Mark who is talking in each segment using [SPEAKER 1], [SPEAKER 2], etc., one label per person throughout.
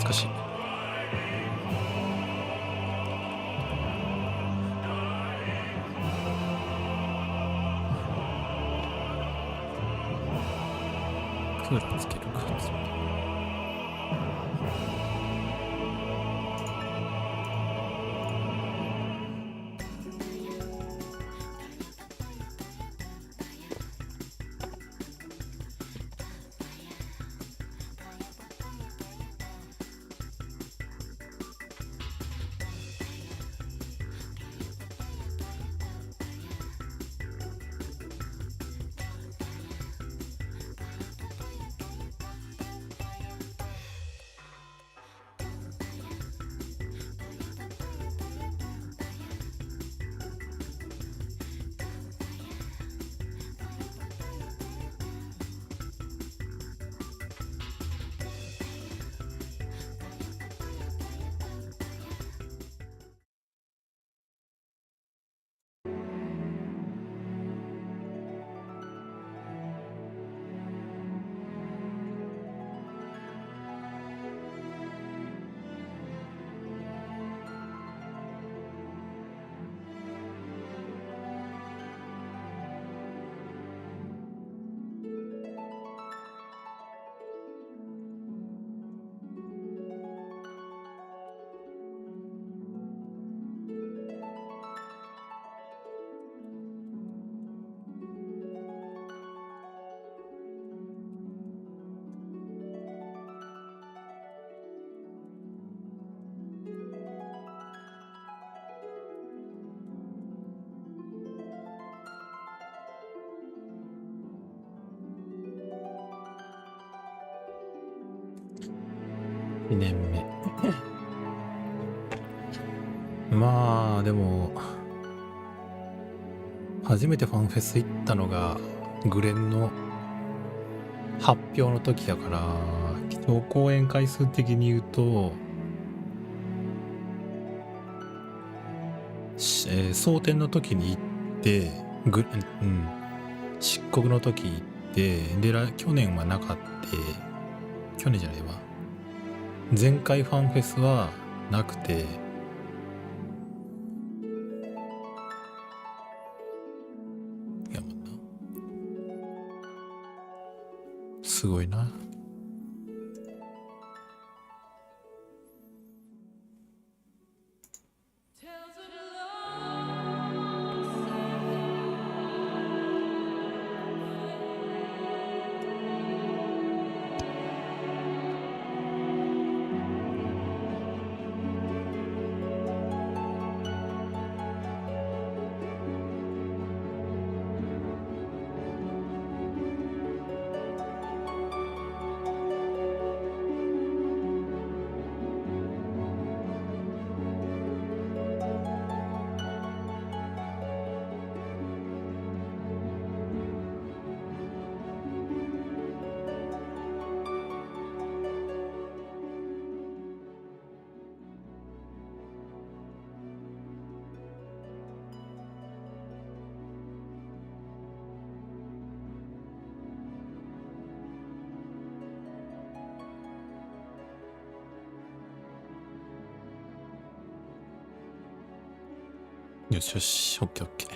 [SPEAKER 1] 懐かしい。クーラーつけるか。2年目。まあでも初めてファンフェス行ったのがグレンの発表の時だから、基調講演回数的に言うと、蒼天の時に行って漆黒の時行ってで去年はなかった。去年じゃないわ、前回ファンフェスはなくて、いやすごいな。よしよし、オッケーオッケー。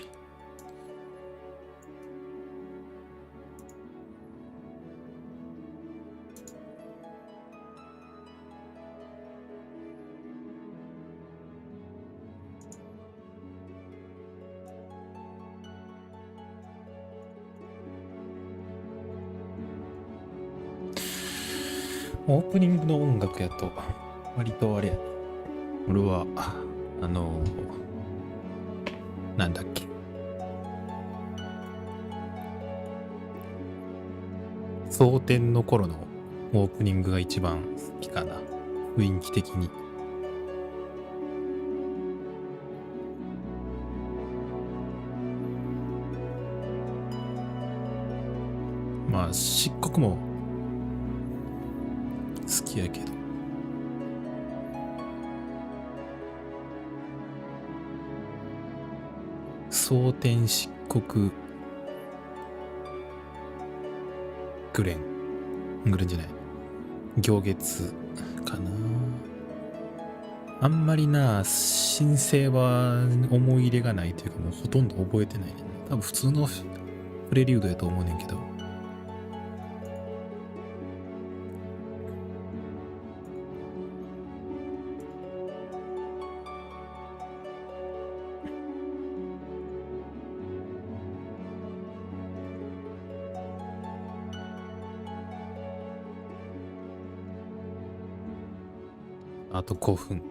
[SPEAKER 1] オープニングの音楽やと割とあれや、俺はなんだっけ、蒼天の頃のオープニングが一番好きかな、雰囲気的に。まあ漆黒も好きやけど、蒼天漆黒グレンじゃない、行月かな。あんまりな、申請は思い入れがないというか、もうほとんど覚えてないね。多分普通のプレリュードやと思うねんけど。あと5分。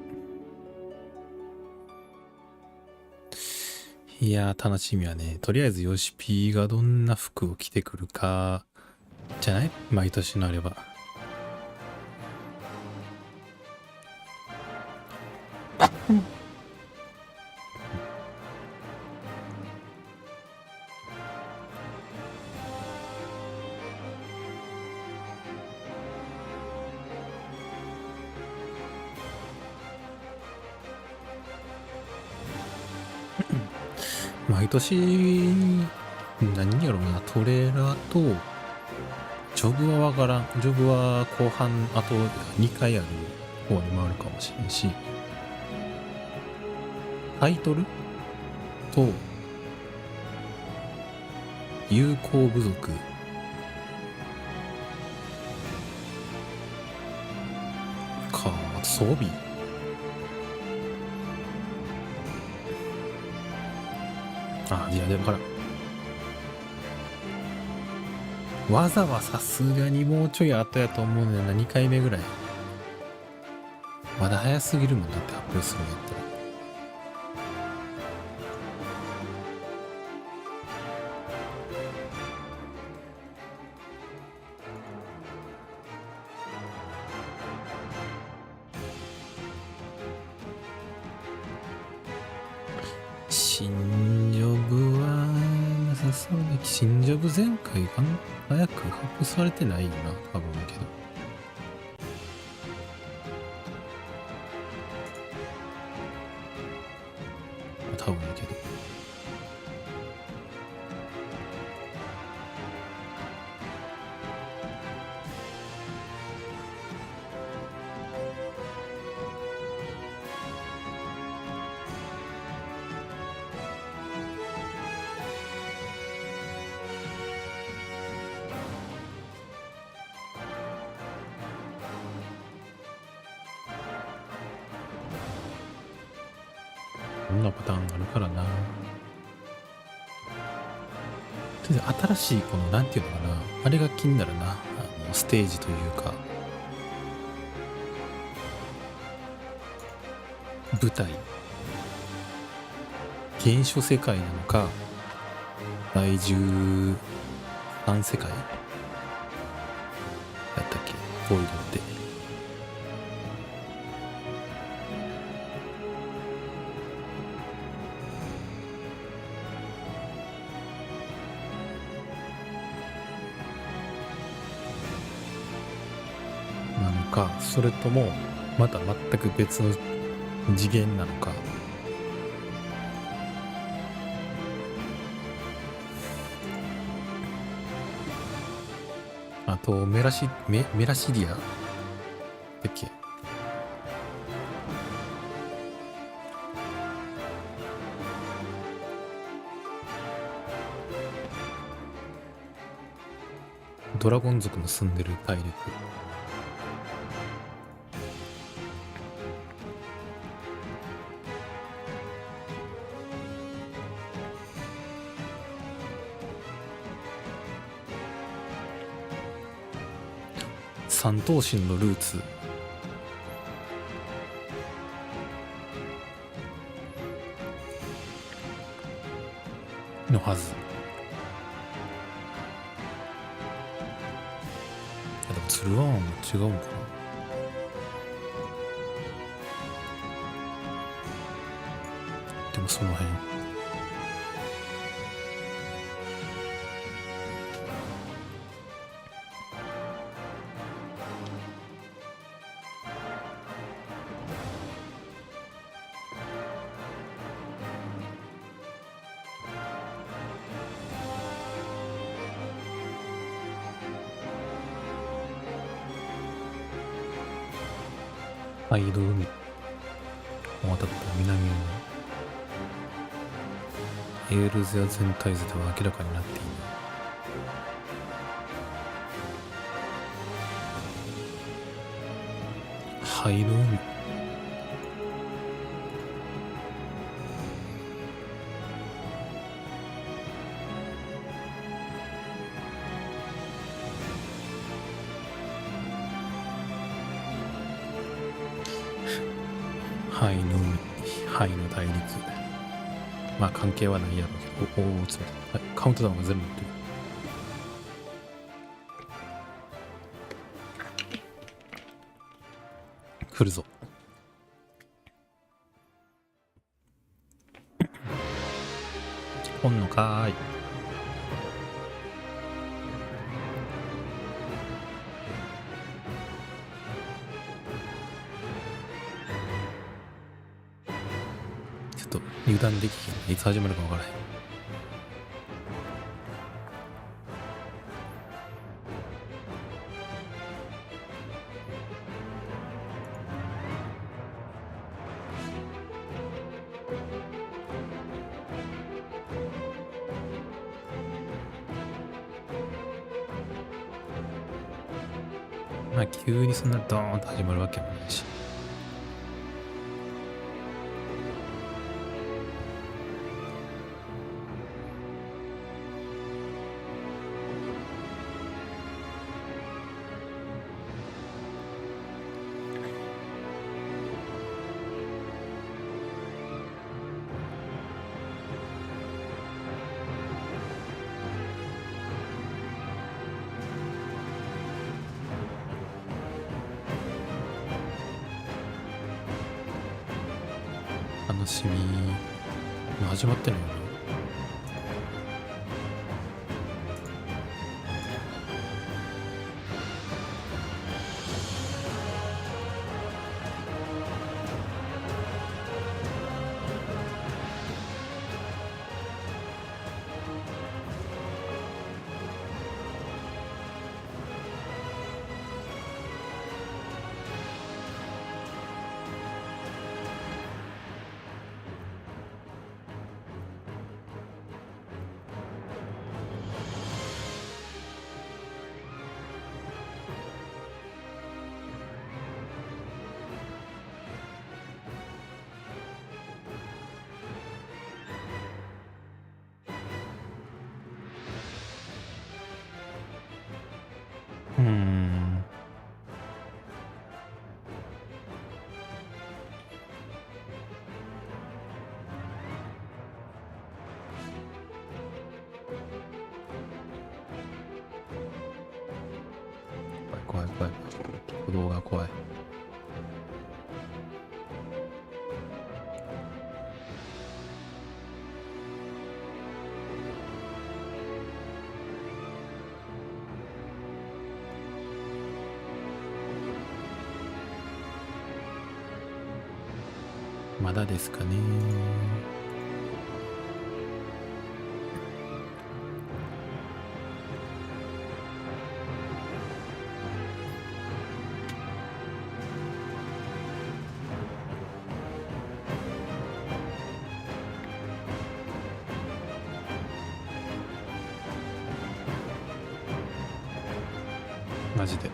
[SPEAKER 1] いやー、楽しみはね。とりあえずヨシピーがどんな服を着てくるか、じゃない？毎年のあれば。毎年、何やろな、トレーラーと、ジョブはわからん。ジョブは後半、あと2回ある方に回るかもしれんし、タイトルと、友好部族か、あと装備。あ、いや、でもからん。技はさすがにもうちょい後やと思うねんな。2回目ぐらい。まだ早すぎるもんだって発表するんだったら。新ジョブはなさそうだけど、新ジョブ前回が早く発表されてないよな、多分だけど。多分だけど。こんなパターンがあるからな。とりあえず新しいこの、なんていうのかな。あれが気になるな。ステージというか、舞台。原初世界なのか、第13世界やったっけ、こういうのって。なのか、それとも、また全く別の次元なのか。あと、メラシディアだっけ？ドラゴン族の住んでる大陸。三頭身のルーツのはず。いやでもツルワンも違うんかな。でもその辺。アイド海。本渡った南のエールゼア全体図では明らかになっていない。灰の海。灰の海、灰の大陸。まあ関係はないやろうけど、おお、つまり、カウントダウンが全部持ってる。来るぞ。来んのかーい。ちょっと油断できへん。いつ始まるか分からへん。まあ急にそんなドーンと始まるわけもないし。楽しみ。もう始まってるのかな。怖い怖い。歩道が怖い。まだですかね。マジで。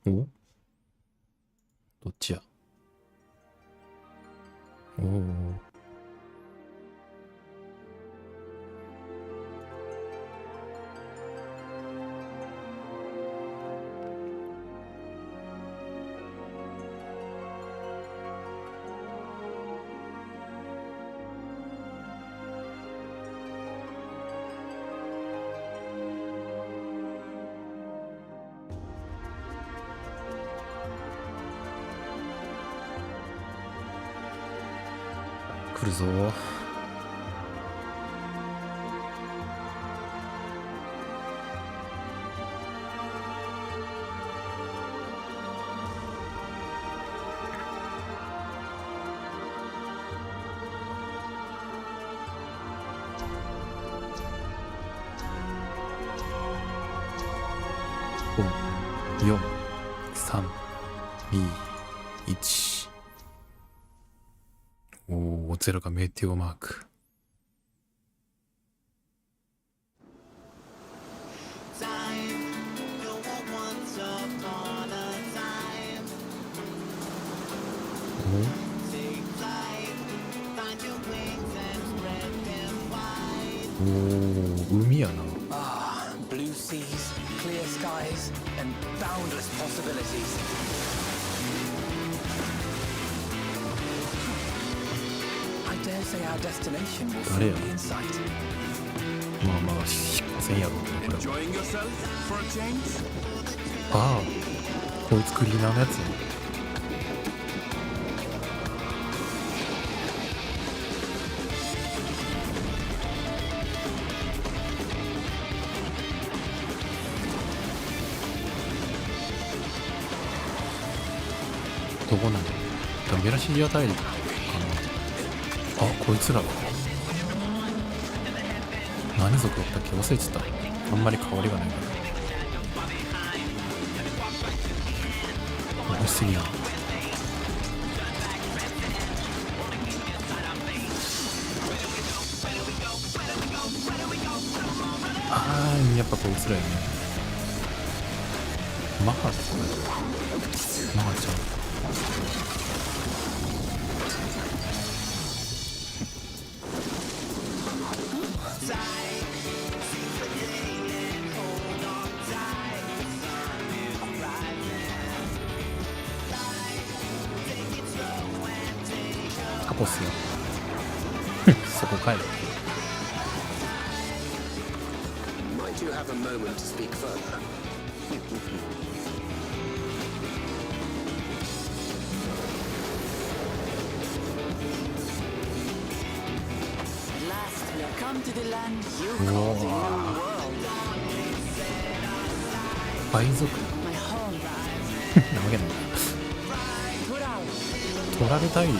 [SPEAKER 1] おどっちや。おお。来るぞ。5、4、3、2、1。おー、ゼロがメテオマーク。おー、海やな。
[SPEAKER 2] Blue seas, clear skies, and boundless possibilities. I dare say our destination will soon be in sight.
[SPEAKER 1] まあまあ、引っ越せんやろうけど、これは。
[SPEAKER 2] Enjoying yourself for a change?
[SPEAKER 1] ああ、こいつクリーナーのやつや。どこなの？ダメラシア大陸かな。あ、こいつら何族やったっけ、忘れてた。あんまり変わりがないから。面白いな。あー、やっぱこいつらやね。マハってこれマハちゃん。タコスや。そこ帰る。
[SPEAKER 2] Might you have a moment to speak further?
[SPEAKER 3] Last, we have come to the land you call the new world.
[SPEAKER 1] 倍族
[SPEAKER 3] My home.
[SPEAKER 1] なわけない。
[SPEAKER 3] Put out.
[SPEAKER 1] トラル大陸。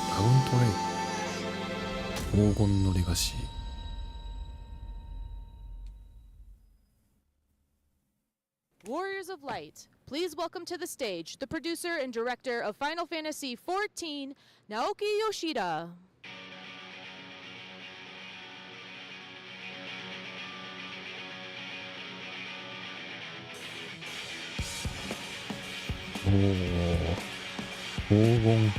[SPEAKER 1] ダウントレイ。黄金のレガシー。
[SPEAKER 4] Warriors of Light, please welcome to the stage the producer and director of Final Fantasy XIV, Naoki Yoshida.
[SPEAKER 1] おお、黄金。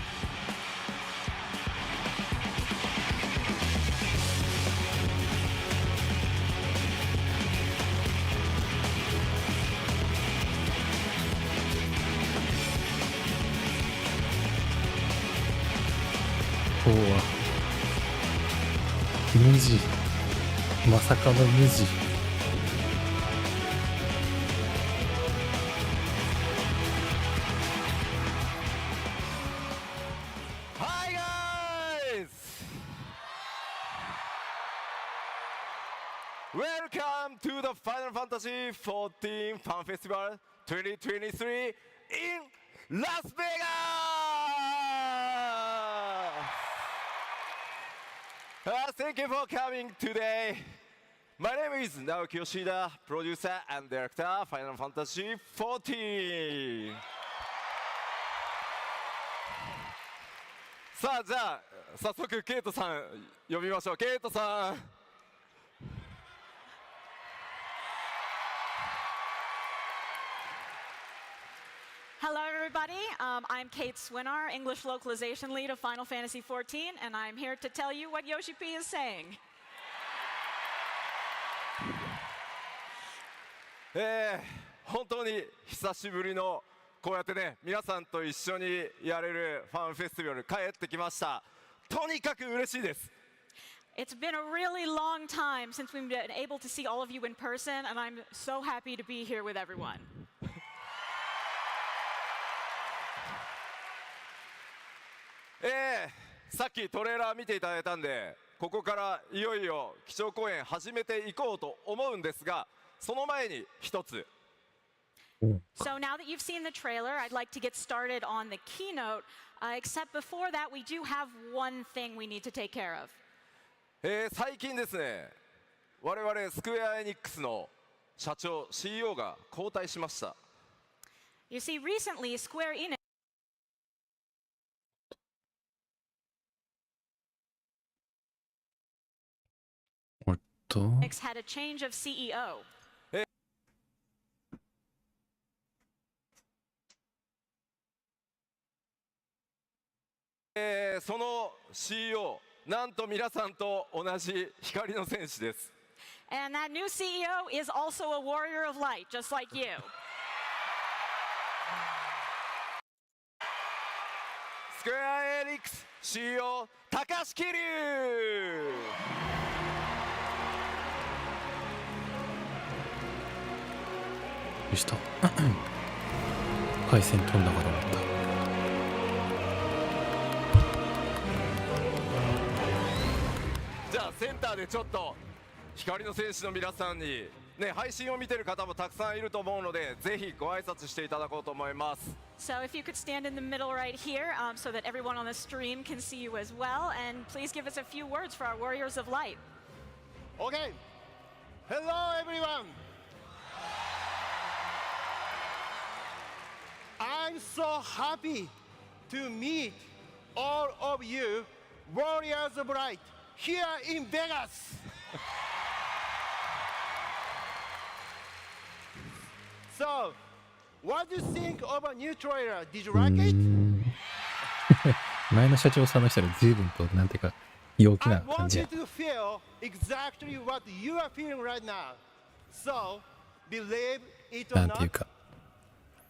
[SPEAKER 1] 今日は無地、まさかの無地。
[SPEAKER 5] Hi guys! Welcome to the Final Fantasy XIV Fan Festival 2023 in Las Vegas! Thank you for coming today. My name is Naoki Yoshida, producer and director Final Fantasy XIV. さあ、じゃあ早速ケイトさん呼びましょう。ケイトさん。
[SPEAKER 6] Hello, everybody. I'm Kate Swinar, English localization lead of Final Fantasy XIV, and I'm here to tell you what Yoshi P is saying.
[SPEAKER 5] 本当に久しぶりのこうやってね、皆さんと一緒にやれるファンフェスティバル帰ってきました。とにかく嬉しいです。
[SPEAKER 6] It's been a really long time since we've been able to see all of you in person, and I'm so happy to be here with everyone.
[SPEAKER 5] さっきトレーラー見ていただいたんで、ここからいよいよ基調講演始めていこうと思うんですが、その前に一つ。
[SPEAKER 6] So now that you've seen the trailer, I'd like to get started on the keynote. Except before that, we do have one thing we need to take care of.
[SPEAKER 5] 最近ですね、我々スクエアエニックスの社長 CEO が交代しました。
[SPEAKER 6] You see, recently, Square Enix had a change of CEO.
[SPEAKER 5] その CEO、なんと皆さんと同じ光の戦士です。
[SPEAKER 6] And that new CEO is also a warrior of light, just like you.
[SPEAKER 5] スクエアエニックス CEO 高橋桐生。
[SPEAKER 1] でした。回線飛んだかと思った。
[SPEAKER 5] じゃあセンターでちょっと光の戦士の皆さんにね、配信を見てる方もたくさんいると思うので、ぜひご挨拶していただこうと思います。
[SPEAKER 6] So if you could stand in the middle right here, so that everyone on the stream can see you as well, and please give us a few words for our warriors of light.
[SPEAKER 7] Okay. Hello, everyone. I'm so happy to meet all of you, warriors of light, here in Vegas. So, what do you think of a new trailer? Did you like it?
[SPEAKER 1] 前の社長さんの人は随分となんていうか陽気
[SPEAKER 7] I
[SPEAKER 1] な感
[SPEAKER 7] want
[SPEAKER 1] じ
[SPEAKER 7] you
[SPEAKER 1] や。
[SPEAKER 7] to feel exactly what you are feeling right now. So, believe it or
[SPEAKER 1] なんていう
[SPEAKER 7] not,
[SPEAKER 1] か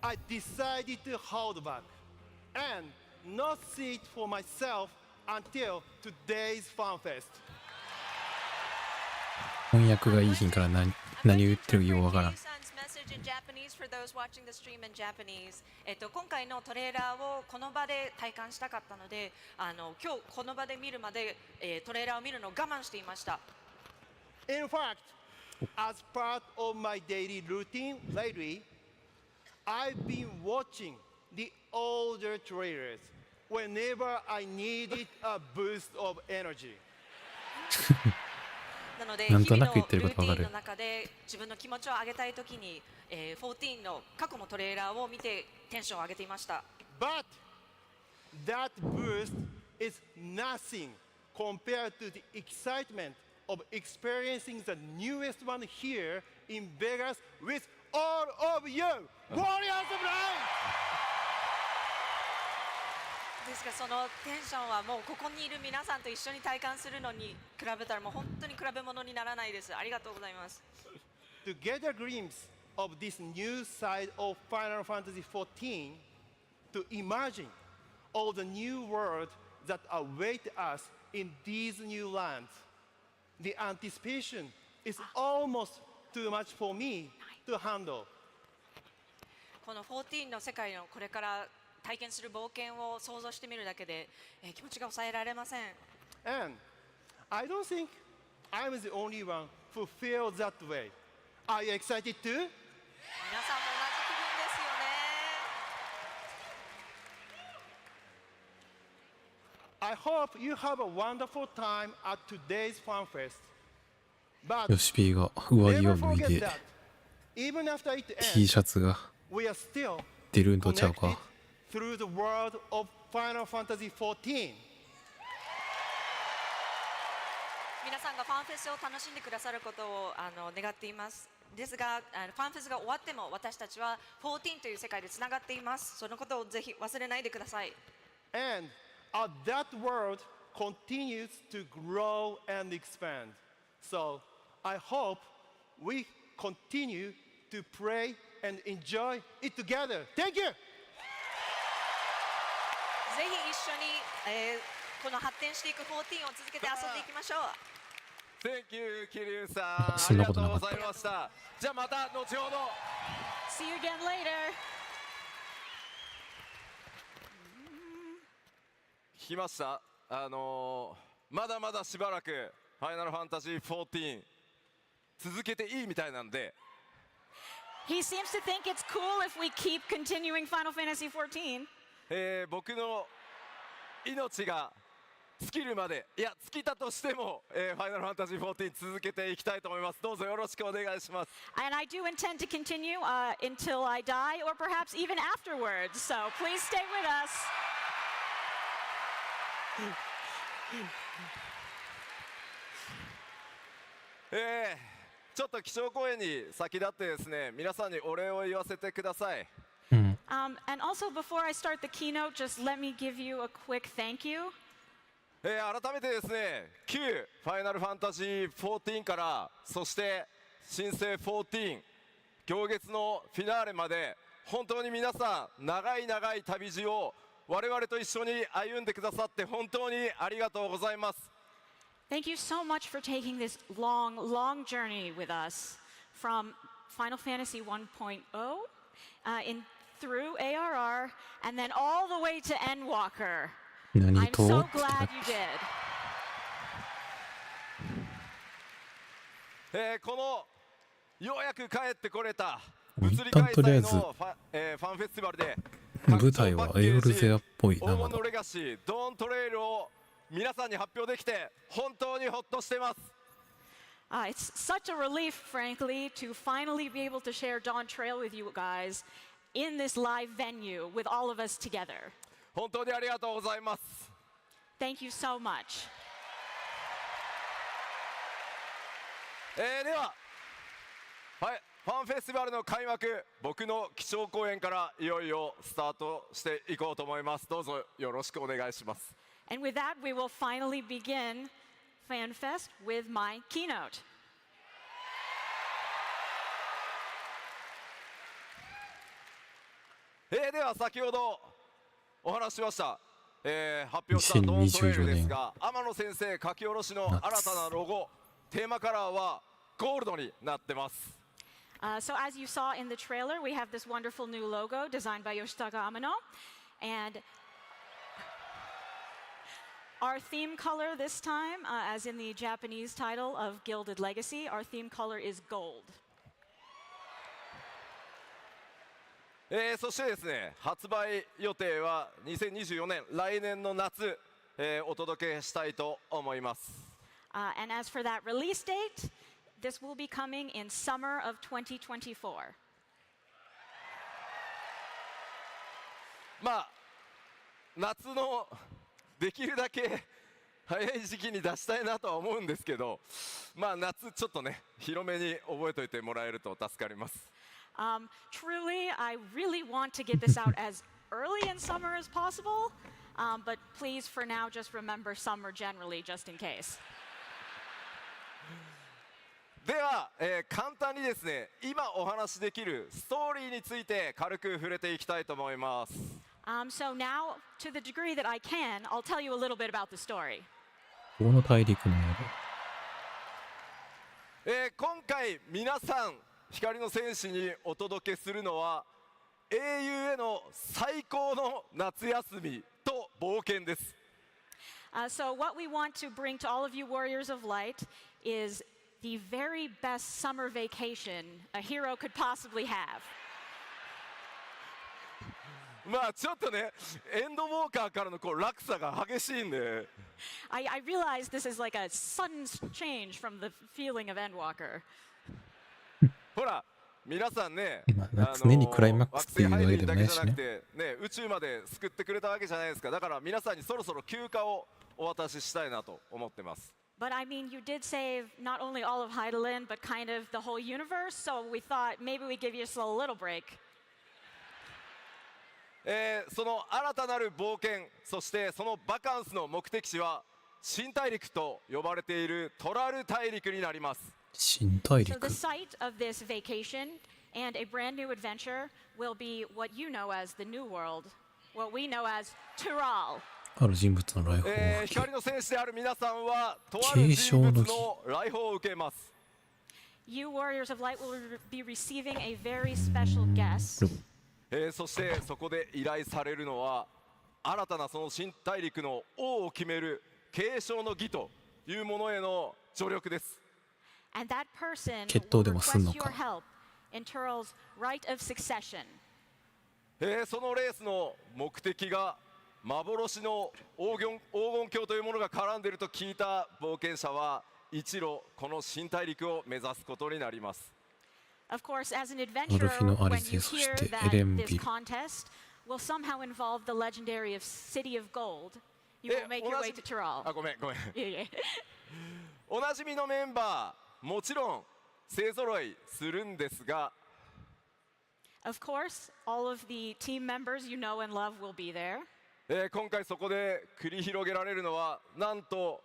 [SPEAKER 7] I decided to hold back and not see it for myself until today's Fan Fest.
[SPEAKER 1] 翻訳がいい品から何言ってるかようわからん。
[SPEAKER 8] 今回のトレーラーをこの場で体感したかったので、今日この場で見るまで、トレーラーを見るのを我慢していました。
[SPEAKER 7] In fact, as part of my daily routine lately, I've been watching the older trailers whenever I needed a boost of energy.
[SPEAKER 8] なので、
[SPEAKER 1] なん
[SPEAKER 8] 日々のル
[SPEAKER 1] となく言ってることわかる
[SPEAKER 8] ーティンの中で自分の気持ちを上げたいときに、14の過去のトレーラーを見てテンションを上げていました。
[SPEAKER 7] But that boost is nothing compared to the excitement of experiencing the newest one here in Vegas with all of you, Warriors of Light!
[SPEAKER 8] ですが、そのテンションはもうここにいる皆さんと一緒に体感するのに比べたらもう本当に比べ物にならないです。ありがとうございます。
[SPEAKER 7] To get a glimpse of this new side of Final Fantasy XIV, to imagine all the new world that await us in these new lands, the anticipation is almost too much for me to handle.
[SPEAKER 8] この14の世界のこれから体験する冒険を想像してみるだけで、気持ちが抑えられません。
[SPEAKER 7] And I don't think I'm the only one who feels that way. Are you excited too?
[SPEAKER 8] 皆さんも同じ気分ですよね。
[SPEAKER 7] I hope you have a wonderful time at today's Fan Fest. But
[SPEAKER 1] ヨシピーが上着
[SPEAKER 7] never
[SPEAKER 1] を脱い
[SPEAKER 7] forget
[SPEAKER 1] で
[SPEAKER 7] that even after it
[SPEAKER 1] T
[SPEAKER 7] ends,
[SPEAKER 1] シャツが
[SPEAKER 7] we are still
[SPEAKER 1] 出るんとちゃう
[SPEAKER 7] connected
[SPEAKER 1] か。
[SPEAKER 7] through the world of Final Fantasy XIV.
[SPEAKER 8] 皆さんがファンフェスを楽しんでくださることを願っています。ですが、ファンフェスが終わっても私たちは14という世界でつながっています。そのことをぜひ忘れないでください。
[SPEAKER 7] And that world continues to grow and expand. So I hope we continue to pray and enjoy it together. Thank you!
[SPEAKER 8] ぜひ一緒に、この発展していく14を続けて遊んでいきましょう。
[SPEAKER 5] Thank you 桐生さん、
[SPEAKER 1] そんな
[SPEAKER 5] ありがとうご
[SPEAKER 1] ことなかった
[SPEAKER 5] ざいました。じゃあまた後ほど。
[SPEAKER 6] See you again later.
[SPEAKER 5] いきました。まだまだしばらくファイナルファンタジー14続けていいみたいなんで、
[SPEAKER 6] He seems to think it's cool if we keep continuing Final Fantasy XIV.
[SPEAKER 5] 僕の命が尽きるまで、いや尽きたとしても、ファイナルファンタジー14続けていきたいと思います。どうぞよろしくお願いします。
[SPEAKER 6] And I do intend to continue until I die, or perhaps even afterwards. So please stay with us.
[SPEAKER 5] ちょっと基調講演に先立ってですね、皆さんにお礼を言わせてください。
[SPEAKER 6] And also, before I start the keynote, just let me give you a quick thank you.
[SPEAKER 5] 改めてですね、旧ファイナルファンタジー14から、そして新生14、行月のフィナーレまで、本当に皆さん、長い長い旅路を我々と一緒に歩んでくださって本当にありがとうございます。
[SPEAKER 6] Thank you so much for taking this long, long journey with us from Final Fantasy 1.0 through ARR and then all the way to Endwalker.
[SPEAKER 1] 何
[SPEAKER 6] I'm
[SPEAKER 1] と
[SPEAKER 6] so glad you did.
[SPEAKER 5] このようやく帰ってこれた
[SPEAKER 1] 一
[SPEAKER 5] 物理開
[SPEAKER 1] 旦とりあえず
[SPEAKER 5] 催のファンフェスティバルで、
[SPEAKER 1] 舞台はエオルゼアっぽいな。
[SPEAKER 5] 黄
[SPEAKER 1] まだ
[SPEAKER 5] 金のレガシードーントレイルを皆さんに発表できて本当にほっとしてます。
[SPEAKER 6] It's such a relief, frankly, to finally be able to share Dawn Trail with you guys in this live venue with all of us together.
[SPEAKER 5] 本当にありがとうございます。
[SPEAKER 6] Thank you so much.
[SPEAKER 5] では、はい、ファンフェスティバルの開幕、僕の基調講演からいよいよスタートしていこうと思います。どうぞよろしくお願いします。
[SPEAKER 6] And with that, we will finally begin FanFest with my keynote.
[SPEAKER 5] では先ほどお話ししました、発表したドーントレイルですが、天野先生書き下ろしの新たなロゴ、テーマカラーはゴールドになってます。
[SPEAKER 6] So as you saw in the trailer, we have this wonderful new logo designed by Yoshitaka Amano. And our theme color this time, as in the Japanese title of Gilded Legacy, our theme color is gold.
[SPEAKER 5] そしてですね、発売予定は2024年、来年の夏、お届けしたいと思います。
[SPEAKER 6] And as for that release date, this will be coming in summer of 2024.
[SPEAKER 5] まあ、夏のできるだけ早い時期に出したいなとは思うんですけど、まあ夏ちょっとね、広めに覚えておいてもらえると助かります。
[SPEAKER 6] Truly, I really want to get this out as early in summer as possible, but please, for now, just remember summer generally, just in case.
[SPEAKER 5] では、簡単にですね、今お話しできるストーリーについて軽く触れていきたいと思います。
[SPEAKER 6] So now, to the degree that I can, I'll tell you a little bit about the story.
[SPEAKER 1] この大陸の
[SPEAKER 5] 今回皆さん光の戦士にお届けするのは英雄への最高の夏休みと冒険です。
[SPEAKER 6] So what we want to bring to all of you warriors of light is the very best summer vacation a hero could possibly have.
[SPEAKER 5] まあちょっとね、エンドウォーカーからのこう落差が激しいんで、
[SPEAKER 6] I realize this is like a sudden change from the feeling of Endwalker.
[SPEAKER 5] ほら皆さんね、
[SPEAKER 1] まあ常にクライマックスっていうわけでもないしね。
[SPEAKER 5] 惑星ハイドリンだけじゃなくてね、宇宙まで救ってくれたわけじゃないですか。だから皆さんにそろそろ休暇をお渡ししたいなと思ってます。
[SPEAKER 6] But I mean, you did save not only all of Heidelin, but kind of the whole universe, so we thought maybe we'd give you just a little break.
[SPEAKER 5] その新たなる冒険、そしてそのバカンスの目的地は新大陸と呼ばれているトラル大陸になります。
[SPEAKER 1] 新大
[SPEAKER 6] So
[SPEAKER 1] 陸
[SPEAKER 6] the site of this vacation and a brand new adventure will be what you know as the New World, what we know as Tural.
[SPEAKER 1] ある人物の来訪を受け
[SPEAKER 5] 光の戦士である皆さんはとある人物の来訪を受けます。
[SPEAKER 6] You warriors of light will be receiving a very special guest.
[SPEAKER 5] そしてそこで依頼されるのは新たなその新大陸の王を決める継承の儀というものへの助力です。
[SPEAKER 6] And that person
[SPEAKER 1] 決闘
[SPEAKER 6] will
[SPEAKER 1] でもすんの
[SPEAKER 6] request
[SPEAKER 1] か。
[SPEAKER 6] your help in Tural's right of succession.
[SPEAKER 5] そのレースの目的が幻の黄金鏡というものが絡んでいると聞いた冒険者は一路この新大陸を目指すことになります。
[SPEAKER 6] Of course, as an
[SPEAKER 1] ド
[SPEAKER 6] adventurer,
[SPEAKER 1] ルフィノアリ
[SPEAKER 6] when
[SPEAKER 1] ゼ、
[SPEAKER 6] you
[SPEAKER 1] そし
[SPEAKER 6] hear
[SPEAKER 1] て
[SPEAKER 6] that
[SPEAKER 1] エレンビ
[SPEAKER 6] this
[SPEAKER 1] ル。
[SPEAKER 6] contest will somehow involve the legendary of City of Gold, you will make your way to Tural.
[SPEAKER 5] あ、ごめん
[SPEAKER 6] Yeah, yeah.
[SPEAKER 5] おなじみのメンバーもちろん勢ぞろいするんですが、
[SPEAKER 6] Of course, all of the team members you know and love will be there.
[SPEAKER 5] 今回そこで繰り広げられるのはなんと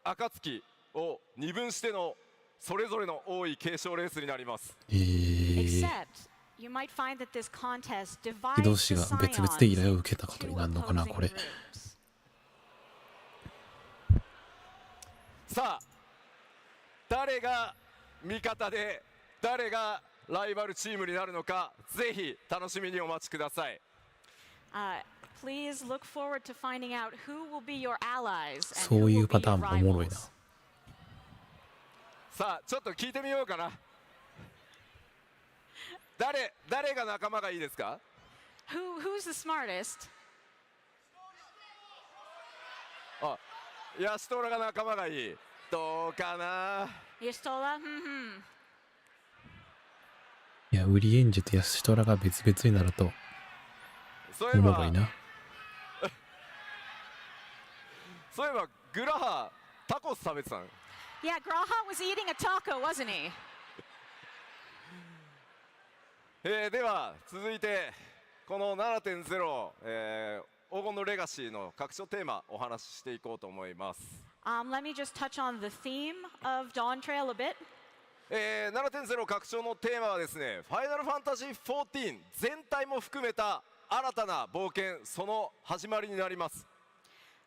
[SPEAKER 5] 暁を二分してのそれぞれの王位継承レースになります。
[SPEAKER 6] Except, you might find that this contest
[SPEAKER 1] 移動
[SPEAKER 6] divides
[SPEAKER 1] 士
[SPEAKER 6] the
[SPEAKER 1] が別々で依頼を
[SPEAKER 6] scions
[SPEAKER 1] 受けたことに
[SPEAKER 6] to
[SPEAKER 1] なるのかな、
[SPEAKER 6] opposing
[SPEAKER 1] これ。
[SPEAKER 6] groups.
[SPEAKER 5] さあ誰が味方で誰がライバルチームになるのか、ぜひ楽しみにお待ちください。
[SPEAKER 6] Please look forward to finding out who will be your allies and
[SPEAKER 1] そ
[SPEAKER 6] who
[SPEAKER 1] うい
[SPEAKER 6] will
[SPEAKER 1] う
[SPEAKER 6] be
[SPEAKER 1] パター
[SPEAKER 6] your
[SPEAKER 1] ンもおもろいな。
[SPEAKER 6] rivals.
[SPEAKER 5] さあちょっと聞いてみようかな。誰が仲間がいいですか？
[SPEAKER 6] Who's the smartest?
[SPEAKER 5] あ、ヤシトラが仲間がいい。どうかな。
[SPEAKER 6] Yistola?
[SPEAKER 1] いや、ウリエンジとヤシトラが別々になると
[SPEAKER 5] そういえば
[SPEAKER 1] おもろいな。
[SPEAKER 5] そういえばグラハタコス食べてたの。
[SPEAKER 6] Yeah, Graha was eating a taco, wasn't he?
[SPEAKER 5] では続いてこの 7.0、黄金のレガシーの各所テーマお話ししていこうと思います。
[SPEAKER 6] Let me just touch on the theme of Dawn Trail a bit.
[SPEAKER 5] 7.0 拡張のテーマはですね、ファイナルファンタジー14全体も含めた新たな冒険、その始まりになります。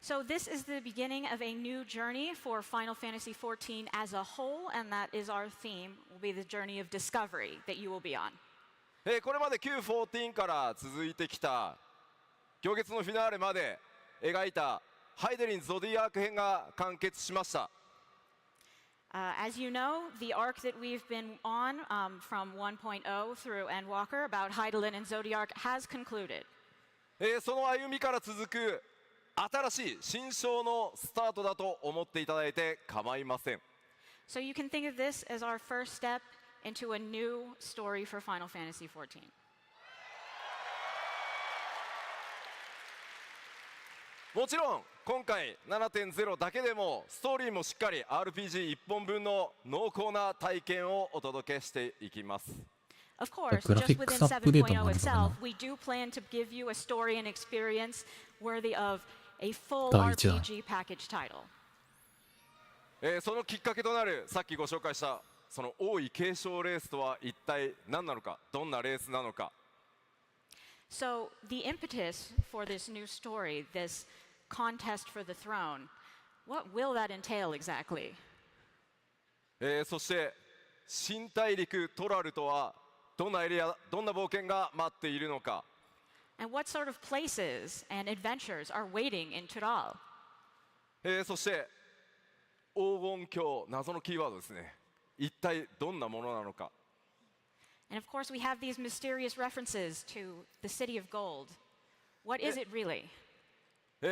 [SPEAKER 6] So this is the beginning of a new journey for Final Fantasy XIV as a whole, and that is our theme, will be the journey of discovery that you will be on.
[SPEAKER 5] これまで Q14 から続いてきた行月のフィナーレまで描いたハイデリンゾディアーク編が完結しました。
[SPEAKER 6] As you know, the arc that we've been on from 1.0 through Endwalker about Hydaelyn and Zodiac has concluded.
[SPEAKER 5] その歩みから続く新しい新章のスタートだと思っていただいて構いません。
[SPEAKER 6] So you can think of this as our first step into a new story for Final Fantasy XIV.
[SPEAKER 5] もちろん今回 7.0 だけでもストーリーもしっかり RPG1 本分の濃厚な体験をお届けしていきます。
[SPEAKER 6] Of course,
[SPEAKER 1] Graphics
[SPEAKER 6] just within
[SPEAKER 1] update もあ
[SPEAKER 6] 7.0
[SPEAKER 1] るのかな?
[SPEAKER 6] itself, we do plan to give you a story and experience worthy of a full
[SPEAKER 1] 第一弾。
[SPEAKER 6] RPG package title.
[SPEAKER 5] そのきっかけとなるさっきご紹介したその王位継承レースとは一体何なのか、どんなレースなのか。
[SPEAKER 6] So the impetus for this new story, this contest for the throne, what will that entail exactly?
[SPEAKER 5] そして新大陸トラルとはどんなエリア、どんな冒険が待っているのか。
[SPEAKER 6] And what sort of places and adventures are waiting in Tural?
[SPEAKER 5] そして黄金鏡、謎のキーワードですね。一体どんなものなのか。
[SPEAKER 6] And of course, we have these mysterious references to the City of Gold. What is it really?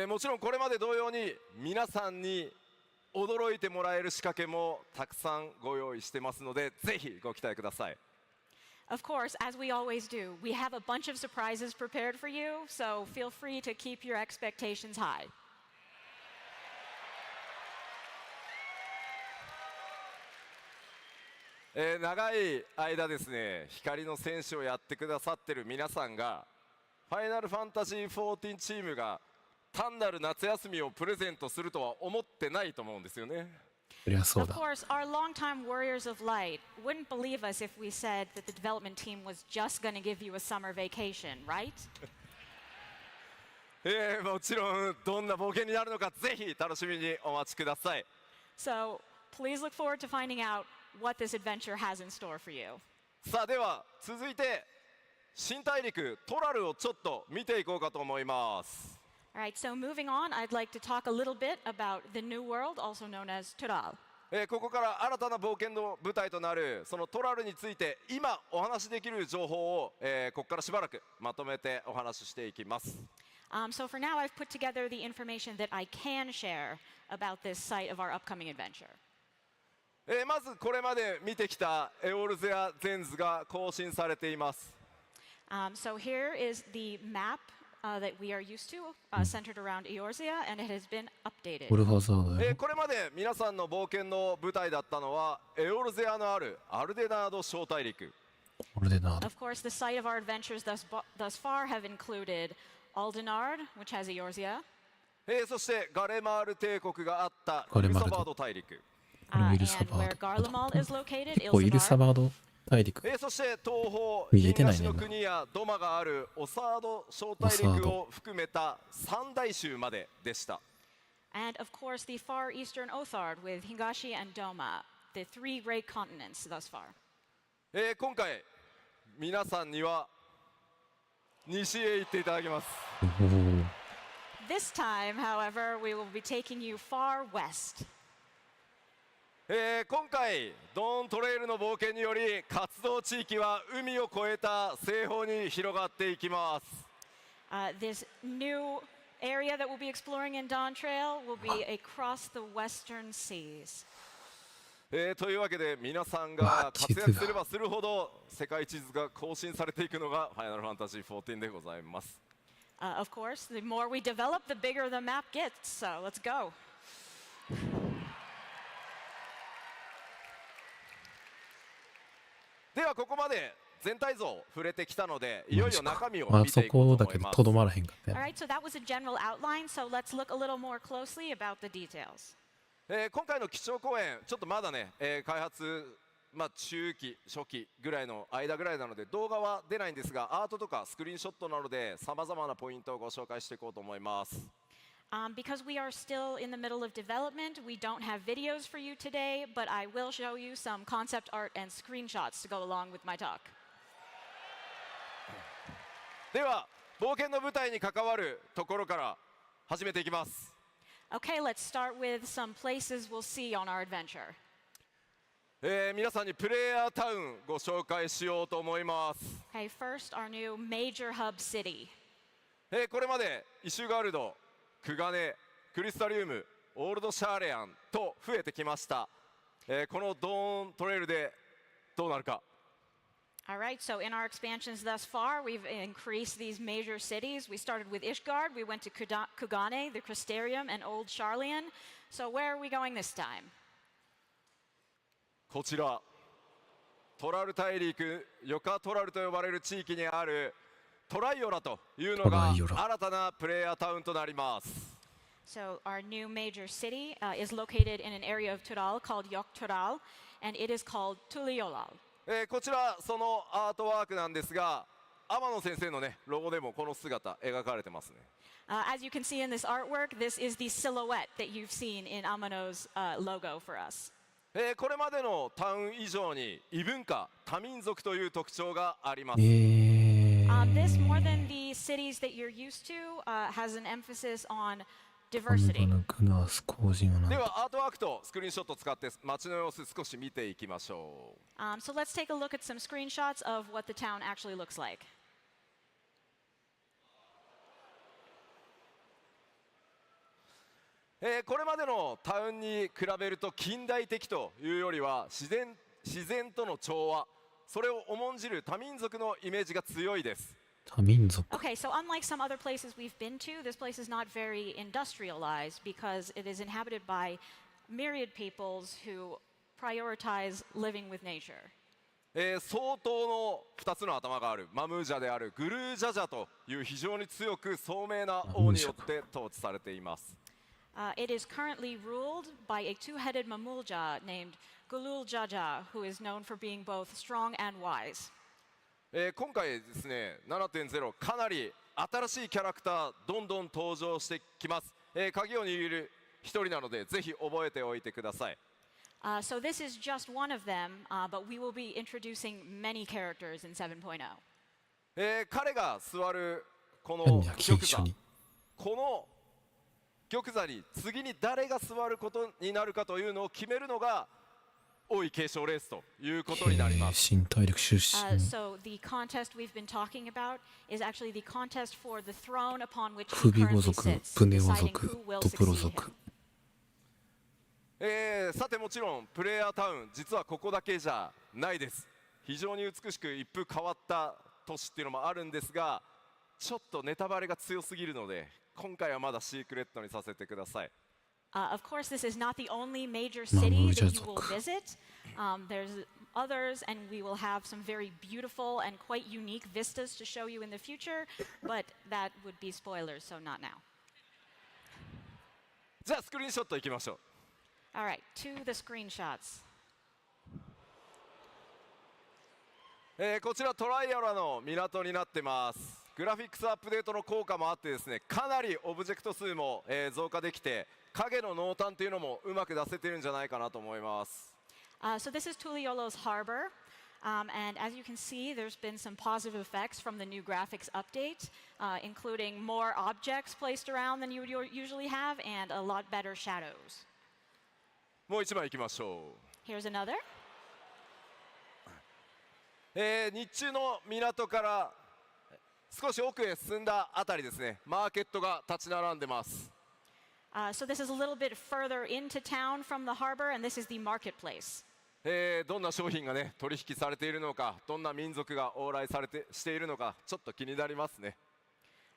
[SPEAKER 5] もちろんこれまで同様に皆さんに驚いてもらえる仕掛けもたくさんご用意してますので、ぜひご期待ください。
[SPEAKER 6] Of course, as we always do, we have a bunch of surprises prepared for you, so feel free to keep your expectations high.
[SPEAKER 5] 長い間ですね、光の戦士をやってくださってる皆さんがファイナルファンタジー14チームが単なる夏休みをプレゼントするとは思ってないと思うんですよね。
[SPEAKER 1] そりゃそう
[SPEAKER 6] Of
[SPEAKER 1] だ。
[SPEAKER 6] course, our longtime warriors of light wouldn't believe us if we said that the development team was just going to give you a summer vacation, right?
[SPEAKER 5] もちろんどんな冒険になるのかぜひ楽しみにお待ちください。
[SPEAKER 6] So please look forward to finding out what this adventure has in store for you.
[SPEAKER 5] さあでは続いて新大陸トラルをちょっと見ていこうかと思います。
[SPEAKER 6] All right, so moving on, I'd like to talk a little bit about the new world, also known as Toral.
[SPEAKER 5] ここから新たな冒険の舞台となるそのトラルについて今お話しできる情報を、ここからしばらくまとめてお話ししていきます。
[SPEAKER 6] So for now, I've put together the information that I can share about this site of our upcoming adventure.
[SPEAKER 5] まずこれまで見てきたエオルゼアゼンズが更新されています。
[SPEAKER 6] So here is the map that we are used to, centered around Eorzea, and it has been updated.
[SPEAKER 1] これはそうだよ。
[SPEAKER 5] これまで皆さんの冒険の舞台だったのはエオルゼアのあるアルデナード小大陸。
[SPEAKER 1] これでな。
[SPEAKER 6] Of course, the site of our adventures thus far have included Aldenard, which has Eorzea,
[SPEAKER 5] そしてガレマール帝国があった
[SPEAKER 1] ガレマール
[SPEAKER 5] イルサバード大陸。
[SPEAKER 1] これもイ
[SPEAKER 6] and
[SPEAKER 1] ルサバ
[SPEAKER 6] where
[SPEAKER 1] ード。
[SPEAKER 6] Garlemald is located,
[SPEAKER 1] 結構イルサ
[SPEAKER 6] Ilsamar.
[SPEAKER 1] バード大陸。
[SPEAKER 5] そして東方
[SPEAKER 1] 見えてないね
[SPEAKER 5] 東の国やドマがあるオサード小大陸を含めた三大州まででした。
[SPEAKER 6] And of course, the far eastern Othard with Higashi and Doma, the three great continents thus far.
[SPEAKER 5] 今回皆さんには西へ行っていただきます。
[SPEAKER 1] おー
[SPEAKER 6] This time, however, we will be taking you far west.
[SPEAKER 5] 今回ドーントレイルの冒険により活動地域は海を越えた西方に広がっていきます。
[SPEAKER 6] This new area that we'll be exploring in Dawn Trail will be across the western seas.
[SPEAKER 5] というわけで皆さんが活躍すればするほど世界地図が更新されていくのがファイナルファンタジー14でございます。
[SPEAKER 6] Of course, the more we develop, the bigger the map gets. So let's go.
[SPEAKER 5] ではここまで全体像触れてきたのでいよいよ中身を
[SPEAKER 1] あそ
[SPEAKER 5] 見ていこ
[SPEAKER 1] こだ
[SPEAKER 5] うと思います
[SPEAKER 1] けどとど。まらへんかった
[SPEAKER 6] All
[SPEAKER 1] よ。
[SPEAKER 6] right, so that was a general outline. So let's look a little more closely about the details.
[SPEAKER 5] 今回の基調講演ちょっとまだね、開発中期初期ぐらいの間ぐらいなので動画は出ないんですがアートとかスクリーンショットなどでさまざまなポイントをご紹介していこうと思います。
[SPEAKER 6] Because we are still in the middle of development, we don't have videos for you today, but I will show you some concept art and screenshots to go along with my talk.
[SPEAKER 5] では冒険の舞台に関わるところから始めていきます。
[SPEAKER 6] Okay, let's start with some places we'll see on our adventure.
[SPEAKER 5] 皆さんにプレイヤータウンご紹介しようと思います。
[SPEAKER 6] Okay, first, our new major hub city.
[SPEAKER 5] これまでイシュガルド、クガネ、クリスタリウム、オールドシャーレアンと増えてきました。このドーントレイルでどうなるか。
[SPEAKER 6] All right, so in our expansions thus far, we've increased these major cities. We started with Ishgard, we went to Kugane, the Crystarium, and Old Sharlayan. So where are we going this time?
[SPEAKER 5] こちらトラル大陸ヨカトラルと呼ばれる地域にあるトライオラというのが新たなプレイヤータウンとなります。
[SPEAKER 6] So our new major city is located in an area of Tural called Yok Tural, and it is called Tuliolal.
[SPEAKER 5] こちらそのアートワークなんですが天野先生のねロゴでもこの姿描かれてますね。
[SPEAKER 6] As you can see in this artwork, this is the silhouette that you've seen in Amano's logo for us.
[SPEAKER 5] これまでのタウン以上に異文化多民族という特徴があります。
[SPEAKER 6] This, more than the cities that you're used to, has an emphasis on diversity.
[SPEAKER 5] ではアートワークとスクリーンショットを使って街の様子少し見ていきましょう。
[SPEAKER 6] So let's take a look at some screenshots of what the town actually looks like.
[SPEAKER 5] これまでのタウンに比べると近代的というよりは自然との調和それを重んじる多民族のイメージが強いです。
[SPEAKER 1] 多民族
[SPEAKER 6] Okay, so unlike some other places we've been to, this place is not very industrialized because it is inhabited by myriad peoples who prioritize living with nature.
[SPEAKER 5] 相当の2つの頭があるマムージャであるグルージャジャという非常に強く聡明な王によって統治されています。
[SPEAKER 6] It is currently ruled by a two-headed Mamulja named Gulul Jaja, who is known for being both strong and wise.
[SPEAKER 5] 今回ですね 7.0 かなり新しいキャラクターどんどん登場してきます。鍵を握る一人なのでぜひ覚えておいてください。
[SPEAKER 6] So this is just one of them, but we will be introducing many characters in 7.0.
[SPEAKER 5] 彼が座るこの
[SPEAKER 1] 何だ
[SPEAKER 5] 玉座
[SPEAKER 1] 一緒に
[SPEAKER 5] この玉座に次に誰が座ることになるかというのを決めるのが王位継承レースということになります。
[SPEAKER 1] 新大陸出身。
[SPEAKER 6] So the contest we've been talking about is actually the contest for the throne upon which he
[SPEAKER 1] 不備語
[SPEAKER 6] currently
[SPEAKER 1] 族、
[SPEAKER 6] sits,
[SPEAKER 1] プネ語
[SPEAKER 6] deciding
[SPEAKER 1] 族、
[SPEAKER 6] who will
[SPEAKER 1] ドプロ
[SPEAKER 6] succeed
[SPEAKER 1] 族
[SPEAKER 6] him.。
[SPEAKER 5] さてもちろんプレイヤータウン実はここだけじゃないです。非常に美しく一風変わった都市っていうのもあるんですが、ちょっとネタバレが強すぎるので今回はまだシークレットにさせてください。
[SPEAKER 6] Of course, this is not the only major city that you will visit. There's others, and we will have some very beautiful and quite unique vistas to show you in the future, but that would be spoilers, so not now.
[SPEAKER 5] じゃあスクリーンショットいきましょう。
[SPEAKER 6] All right, to the screenshots.
[SPEAKER 5] こちらトライアラの港になってます。グラフィックスアップデートの効果もあってですね、かなりオブジェクト数も、増加できて影の濃淡というのもうまく出せてるんじゃないかなと思います。
[SPEAKER 6] So this is Tuliolo's harbor, and as you can see, there's been some positive effects from the new graphics update, including more objects placed around than you would usually have, and a lot better shadows.
[SPEAKER 5] もう一枚いきましょう。
[SPEAKER 6] Here's another.
[SPEAKER 5] 日中の港から少し奥へ進んだあたりですね、マーケットが立ち並んでます。
[SPEAKER 6] So this is a little bit further into town from the harbor, and this is the marketplace.
[SPEAKER 5] どんな商品がね取引されているのか、どんな民族が往来しているのか、ちょっと気になりますね。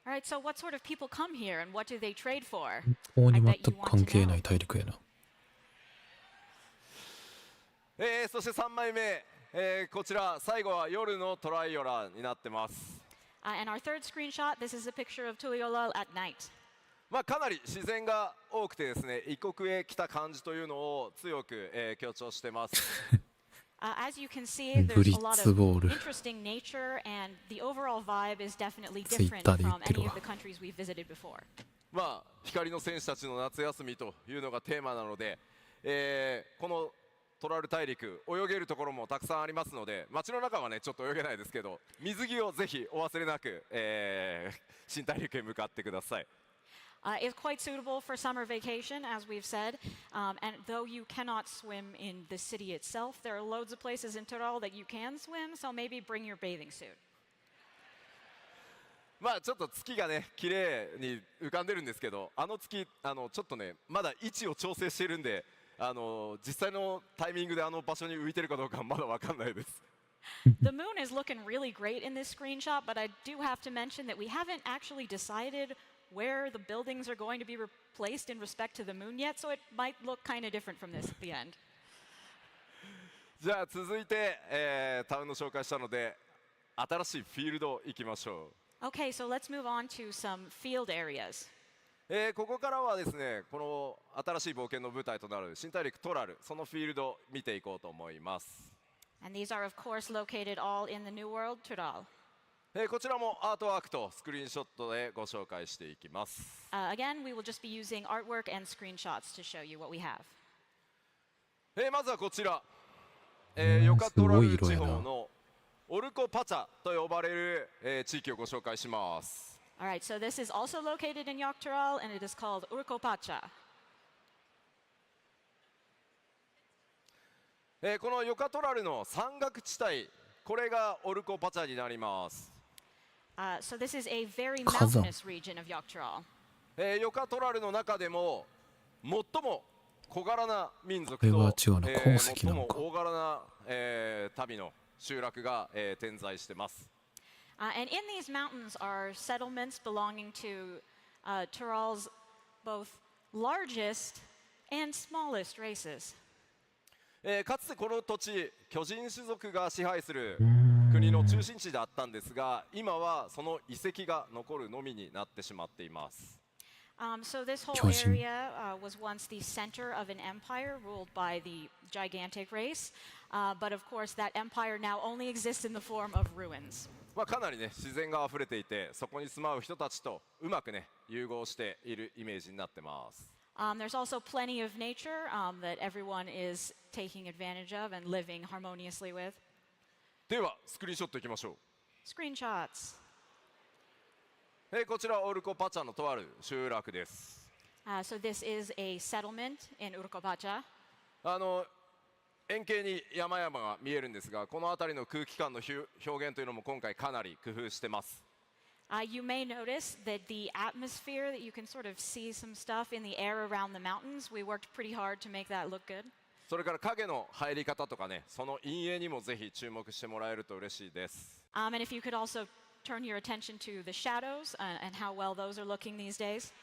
[SPEAKER 6] All right, so what sort of people come here, and what do they trade for?
[SPEAKER 1] ここに
[SPEAKER 6] I
[SPEAKER 1] 全
[SPEAKER 6] bet you
[SPEAKER 1] く
[SPEAKER 6] want to
[SPEAKER 1] 関係ない
[SPEAKER 6] know.
[SPEAKER 1] 大陸やな。
[SPEAKER 5] そして3枚目、こちら最後は夜のトライオラになってます。
[SPEAKER 6] And our third screenshot, this is a picture of Tuliolo at night.
[SPEAKER 5] まあかなり自然が多くてですね、異国へ来た感じというのを強く、強調してます。
[SPEAKER 6] As you can see, there's a lot of interesting nature, and the overall vibe is definitely different from any of the countries we've visited before.
[SPEAKER 5] まあ光の戦士たちの夏休みというのがテーマなので、このトラル大陸泳げるところもたくさんありますので、街の中はねちょっと泳げないですけど、水着をぜひお忘れなく、新大陸へ向かってください。
[SPEAKER 6] It's quite suitable for summer vacation, as we've said, and though you cannot swim in the city itself, there are loads of places in Tyrol that you can swim, so maybe bring your bathing suit.
[SPEAKER 5] まあちょっと月がね綺麗に浮かんでるんですけど、あの月ちょっとねまだ位置を調整しているんで、実際のタイミングであの場所に浮いてるかどうかまだわかんないです。
[SPEAKER 6] The moon is looking really great in this screenshot, but I do have to mention that we haven't actually decided where the buildings are going to be replaced in respect to the moon yet, so it might look kind of different from this at the end.
[SPEAKER 5] じゃあ続いて、タウンの紹介したので新しいフィールド行きましょう。
[SPEAKER 6] Okay, so let's move on to some field areas.
[SPEAKER 5] ここからはですね、この新しい冒険の舞台となる新大陸トラル、そのフィールド見ていこうと思います。
[SPEAKER 6] And these are, of course, located all in the New World, Tyrol.
[SPEAKER 5] こちらもアートワークとスクリーンショットでご紹介していきます。
[SPEAKER 6] Again, we will just be using artwork and screenshots to show you what we have.
[SPEAKER 5] まずはこちら、ヨカトラル地方のオルコパチャと呼ばれる、地域をご紹介します。
[SPEAKER 6] All right, so this is also located in Yok Tyrol, and it is called Urkopacha.
[SPEAKER 5] このヨカトラルの山岳地帯、これがオルコパチャになります。
[SPEAKER 6] So this is a very mountainous region of Yok Tyrol.
[SPEAKER 5] ヨカトラルの中でも最も小柄な民族と、
[SPEAKER 1] これは違うな、鉱石
[SPEAKER 5] 最
[SPEAKER 1] なのか。
[SPEAKER 5] も大柄な、民の集落が、点在してます。
[SPEAKER 6] And in these mountains are settlements belonging to Tyrol's both largest and smallest races.
[SPEAKER 5] かつてこの土地、巨人種族が支配する国の中心地だったんですが、今はその遺跡が残るのみになってしまっています。
[SPEAKER 6] So this whole area was once the center of an empire ruled by the gigantic race, but of course that empire now only exists in the form of ruins.
[SPEAKER 5] まあかなりね自然が溢れていて、そこに住まう人たちとうまくね融合しているイメージになってます。
[SPEAKER 6] There's also plenty of nature that everyone is taking advantage of and living harmoniously with.
[SPEAKER 5] ではスクリーンショットいきましょう。
[SPEAKER 6] Screenshots.
[SPEAKER 5] こちらはオルコパチャのとある集落です。
[SPEAKER 6] So this is a settlement in Urkopacha.
[SPEAKER 5] 円形に山々が見えるんですが、この辺りの空気感の表現というのも今回かなり工夫してます。
[SPEAKER 6] You may notice that the atmosphere, that you can sort of see some stuff in the air around the mountains. We worked pretty hard to make that look good.
[SPEAKER 5] それから影の入り方とかね、その陰影にもぜひ注目してもらえると嬉しいです。
[SPEAKER 6] And if you could also turn your attention to the shadows and how well those are looking these days.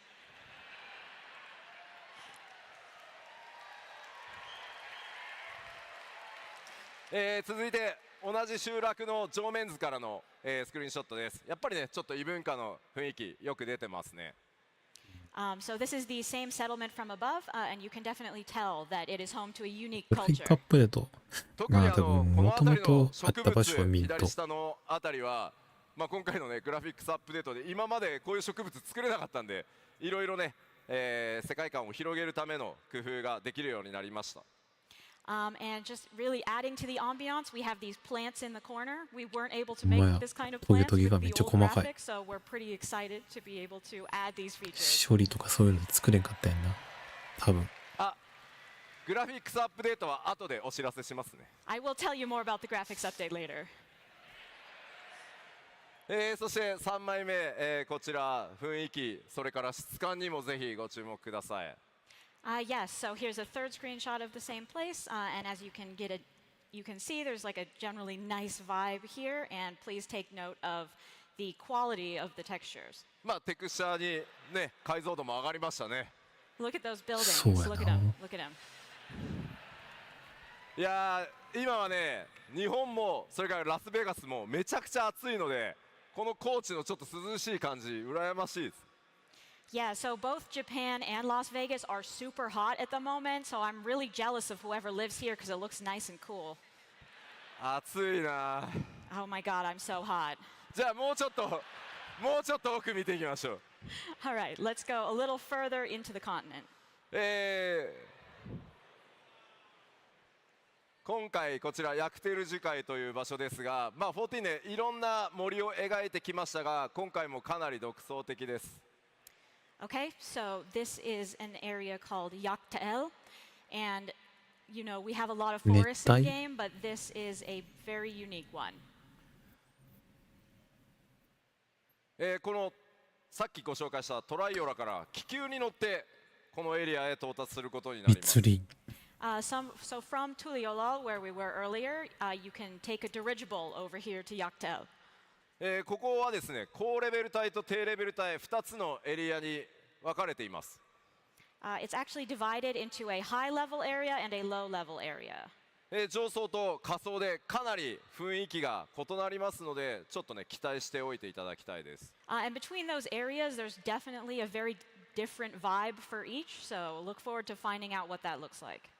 [SPEAKER 5] 続いて同じ集落の正面図からの、スクリーンショットです。やっぱりね、ちょっと異文化の雰囲気よく出てますね。
[SPEAKER 6] So this is the same settlement from above, and you can definitely tell that it is home to a unique
[SPEAKER 1] グラフィッ
[SPEAKER 6] culture.
[SPEAKER 1] クアップデート。
[SPEAKER 5] 特に
[SPEAKER 1] 多分
[SPEAKER 5] この
[SPEAKER 1] もとも
[SPEAKER 5] 辺りの
[SPEAKER 1] とあっ
[SPEAKER 5] 植
[SPEAKER 1] た場所を
[SPEAKER 5] 物
[SPEAKER 1] 見ると
[SPEAKER 5] 左下のあたりは、今回のねグラフィックスアップデートで今までこういう植物作れなかったんで、いろいろね、世界観を広げるための工夫ができるようになりました。
[SPEAKER 6] And just really adding to the ambiance, we have these plants in the corner. We weren't able to make this kind of plants with the old graphics, so we're pretty excited to be able to add these features.
[SPEAKER 1] 処理とかそういうの作れんかったやんな。多分。
[SPEAKER 5] グラフィックスアップデートは後でお知らせしますね。
[SPEAKER 6] I will tell you more about the graphics update later.
[SPEAKER 5] そして3枚目、こちら雰囲気、それから質感にもぜひご注目ください。
[SPEAKER 6] Yes, so here's a third screenshot of the same place, and as you can see there's like a generally nice vibe here, and please take note of the quality of the textures.
[SPEAKER 5] テクスチャーにね、解像度も上がりましたね。
[SPEAKER 6] Look at those buildings.
[SPEAKER 1] そうやな。
[SPEAKER 6] Look at them. Look at them.
[SPEAKER 5] いやー、今はね、日本もそれからラスベガスもめちゃくちゃ暑いので、この高地のちょっと涼しい感じ、羨ましいです。
[SPEAKER 6] Yeah, so both Japan and Las Vegas are super hot at the moment, so I'm really jealous of whoever lives here because it looks nice and cool.
[SPEAKER 5] 暑いな。
[SPEAKER 6] Oh my god, I'm so hot.
[SPEAKER 5] じゃあもうちょっと奥見ていきましょう。
[SPEAKER 6] All right, let's go a little further into the continent.
[SPEAKER 5] 今回こちらヤクテル樹海という場所ですが、14ね、いろんな森を描いてきましたが、今回もかなり独創的です。
[SPEAKER 6] Okay, so this is an area called Yaktael, and you know we have a lot of forests in the game, but this is a very unique one.
[SPEAKER 5] このさっきご紹介したトライオラから気球に乗ってこのエリアへ到達することになります。
[SPEAKER 6] So from Tuliolol, where we were earlier, you can take a dirigible over here to Yaktael.
[SPEAKER 5] ここはですね、高レベル帯と低レベル帯2つのエリアに分かれています。
[SPEAKER 6] It's actually divided into a high-level area and a low-level area.
[SPEAKER 5] 上層と下層でかなり雰囲気が異なりますので、ちょっとね期待しておいていただきたいです。
[SPEAKER 6] And between those areas, there's definitely a very different vibe for each. So look forward to finding out what that looks like.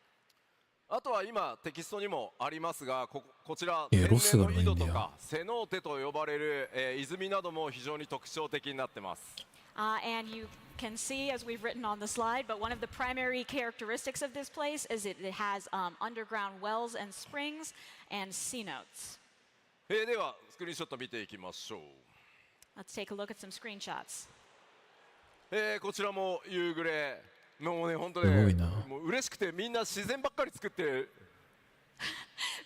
[SPEAKER 5] あとは今テキストにもありますが、こちら天然の井戸とかセノーテと呼ばれる、泉なども非常に特徴的になってます。
[SPEAKER 6] And you can see, as we've written on the slide, but one of the primary characteristics of this place is it has underground wells and springs and cenotes.
[SPEAKER 5] ではスクリーンショット見ていきましょう。
[SPEAKER 6] Let's take a look at some screenshots.
[SPEAKER 5] こちらも夕暮れ。もうね、本当ね、もう嬉しくてみんな自然ばっかり作ってる。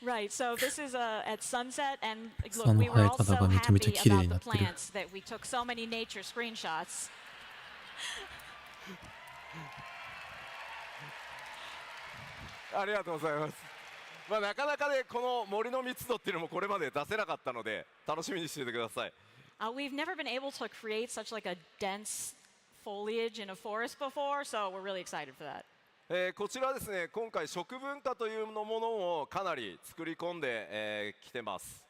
[SPEAKER 6] Right, so this is at sunset, and look, we were all so happy about the plants that we took so many nature screenshots.
[SPEAKER 5] ありがとうございます。なかなかね、この森の密度っていうのもこれまで出せなかったので、楽しみにしていてください。
[SPEAKER 6] We've never been able to create such like a dense foliage in a forest before, so we're really excited for that.
[SPEAKER 5] こちらですね、今回食文化というものをかなり作り込んできてます。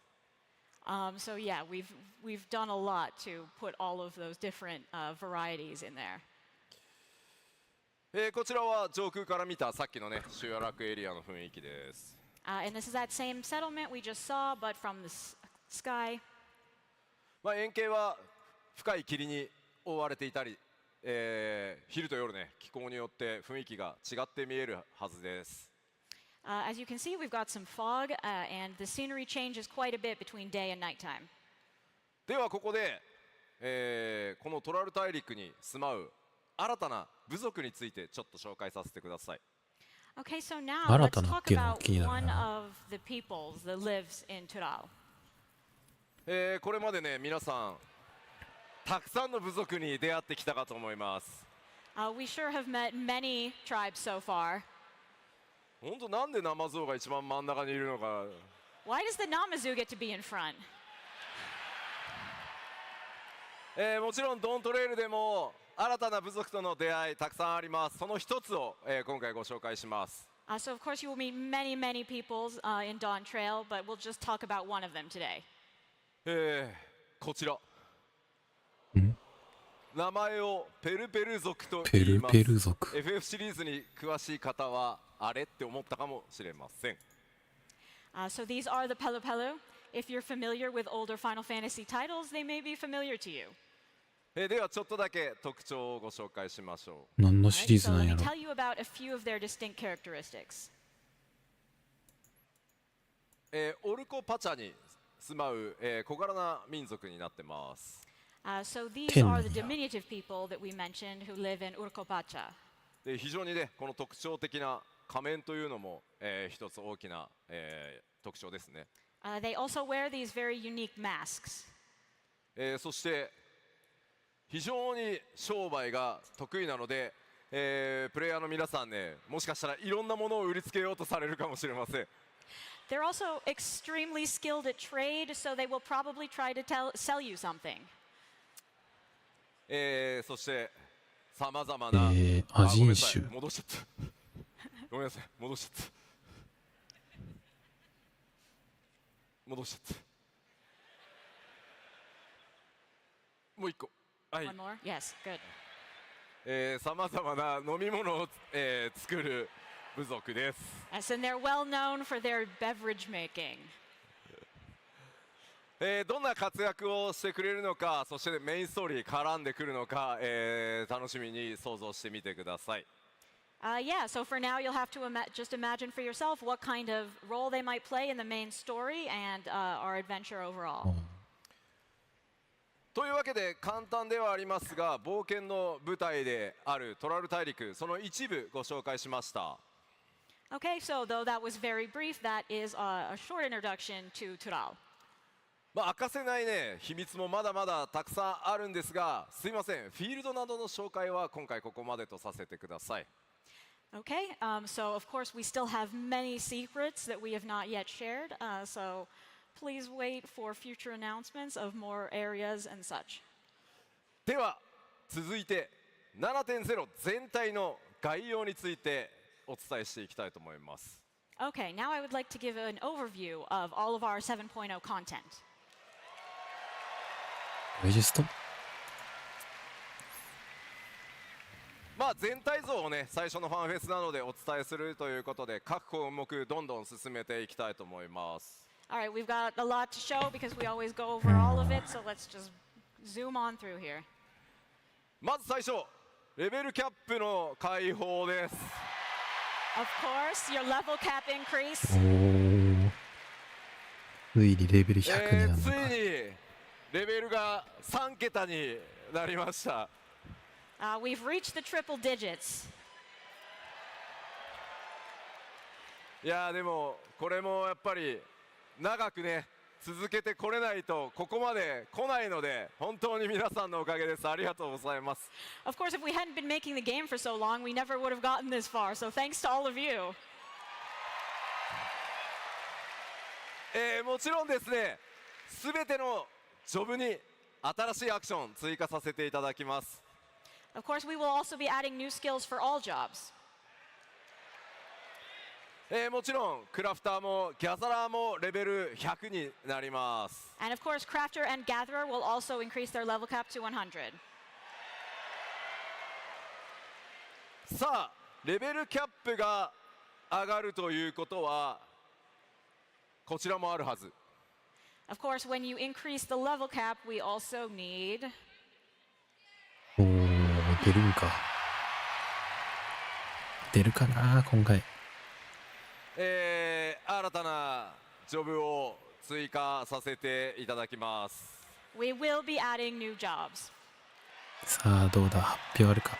[SPEAKER 6] So yeah, we've done a lot to put all of those different varieties in there.
[SPEAKER 5] こちらは上空から見たさっきのね、集落エリアの雰囲気です。
[SPEAKER 6] And this is that same settlement we just saw, but from the sky.
[SPEAKER 5] 円形は深い霧に覆われていたり、昼と夜ね、気候によって雰囲気が違って見えるはずです。
[SPEAKER 6] As you can see, we've got some fog, and the scenery changes quite a bit between day and nighttime.
[SPEAKER 5] ではここでこのトラル大陸に住まう新たな部族についてちょっと紹介させてください。
[SPEAKER 6] Okay, so now
[SPEAKER 1] 新
[SPEAKER 6] let's
[SPEAKER 1] たなっ
[SPEAKER 6] talk
[SPEAKER 1] ていうのが
[SPEAKER 6] about
[SPEAKER 1] 気になる
[SPEAKER 6] one
[SPEAKER 1] な。
[SPEAKER 6] of the peoples that lives in Tural.
[SPEAKER 5] これまでね皆さんたくさんの部族に出会ってきたかと思います。
[SPEAKER 6] We sure have met many tribes so far.
[SPEAKER 5] 本当なんでナマゾウが一番真ん中にいるのか。
[SPEAKER 6] Why does the Namazu get to be in front?
[SPEAKER 5] もちろんドントレイルでも新たな部族との出会いたくさんあります。その一つを、今回ご紹介します。
[SPEAKER 6] So of course you will meet many, many peoples in Dawn Trail, but we'll just talk about one of them today.
[SPEAKER 5] こちら
[SPEAKER 1] ん
[SPEAKER 5] 名前をペルペル族と
[SPEAKER 1] ペル
[SPEAKER 5] 言います。
[SPEAKER 1] ペル族。
[SPEAKER 5] FF シリーズに詳しい方はあれって思ったかもしれません。
[SPEAKER 6] So these are the Pelu Pelu. If you're familiar with older Final Fantasy titles, they may be familiar to you.
[SPEAKER 5] ではちょっとだけ特徴をご紹介しましょう。
[SPEAKER 1] 何の
[SPEAKER 6] Alright,
[SPEAKER 1] シリーズ
[SPEAKER 6] so
[SPEAKER 1] なん
[SPEAKER 6] let
[SPEAKER 1] や
[SPEAKER 6] me
[SPEAKER 1] ろ。
[SPEAKER 6] tell you about a few of their distinct characteristics.
[SPEAKER 5] オルコパチャに住まう、小柄な民族になってます。
[SPEAKER 6] So these
[SPEAKER 1] Ten
[SPEAKER 6] are the
[SPEAKER 1] million.
[SPEAKER 6] diminutive people that we mentioned who live in Urkopacha.
[SPEAKER 5] で非常にねこの特徴的な仮面というのも、一つ大きな、特徴ですね。
[SPEAKER 6] They also wear these very unique masks.
[SPEAKER 5] そして非常に商売が得意なので、プレイヤーの皆さんねもしかしたらいろんなものを売りつけようとされるかもしれません。
[SPEAKER 6] They're also extremely skilled at trade, so they will probably try to sell you something.
[SPEAKER 5] そしてさまざまな、
[SPEAKER 1] アジン
[SPEAKER 5] ごめんなさい
[SPEAKER 1] 種。
[SPEAKER 5] 戻しちゃったごめんなさい戻しちゃった戻しちゃったもう一個はい
[SPEAKER 6] One more? Yes, good.
[SPEAKER 5] さまざまな飲み物を、作る部族です。
[SPEAKER 6] Yes, and they're well known for their beverage making.
[SPEAKER 5] どんな活躍をしてくれるのか、そしてメインストーリー絡んでくるのか、楽しみに想像してみてください。
[SPEAKER 6] Yeah, so for now you'll have to just imagine for yourself what kind of role they might play in the main story and our adventure overall.
[SPEAKER 5] というわけで簡単ではありますが冒険の舞台であるトラル大陸その一部ご紹介しました。
[SPEAKER 6] Okay, so though that was very brief, that is a short introduction to Tural.
[SPEAKER 5] 明かせないね秘密もまだまだたくさんあるんですがすいませんフィールドなどの紹介は今回ここまでとさせてください。
[SPEAKER 6] Okay, so of course we still have many secrets that we have not yet shared, so please wait for future announcements of more areas and such.
[SPEAKER 5] では続いて 7.0 全体の概要についてお伝えしていきたいと思います。
[SPEAKER 6] Okay, now I would like to give an overview of all of our 7.0 content.
[SPEAKER 1] ダイジェスト。
[SPEAKER 5] 全体像をね最初のファンフェスなのでお伝えするということで各項目どんどん進めていきたいと思います。
[SPEAKER 6] All right, we've got a lot to show because we always go over all of it, so let's just zoom on through here.
[SPEAKER 5] まず最初レベルキャップの開放です。
[SPEAKER 6] Of course, your level cap increase.
[SPEAKER 1] ついにレベル100になるの
[SPEAKER 5] つい
[SPEAKER 1] か。
[SPEAKER 5] にレベルが3桁になりました。
[SPEAKER 6] We've reached the triple digits.
[SPEAKER 5] いやでもこれもやっぱり長くね続けてこれないとここまで来ないので本当に皆さんのおかげです。ありがとうございます。
[SPEAKER 6] Of course, if we hadn't been making the game for so long, we never would have gotten this far, so thanks to all of you.
[SPEAKER 5] もちろんですねすべてのジョブに新しいアクション追加させていただきます。
[SPEAKER 6] Of course, we will also be adding new skills for all jobs.
[SPEAKER 5] もちろんクラフターもギャザラーもレベル100になります。
[SPEAKER 6] And of course, Crafter and Gatherer will also increase their level cap to 100.
[SPEAKER 5] さあレベルキャップが上がるということはこちらもあるはず。
[SPEAKER 6] Of course, when you increase the level cap, we also need
[SPEAKER 1] 出るんか。出るかな今回。
[SPEAKER 5] 新たなジョブを追加させていただきます。
[SPEAKER 6] We will be adding new jobs.
[SPEAKER 1] さあどうだ、発表あるか。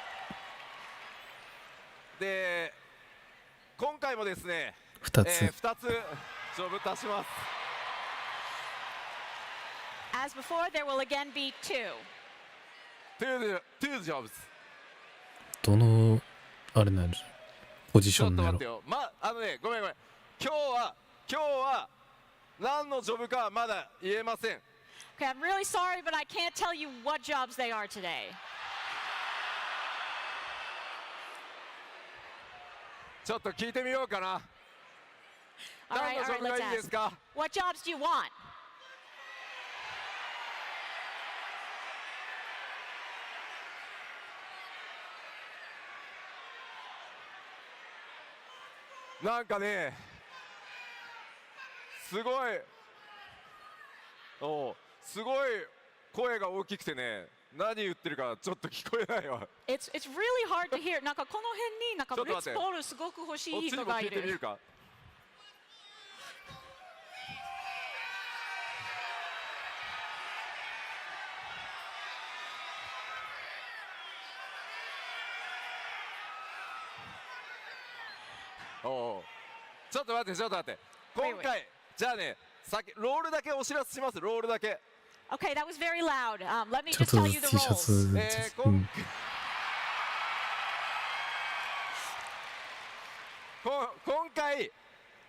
[SPEAKER 5] で今回もですね
[SPEAKER 1] 2つ、
[SPEAKER 5] 2つジョブ足します。
[SPEAKER 6] As before, there will again be two.
[SPEAKER 5] Two jobs。
[SPEAKER 1] どのあれなんじゃポジシ
[SPEAKER 5] ちょっ
[SPEAKER 1] ョンなの
[SPEAKER 5] と待ってよ、ごめん今日は何のジョブかはまだ言えません。
[SPEAKER 6] Okay, I'm really sorry, but I can't tell you what jobs they are today.
[SPEAKER 5] ちょっと聞いてみようかな。
[SPEAKER 6] All
[SPEAKER 5] 何
[SPEAKER 6] right,
[SPEAKER 5] のジ
[SPEAKER 6] all
[SPEAKER 5] ョ
[SPEAKER 6] right,
[SPEAKER 5] ブが
[SPEAKER 6] let's
[SPEAKER 5] いいです
[SPEAKER 6] ask.
[SPEAKER 5] か？
[SPEAKER 6] What jobs do you want?
[SPEAKER 5] なんかね、すごい声が大きくてね、何言ってるかちょっと聞こえないわ。
[SPEAKER 6] It's really hard to hear. なんかこの辺になんかブリッツボールすごく欲しい
[SPEAKER 5] こっちにも
[SPEAKER 6] 人がいる。
[SPEAKER 5] 聞いてみるか。ちょっと待って今回じゃあね、ロールだけお知らせします。ロールだけ。
[SPEAKER 6] Okay, that was very loud. Let me
[SPEAKER 1] ちょっ
[SPEAKER 6] just
[SPEAKER 1] と
[SPEAKER 6] tell
[SPEAKER 1] ず
[SPEAKER 6] you
[SPEAKER 1] つ
[SPEAKER 6] the
[SPEAKER 1] T シャ
[SPEAKER 6] roles.
[SPEAKER 1] ツ、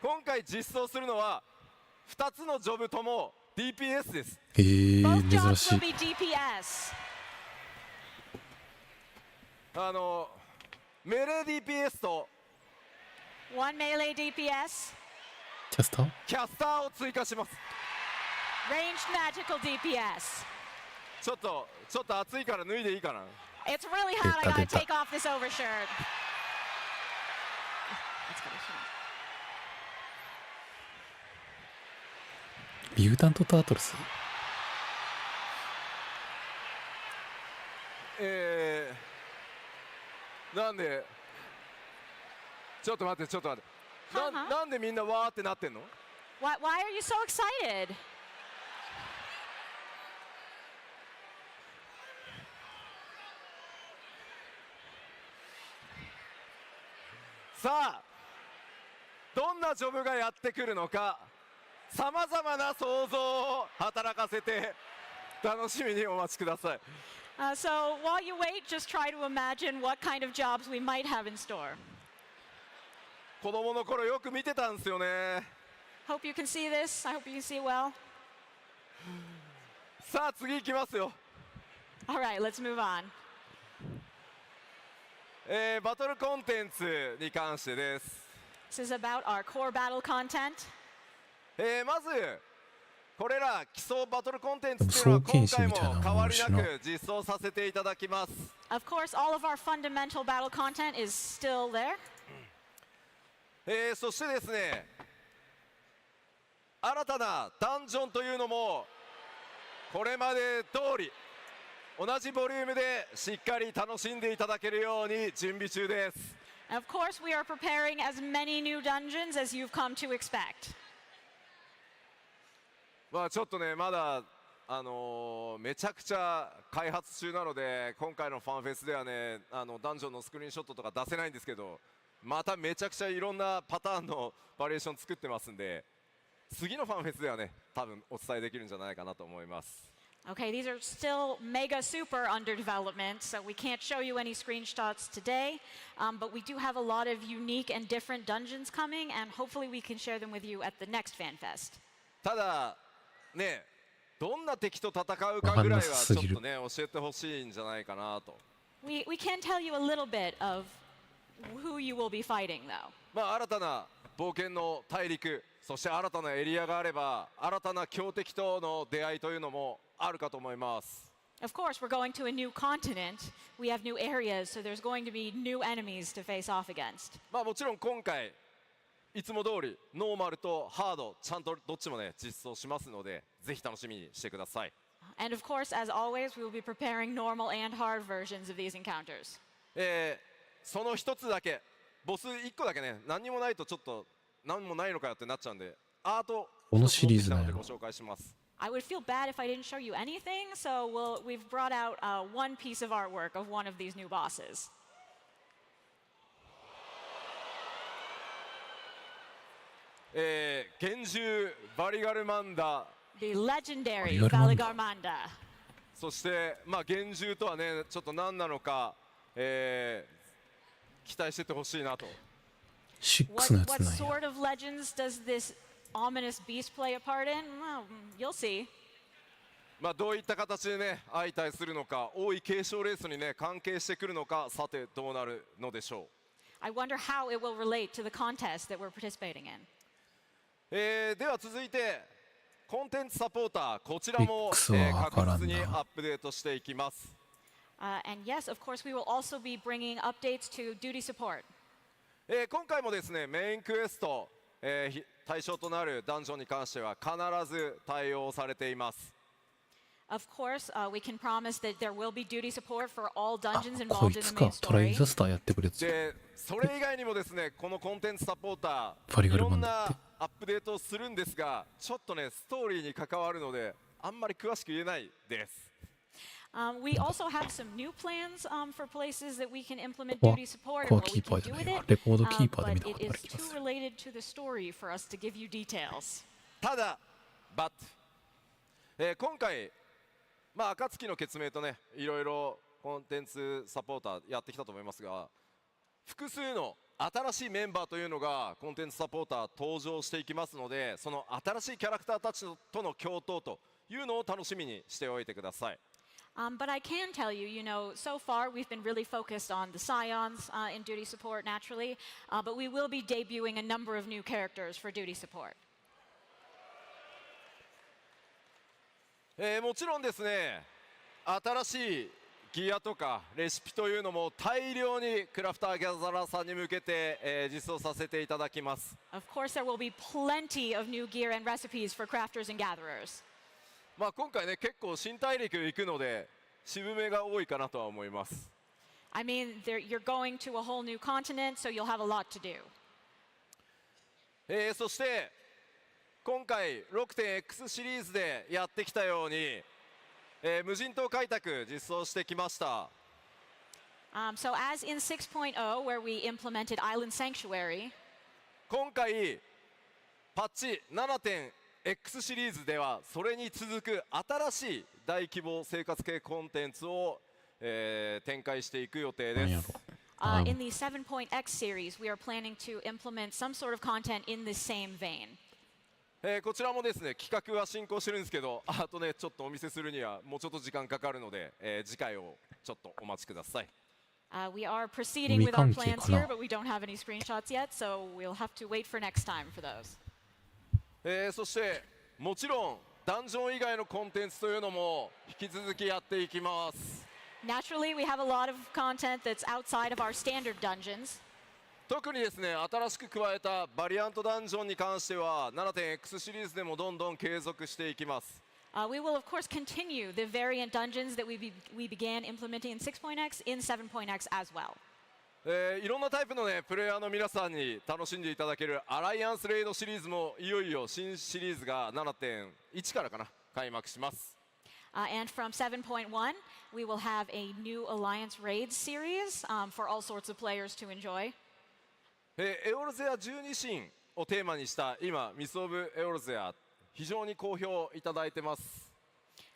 [SPEAKER 5] 今回実装するのは2つのジョブとも DPS です。
[SPEAKER 6] Both
[SPEAKER 1] 珍
[SPEAKER 6] jobs
[SPEAKER 1] し
[SPEAKER 6] will
[SPEAKER 1] い。
[SPEAKER 6] be DPS.
[SPEAKER 5] メレー DPS と
[SPEAKER 6] One melee DPS,
[SPEAKER 1] キャスター
[SPEAKER 5] キャスターを追加します。
[SPEAKER 6] ranged magical DPS.
[SPEAKER 5] ちょっと暑いから脱いでいいかな。
[SPEAKER 6] It's really hot. I gotta
[SPEAKER 1] 出た。
[SPEAKER 6] take off this overshirt. Let's go.
[SPEAKER 1] ミュータント・タートルズ。
[SPEAKER 5] なんでちょっと待ってなんでみんなわーってなってんの？
[SPEAKER 6] Why are you so excited?
[SPEAKER 5] さあどんなジョブがやってくるのか、さまざまな想像を働かせて楽しみにお待ちください。
[SPEAKER 6] So while you wait, just try to imagine what kind of jobs we might have in store.
[SPEAKER 5] 子供の頃よく見てたんですよね。
[SPEAKER 6] Hope you can see this. I hope you can see well.
[SPEAKER 5] さあ次行きますよ。
[SPEAKER 6] All right, let's move on.
[SPEAKER 5] バトルコンテンツに関してです。
[SPEAKER 6] This is about our core battle content.
[SPEAKER 5] まずこれら基礎バトルコンテンツっていうのは今回も変わりなく実装させていただきます。
[SPEAKER 6] Of course, all of our fundamental battle content is still there.
[SPEAKER 5] そしてですね、新たなダンジョンというのもこれまで通り同じボリュームでしっかり楽しんでいただけるように準備中です。
[SPEAKER 6] Of course, we are preparing as many new dungeons as you've come to expect.
[SPEAKER 5] ちょっとねまだめちゃくちゃ開発中なので今回のファンフェスではねダンジョンのスクリーンショットとか出せないんですけど、まためちゃくちゃいろんなパターンのバリエーション作ってますんで、次のファンフェスではね多分お伝えできるんじゃないかなと思います。
[SPEAKER 6] Okay, these are still mega super under development, so we can't show you any screenshots today, but we do have a lot of unique and different dungeons coming, and hopefully we can share them with you at the next FanFest.
[SPEAKER 5] ただね、どんな敵と戦うかぐらいはちょっとね教えてほしいんじゃないかなと。
[SPEAKER 6] We can tell you a little bit of who you will be fighting, though.
[SPEAKER 5] 新たな冒険の大陸、そして新たなエリアがあれば新たな強敵との出会いというのもあるかと思います。
[SPEAKER 6] Of course, we're going to a new continent. We have new areas, so there's going to be new enemies to face off against.
[SPEAKER 5] もちろん今回いつも通りノーマルとハードちゃんとどっちもね実装しますので、ぜひ楽しみにしてください。
[SPEAKER 6] And of course, as always, we will be preparing normal and hard versions of these encounters.
[SPEAKER 5] その一つだけ、ボス1個だけね、何にもないとちょっと何もないのかよってなっちゃうんで、アート
[SPEAKER 1] このシリーズ
[SPEAKER 5] な
[SPEAKER 1] なの
[SPEAKER 5] のでご紹介します。
[SPEAKER 6] I would feel bad if I didn't show you anything, so we've brought out one piece of artwork of one of these new bosses.
[SPEAKER 5] 幻獣バリガルマンダ
[SPEAKER 6] The legendary
[SPEAKER 1] Valigarmanda.
[SPEAKER 6] Valigarmanda.
[SPEAKER 5] そしてまあ幻獣とはねちょっと何なのか、期待しててほしいなと。
[SPEAKER 1] 6のやつ
[SPEAKER 6] What
[SPEAKER 1] なんや。
[SPEAKER 6] sort of legends does this ominous beast play a part in? Well, you'll see.
[SPEAKER 5] まあどういった形でね相対するのか、王位継承レースにね関係してくるのか、さてどうなるのでしょ
[SPEAKER 6] I wonder how it will relate to the contest that we're participating in.
[SPEAKER 5] う。では続いてコンテンツサポーター、こちらも、
[SPEAKER 1] X はわからんな
[SPEAKER 5] 確実にアップデートしていきます。
[SPEAKER 6] And yes, of course, we will also be bringing updates to duty support.
[SPEAKER 5] 今回もですねメインクエスト、対象となるダンジョンに関しては必ず対応されています。
[SPEAKER 6] Of course, we can promise that there will be duty support for all
[SPEAKER 1] あ、
[SPEAKER 6] dungeons
[SPEAKER 1] こ
[SPEAKER 6] involved
[SPEAKER 1] い
[SPEAKER 6] in
[SPEAKER 1] つ
[SPEAKER 6] the
[SPEAKER 1] か
[SPEAKER 6] main。
[SPEAKER 1] トライ
[SPEAKER 6] story.
[SPEAKER 1] ザスターやってくれてた。
[SPEAKER 5] でそれ以外にもですねこのコンテンツサポータ
[SPEAKER 1] バリガル
[SPEAKER 5] ーいろんな
[SPEAKER 1] マンだって
[SPEAKER 5] アップデートをするんですが、ちょっとねストーリーに関わるのであんまり詳しく言えないです。
[SPEAKER 6] We also have some new plans for places that we can implement
[SPEAKER 1] ここは
[SPEAKER 6] duty support
[SPEAKER 1] ここ
[SPEAKER 6] and
[SPEAKER 1] は
[SPEAKER 6] what
[SPEAKER 1] キ
[SPEAKER 6] we
[SPEAKER 1] ーパ
[SPEAKER 6] can
[SPEAKER 1] ーじゃ
[SPEAKER 6] do
[SPEAKER 1] ない
[SPEAKER 6] with
[SPEAKER 1] わ。
[SPEAKER 6] it.
[SPEAKER 1] レコードキーパーで
[SPEAKER 6] But
[SPEAKER 1] 見たこ
[SPEAKER 6] it
[SPEAKER 1] とある
[SPEAKER 6] is
[SPEAKER 1] 気が
[SPEAKER 6] too
[SPEAKER 1] する。
[SPEAKER 6] related to the story for us to give you details.
[SPEAKER 5] ただ今回まあ暁の決明とねいろいろコンテンツサポーターやってきたと思いますが、複数の新しいメンバーというのがコンテンツサポーター登場していきますので、その新しいキャラクターたちとの共闘というのを楽しみにしておいてください。
[SPEAKER 6] But I can tell you, so far we've been really focused on the Scions in duty support naturally, but we will be debuting a number of new characters for duty support.
[SPEAKER 5] もちろんですね新しいギアとかレシピというのも大量にクラフターギャザラーさんに向けて、実装させていただきます。
[SPEAKER 6] Of course, there will be plenty of new gear and recipes for crafters and gatherers.
[SPEAKER 5] まあ今回ね結構新大陸行くので渋めが多いかなとは思います。
[SPEAKER 6] I mean, you're going to a whole new continent, so you'll have a lot to do.
[SPEAKER 5] そして今回 6.X シリーズでやってきたように、無人島開拓実装してきました。
[SPEAKER 6] So as in 6.0, where we implemented Island Sanctuary,
[SPEAKER 5] 今回パッチ 7.X シリーズではそれに続く新しい大規模生活系コンテンツを、展開していく予定
[SPEAKER 1] なんやろ。
[SPEAKER 6] です。In the 7.x series, we are planning to implement some sort of content in the same vein.
[SPEAKER 5] こちらもですね企画は進行してるんですけど、あとねちょっとお見せするにはもうちょっと時間かかるので、次回をちょっとお待ちください。
[SPEAKER 6] We are proceeding with our plans here, but we don't have any screenshots yet, so we'll have to wait for next time for those.
[SPEAKER 5] そしてもちろんダンジョン以外のコンテンツというのも引き続きやっていきます。
[SPEAKER 6] Naturally, we have a lot of content that's outside of our standard dungeons.
[SPEAKER 5] 特にですね新しく加えたバリアントダンジョンに関しては 7.X シリーズでもどんどん継続していきます。
[SPEAKER 6] We will, of course, continue the variant dungeons that we began implementing in 6.x in 7.x as well.
[SPEAKER 5] いろんなタイプのねプレイヤーの皆さんに楽しんでいただけるアライアンスレイドシリーズもいよいよ新シリーズが 7.1 からかな開幕します。
[SPEAKER 6] And from 7.1, we will have a new Alliance Raids series for all sorts of players to enjoy.
[SPEAKER 5] エオルゼア12神をテーマにした今ミス・オブ・エオルゼア非常に好評いただいてます。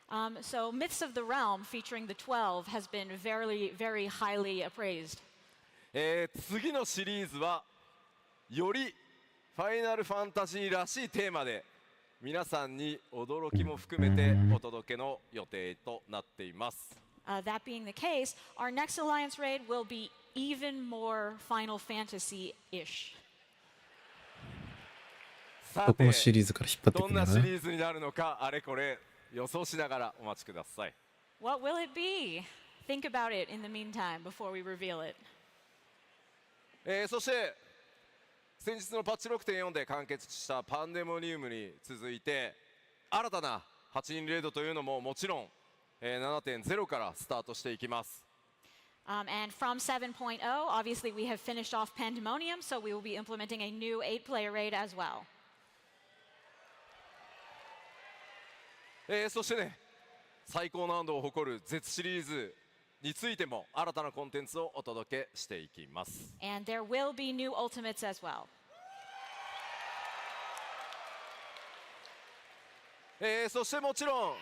[SPEAKER 6] So Myths of the Realm featuring the 12 has been very, very highly appraised.
[SPEAKER 5] 次のシリーズはよりファイナルファンタジーらしいテーマで皆さんに驚きも含めてお届けの予定となっています。
[SPEAKER 6] That being the case, our next Alliance Raid will be even more Final Fantasy-ish.
[SPEAKER 5] さ
[SPEAKER 1] どこの
[SPEAKER 5] て
[SPEAKER 1] シリーズから引っ張って
[SPEAKER 5] どんな
[SPEAKER 1] くるんだね。
[SPEAKER 5] シリーズになるのかあれこれ予想しながらお待ちください。
[SPEAKER 6] What will it be? Think about it in the meantime before we reveal it.
[SPEAKER 5] そして先日のパッチ 6.4 で完結したパンデモニウムに続いて新たな8人レードというのももちろん、7.0 からスタートしていきます。
[SPEAKER 6] And from 7.0, obviously we have finished off Pandemonium, so we will be implementing a new 8-player raid as well.
[SPEAKER 5] そしてね、最高難度を誇る Z シリーズについても新たなコンテンツをお届けしていきます。
[SPEAKER 6] And there will be new Ultimates as well.
[SPEAKER 5] そしてもちろん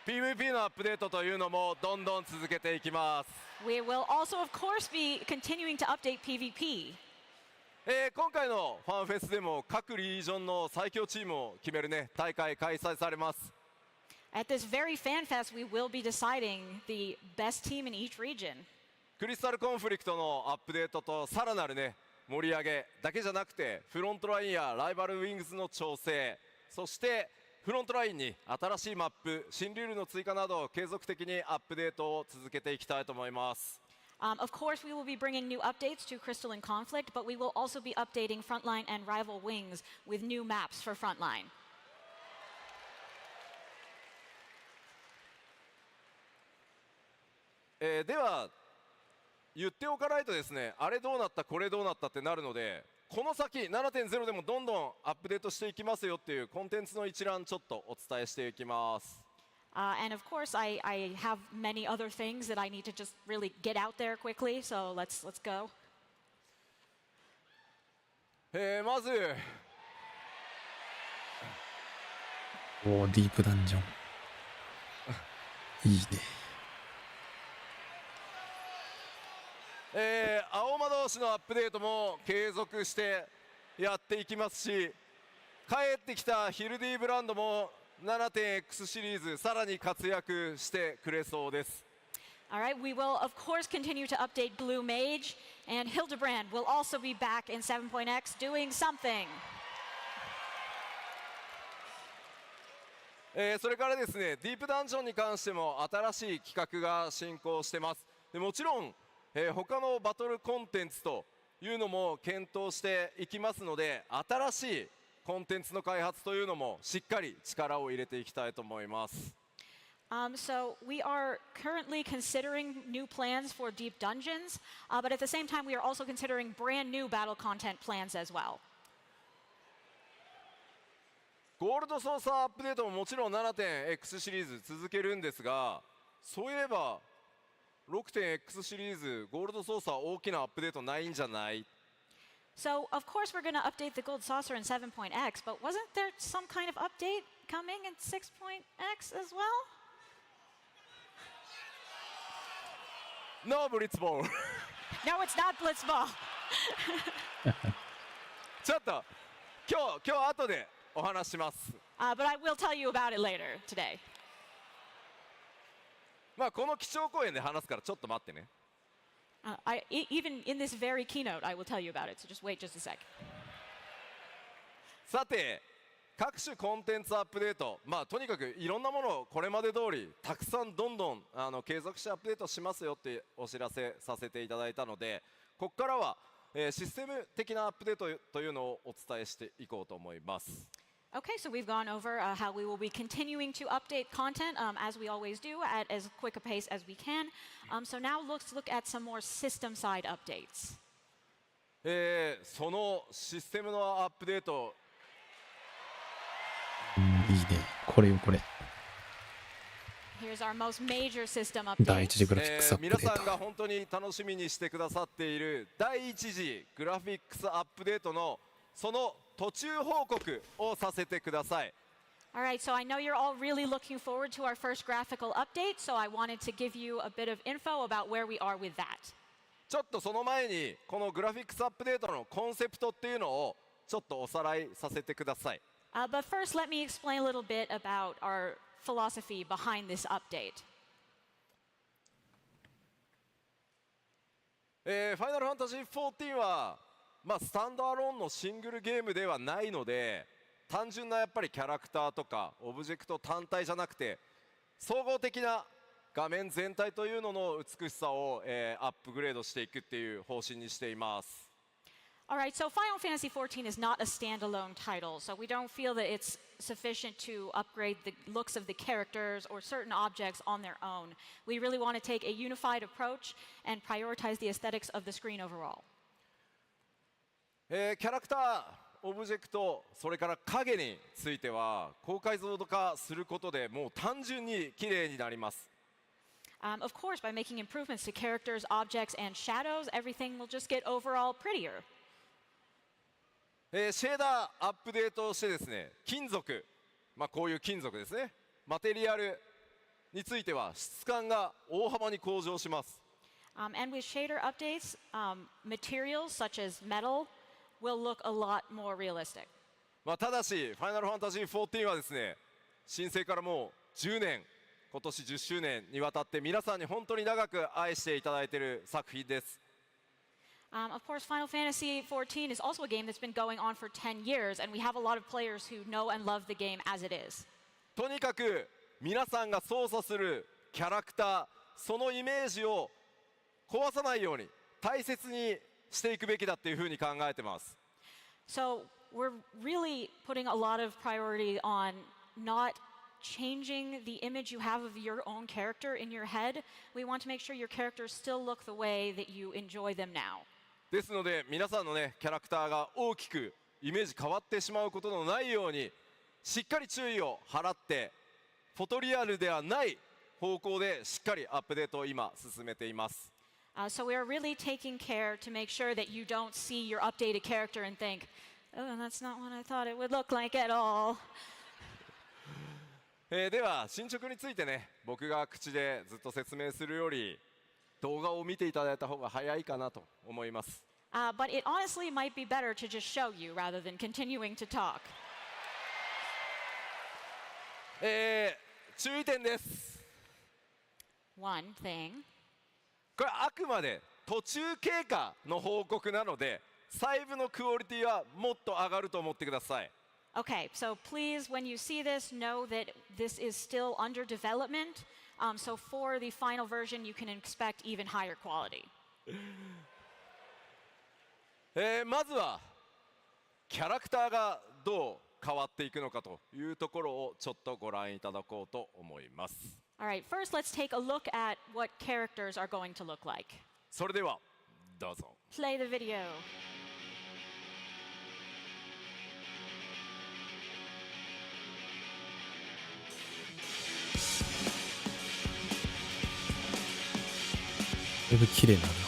[SPEAKER 5] PVP のアップデートというのもどんどん続けていきます。
[SPEAKER 6] We will also, of course, be continuing to update PvP.
[SPEAKER 5] 今回のファンフェスでも各リージョンの最強チームを決めるね大会開催されます。
[SPEAKER 6] At this very fan fest, we will be deciding the best team in each region.
[SPEAKER 5] クリスタルコンフリクトのアップデートとさらなるね盛り上げだけじゃなくて、フロントラインやライバルウィングズの調整、そしてフロントラインに新しいマップ、新ルールの追加など継続的にアップデートを続けていきたいと思います。
[SPEAKER 6] Of course, we will be bringing new updates to Crystal and Conflict, but we will also be updating Frontline and Rival Wings with new maps for Frontline.
[SPEAKER 5] では言っておかないとですね、あれどうなったこれどうなったってなるので、この先 7.0 でもどんどんアップデートしていきますよっていうコンテンツの一覧ちょっとお伝えしていきます。
[SPEAKER 6] And of course, I have many other things that I need to just really get out there quickly. So let's go.
[SPEAKER 5] まず
[SPEAKER 1] おー、ディープダンジョン。いいね。
[SPEAKER 5] 青魔導士のアップデートも継続してやっていきますし、帰ってきたヒルディブランドも 7.x シリーズさらに活躍してくれそうです。
[SPEAKER 6] All right, we will of course continue to update Blue Mage, and Hildebrand will also be back in 7.x doing something.
[SPEAKER 5] それからですね、ディープダンジョンに関しても新しい企画が進行してます。でもちろん他のバトルコンテンツというのも検討していきますので、新しいコンテンツの開発というのもしっかり力を入れていきたいと思います。
[SPEAKER 6] So we are currently considering new plans for Deep Dungeons, but at the same time, we are also considering brand new battle content plans as well.
[SPEAKER 5] ゴールドソーサーアップデートももちろん 7.x シリーズ続けるんですが、そういえば 6.x シリーズゴールドソーサー大きなアップデートないんじゃない？
[SPEAKER 6] So of course, we're going to update the Gold Saucer in 7.x, but wasn't there some kind of update coming in 6.x as well?
[SPEAKER 5] No, Blitzball.
[SPEAKER 6] No, it's not Blitzball.
[SPEAKER 5] ちょっと今日後でお話します。
[SPEAKER 6] But I will tell you about it later today.
[SPEAKER 5] まあこの基調講演で話すからちょっと待ってね。
[SPEAKER 6] Even in this very keynote, I will tell you about it. So just wait just a sec.
[SPEAKER 5] さて、各種コンテンツアップデート、まあとにかくいろんなものをこれまで通りたくさんどんどん継続してアップデートしますよってお知らせさせていただいたので、ここからはシステム的なアップデートというのをお伝えしていこうと思います。
[SPEAKER 6] Okay, so we've gone over how we will be continuing to update content as we always do at as quick a pace as we can. So now let's look at some more system side updates.
[SPEAKER 5] そのシステムのアップデート、
[SPEAKER 1] いいね。これよ、これ。
[SPEAKER 6] Here's our most major system
[SPEAKER 1] 第
[SPEAKER 6] update.
[SPEAKER 1] 一次グラフィックスアップデ
[SPEAKER 5] 皆さん
[SPEAKER 1] ート。
[SPEAKER 5] が本当に楽しみにしてくださっている第一次グラフィックスアップデートのその途中報告をさせてください。
[SPEAKER 6] All right, so I know you're all really looking forward to our first graphical update, so I wanted to give you a bit of info about where we are with that.
[SPEAKER 5] ちょっとその前にこのグラフィックスアップデートのコンセプトっていうのをちょっとおさらいさせてください。
[SPEAKER 6] But first, let me explain a little bit about our philosophy behind this update.
[SPEAKER 5] ファイナルファンタジー14はまあスタンドアローンのシングルゲームではないので、単純なやっぱりキャラクターとかオブジェクト単体じゃなくて総合的な画面全体というのの美しさをアップグレードしていくっていう方針にしています。
[SPEAKER 6] All right, so Final Fantasy XIV is not a standalone title, so we don't feel that it's sufficient to upgrade the looks of the characters or certain objects on their own. We really want to take a unified approach and prioritize the aesthetics of the screen overall.
[SPEAKER 5] キャラクターオブジェクト、それから影については高解像度化することでもう単純に綺麗になります。
[SPEAKER 6] Of course, by making improvements to characters, objects, and shadows, everything will just get overall prettier.
[SPEAKER 5] シェーダーアップデートをしてですね、金属、こういう金属ですね、マテリアルについては質感が大幅に向上します。
[SPEAKER 6] And with shader updates, materials such as metal will look a lot more realistic.
[SPEAKER 5] ただし、ファイナルファンタジー14はですね、申請からもう10年、今年10周年にわたって皆さんに本当に長く愛していただいている作品です。
[SPEAKER 6] Of course, Final Fantasy XIV is also a game that's been going on for 10 years, and we have a lot of players who know and love the game as it is.
[SPEAKER 5] とにかく皆さんが操作するキャラクター、そのイメージを壊さないように大切にしていくべきだっていうふうに考えてます。
[SPEAKER 6] So we're really putting a lot of priority on not changing the image you have of your own character in your head. We want to make sure your characters still look the way that you enjoy them now.
[SPEAKER 5] ですので皆さんのねキャラクターが大きくイメージ変わってしまうことのないようにしっかり注意を払ってフォトリアルではない方向でしっかりアップデートを今進めています。
[SPEAKER 6] So we are really taking care to make sure that you don't see your updated character and think, oh, that's not what I thought it would look like at all.
[SPEAKER 5] では進捗についてね僕が口でずっと説明するより動画を見ていただいた方が早いかなと思います。
[SPEAKER 6] But it honestly might be better to just show you rather than continuing to talk.
[SPEAKER 5] 注意点です。
[SPEAKER 6] One thing.
[SPEAKER 5] これあくまで途中経過の報告なので細部のクオリティはもっと上がると思ってください。
[SPEAKER 6] Okay, so please, when you see this, know that this is still under development. So for the final version, you can expect even higher quality.
[SPEAKER 5] まずはキャラクターがどう変わっていくのかというところをちょっとご覧いただこうと思います。
[SPEAKER 6] All right, first let's take a look at what characters are going to look like.
[SPEAKER 5] それではどうぞ。
[SPEAKER 6] Play the video.
[SPEAKER 1] だいぶ綺麗になるな。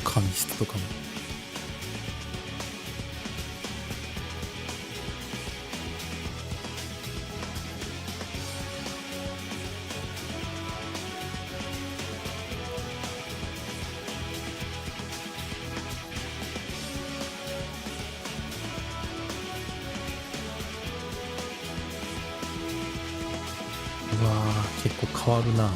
[SPEAKER 1] 髪質とかも。うわー、結構変わるな。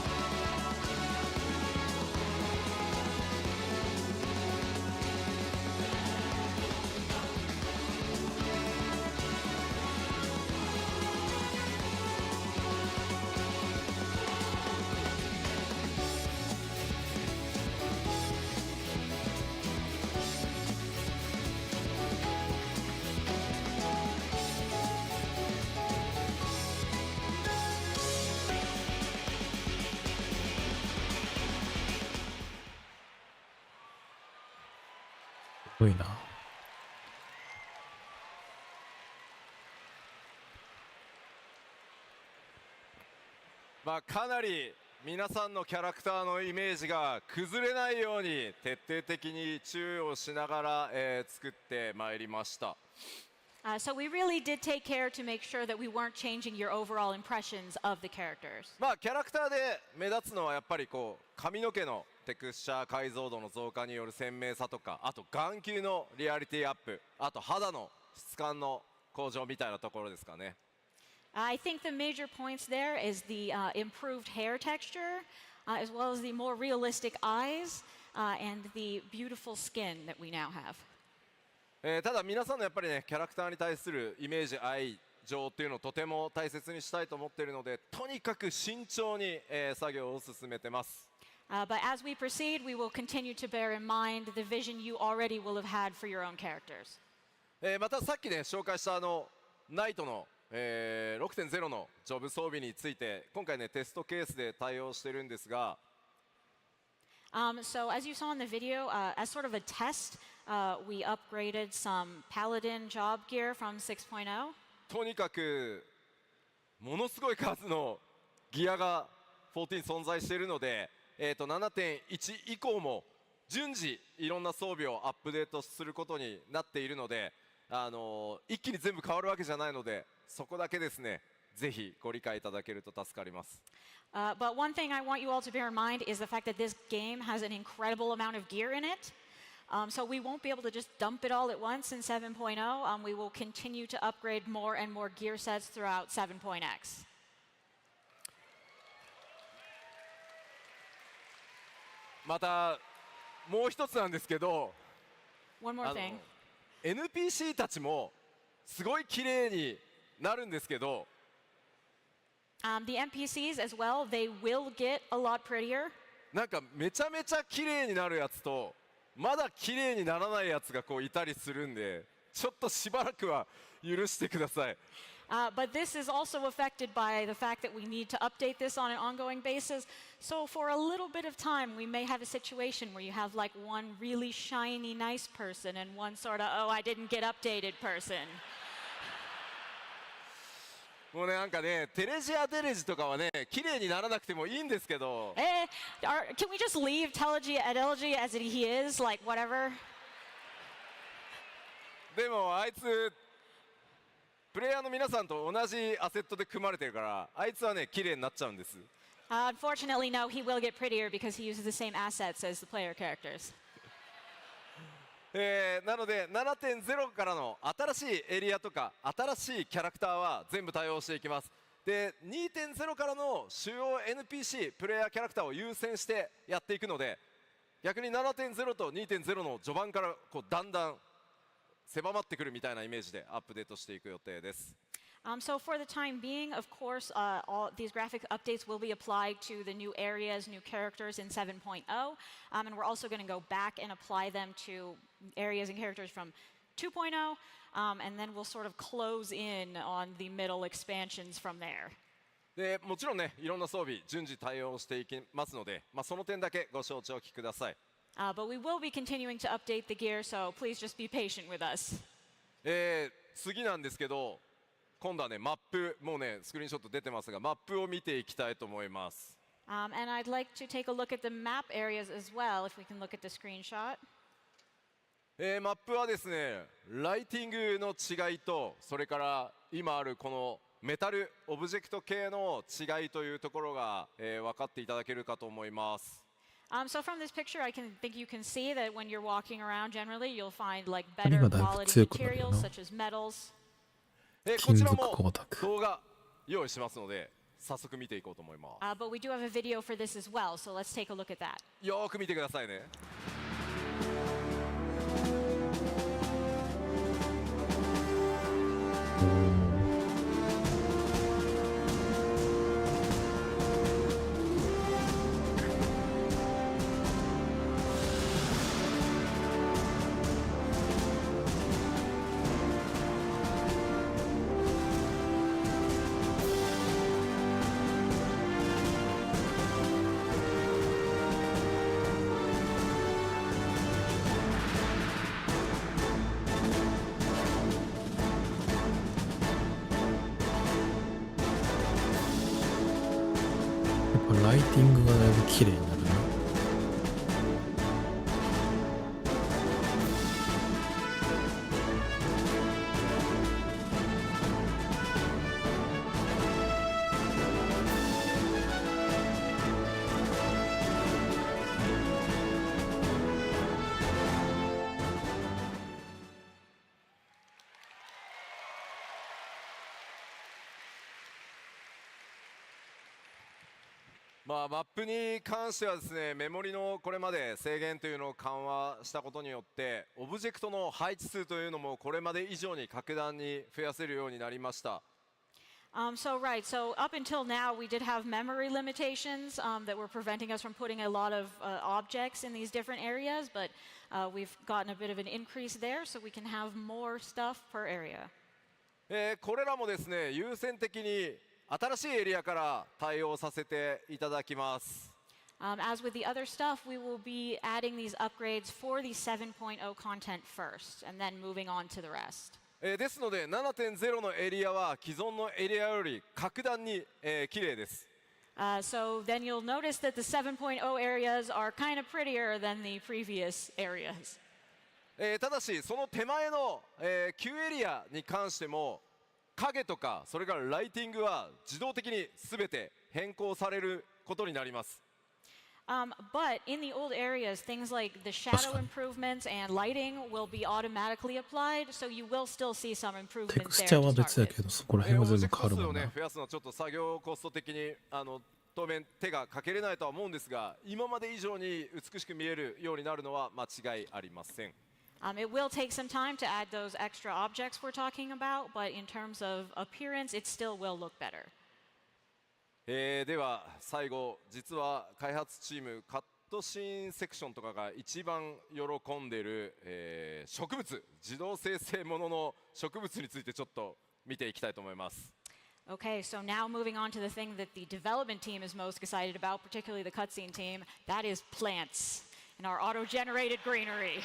[SPEAKER 1] すごいな。
[SPEAKER 5] かなり皆さんのキャラクターのイメージが崩れないように徹底的に注意をしながら、作ってまいりました。
[SPEAKER 6] So we really did take care to make sure that we weren't changing your overall impressions of the characters.
[SPEAKER 5] キャラクターで目立つのはやっぱりこう髪の毛のテクスチャー解像度の増加による鮮明さとか、あと眼球のリアリティアップ、あと肌の質感の向上みたいなところですかね。
[SPEAKER 6] I think the major points there is the improved hair texture, as well as the more realistic eyes, and the beautiful skin that we now have.
[SPEAKER 5] ただ皆さんのやっぱりねキャラクターに対するイメージ愛情っていうのをとても大切にしたいと思っているので、とにかく慎重に、作業を進めてます。
[SPEAKER 6] But as we proceed, we will continue to bear in mind the vision you already will have had for your own characters.
[SPEAKER 5] またさっきね紹介したナイトの6.0 のジョブ装備について今回ねテストケースで対応してるんですが、
[SPEAKER 6] So as you saw in the video, as sort of a test, we upgraded some Paladin job gear from 6.0.
[SPEAKER 5] とにかくものすごい数のギアが14存在しているので、7.1 以降も順次いろんな装備をアップデートすることになっているので、一気に全部変わるわけじゃないので、そこだけですねぜひご理解いただけると助かります。
[SPEAKER 6] But one thing I want you all to bear in mind is the fact that this game has an incredible amount of gear in it. So we won't be able to just dump it all at once in 7.0. We will continue to upgrade more and more gear sets throughout 7.x.
[SPEAKER 5] またもう一つなんですけど、
[SPEAKER 6] One more thing.
[SPEAKER 5] NPC たちもすごい綺麗になるんですけど、
[SPEAKER 6] The NPCs as well, they will get a lot prettier.
[SPEAKER 5] なんかめちゃめちゃ綺麗になるやつとまだ綺麗にならないやつがこういたりするんで、ちょっとしばらくは許してください。
[SPEAKER 6] But this is also affected by the fact that we need to update this on an ongoing basis. So for a little bit of time, we may have a situation where you have like one really shiny, nice person and one sort of, oh, I didn't get updated person.
[SPEAKER 5] もうねなんかねテレジアデレジとかはね綺麗にならなくてもいいんですけど、
[SPEAKER 6] Can we just leave Telegy at Elegy as he is, like whatever?
[SPEAKER 5] でもあいつプレイヤーの皆さんと同じアセットで組まれてるから、あいつはね綺麗になっちゃうんです。
[SPEAKER 6] Unfortunately, no, he will get prettier because he uses the same assets as the player characters.
[SPEAKER 5] なので 7.0 からの新しいエリアとか新しいキャラクターは全部対応していきます。で 2.0 からの主要 NPC プレイヤーキャラクターを優先してやっていくので、逆に 7.0 と 2.0 の序盤からこうだんだん狭まってくるみたいなイメージでアップデートしていく予定です。
[SPEAKER 6] So for the time being, of course, all these graphic updates will be applied to the new areas, new characters in 7.0. And we're also going to go back and apply them to areas and characters from 2.0. And then we'll sort of close in on the middle expansions from there.
[SPEAKER 5] でもちろんねいろんな装備順次対応していきますので、その点だけご承知おきください。
[SPEAKER 6] But we will be continuing to update the gear, so please just be patient with us.
[SPEAKER 5] 次なんですけど、今度はねマップ、もうねスクリーンショット出てますがマップを見ていきたいと思います。
[SPEAKER 6] And I'd like to take a look at the map areas as well, if we can look at the screenshot.
[SPEAKER 5] マップはですねライティングの違いと、それから今あるこのメタルオブジェクト系の違いというところが、分かっていただけるかと思います。
[SPEAKER 6] So from this picture, I think you can see that when you're walking around, generally you'll find like better quality materials such as metals.
[SPEAKER 5] こちらも動画用意しますので早速見ていこうと思います。
[SPEAKER 6] But we do have a video for this as well, so let's take a look at that.
[SPEAKER 5] よーく見てくださいね。
[SPEAKER 1] ライティングがだいぶ綺麗になるな。
[SPEAKER 5] マップに関してはですねメモリのこれまで制限というのを緩和したことによってオブジェクトの配置数というのもこれまで以上に格段に増やせるようになりました。
[SPEAKER 6] So up until now, we did have memory limitations that were preventing us from putting a lot of objects in these different areas, but we've gotten a bit of an increase there, so we can have more stuff per area.
[SPEAKER 5] これらもですね、優先的に新しいエリアから対応させていただきます。
[SPEAKER 6] As with the other stuff, we will be adding these upgrades for the 7.0 content first, and then moving on to the rest.
[SPEAKER 5] ですので 7.0 のエリアは既存のエリアより格段に、綺麗です。
[SPEAKER 6] So then you'll notice that the 7.0 areas are kind of prettier than the previous areas.
[SPEAKER 5] ただしその手前の、旧エリアに関しても影とかそれからライティングは自動的に全て変更されることになります。
[SPEAKER 6] But in the old areas, things like the shadow improvements and lighting will be automatically applied, so you will still see some
[SPEAKER 1] テ
[SPEAKER 6] improvements
[SPEAKER 1] クス
[SPEAKER 6] there
[SPEAKER 1] チャー
[SPEAKER 6] to
[SPEAKER 1] は
[SPEAKER 6] start
[SPEAKER 1] 別だ
[SPEAKER 6] with.
[SPEAKER 1] けど、そこら辺は全部
[SPEAKER 5] オブジェクト数を
[SPEAKER 1] 変わるもんな。
[SPEAKER 5] ね増やすのはちょっと作業コスト的に当面手がかけれないとは思うんですが、今まで以上に美しく見えるようになるのは間違いありません。
[SPEAKER 6] It will take some time to add those extra objects we're talking about, but in terms of appearance, it still will look better.
[SPEAKER 5] では最後、実は開発チームカットシーンセクションとかが一番喜んでいる、植物、自動生成ものの植物についてちょっと見ていきたいと思います。
[SPEAKER 6] Okay, so now moving on to the thing that the development team is most excited about, particularly the cutscene team, that is plants and our auto-generated greenery.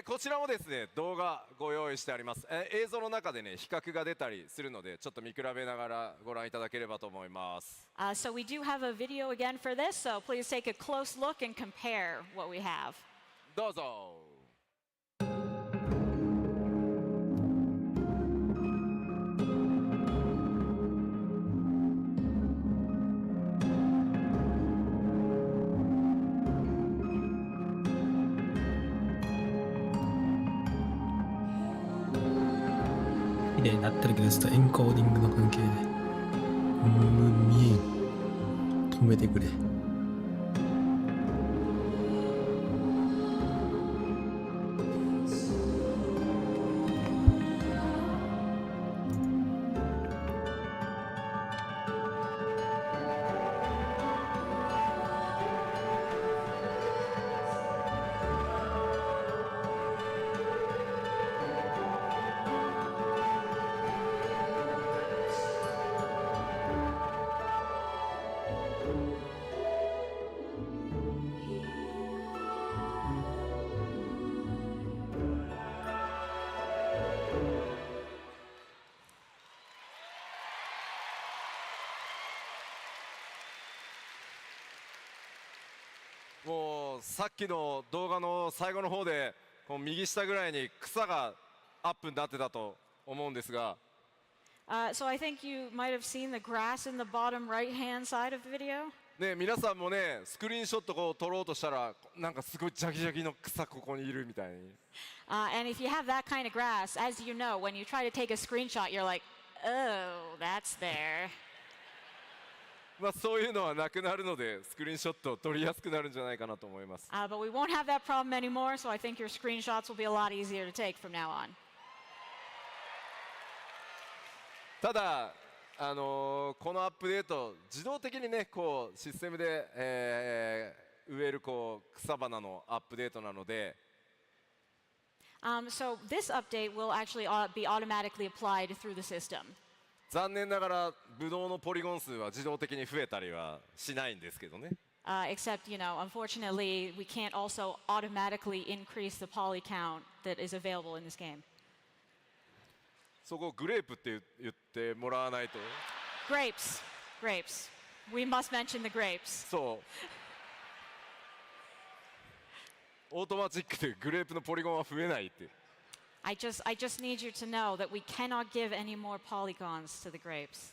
[SPEAKER 5] こちらもですね動画ご用意してあります。映像の中でね比較が出たりするのでちょっと見比べながらご覧いただければと思います。
[SPEAKER 6] So we do have a video again for this, so please take a close look and compare what we have.
[SPEAKER 5] どうぞ。
[SPEAKER 1] 綺麗になってるけど、ちょっとエンコーディングの関係で見えん。止めてくれ。
[SPEAKER 5] もうさっきの動画の最後の方でこう右下ぐらいに草がアップになってたと思うんですが、
[SPEAKER 6] So I think you might have seen the grass in the bottom right-hand side of the video.
[SPEAKER 5] ね、皆さんもねスクリーンショットこう撮ろうとしたらなんかすごいジャギジャギの草ここにいるみたいに。
[SPEAKER 6] And if you have that kind of grass, as you know, when you try to take a screenshot, you're like, oh, that's there.
[SPEAKER 5] まあそういうのはなくなるのでスクリーンショット撮りやすくなるんじゃないかなと思います。
[SPEAKER 6] But we won't have that problem anymore, so I think your screenshots will be a lot easier to take from now on.
[SPEAKER 5] ただこのアップデート自動的にねこうシステムで、植えるこう草花のアップデートなので、
[SPEAKER 6] So this update will actually be automatically applied through the system.
[SPEAKER 5] 残念ながらブドウのポリゴン数は自動的に増えたりはしないんですけどね。
[SPEAKER 6] Except, unfortunately, we can't also automatically increase the poly count that is available in this game.
[SPEAKER 5] そこグレープって言ってもらわないと。
[SPEAKER 6] Grapes. Grapes. We must mention the grapes.
[SPEAKER 5] そうオートマチックでグレープのポリゴンは増えないって。
[SPEAKER 6] I just need you to know that we cannot give any more polygons to the grapes.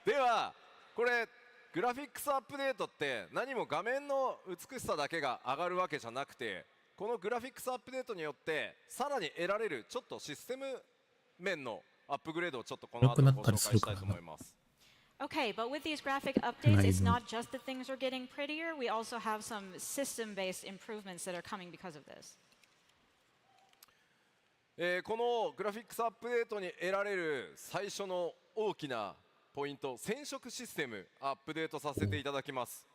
[SPEAKER 5] ではこれグラフィックスアップデートって何も画面の美しさだけが上がるわけじゃなくて、このグラフィックスアップデートによってさらに得られるちょっとシステム面のアップグレードをちょっとこの後ご紹介したいと思います。
[SPEAKER 6] Okay, but with these graphic updates, it's not just that things are getting prettier. We also have some system-based improvements that are coming because of this.
[SPEAKER 5] このグラフィックスアップデートに得られる最初の大きなポイント、染色システムアップデートさせていただきます。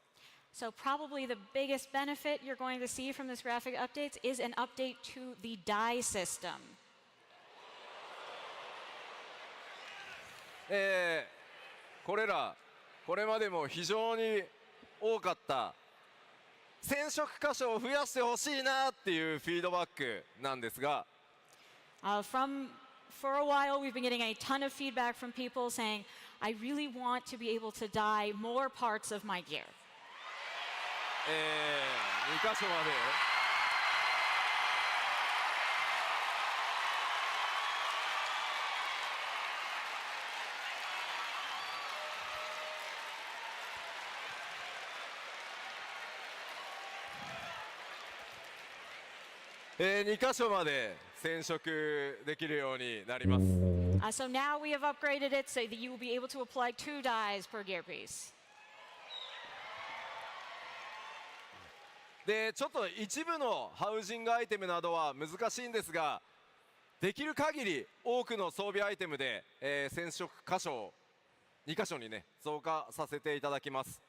[SPEAKER 6] So probably the biggest benefit you're going to see from this graphic updates is an update to the die system.
[SPEAKER 5] これまでも非常に多かった染色箇所を増やしてほしいなっていうフィードバックなんですが、
[SPEAKER 6] For a while, we've been getting a ton of feedback from people saying, I really want to be able to dye more parts of my gear.
[SPEAKER 5] 2箇所まで2箇所まで染色できるようになります。
[SPEAKER 6] So now we have upgraded it so that you will be able to apply 2 dyes per gear piece.
[SPEAKER 5] でちょっと一部のハウジングアイテムなどは難しいんですが、できる限り多くの装備アイテムで、染色箇所を2箇所にね増加させていただきます。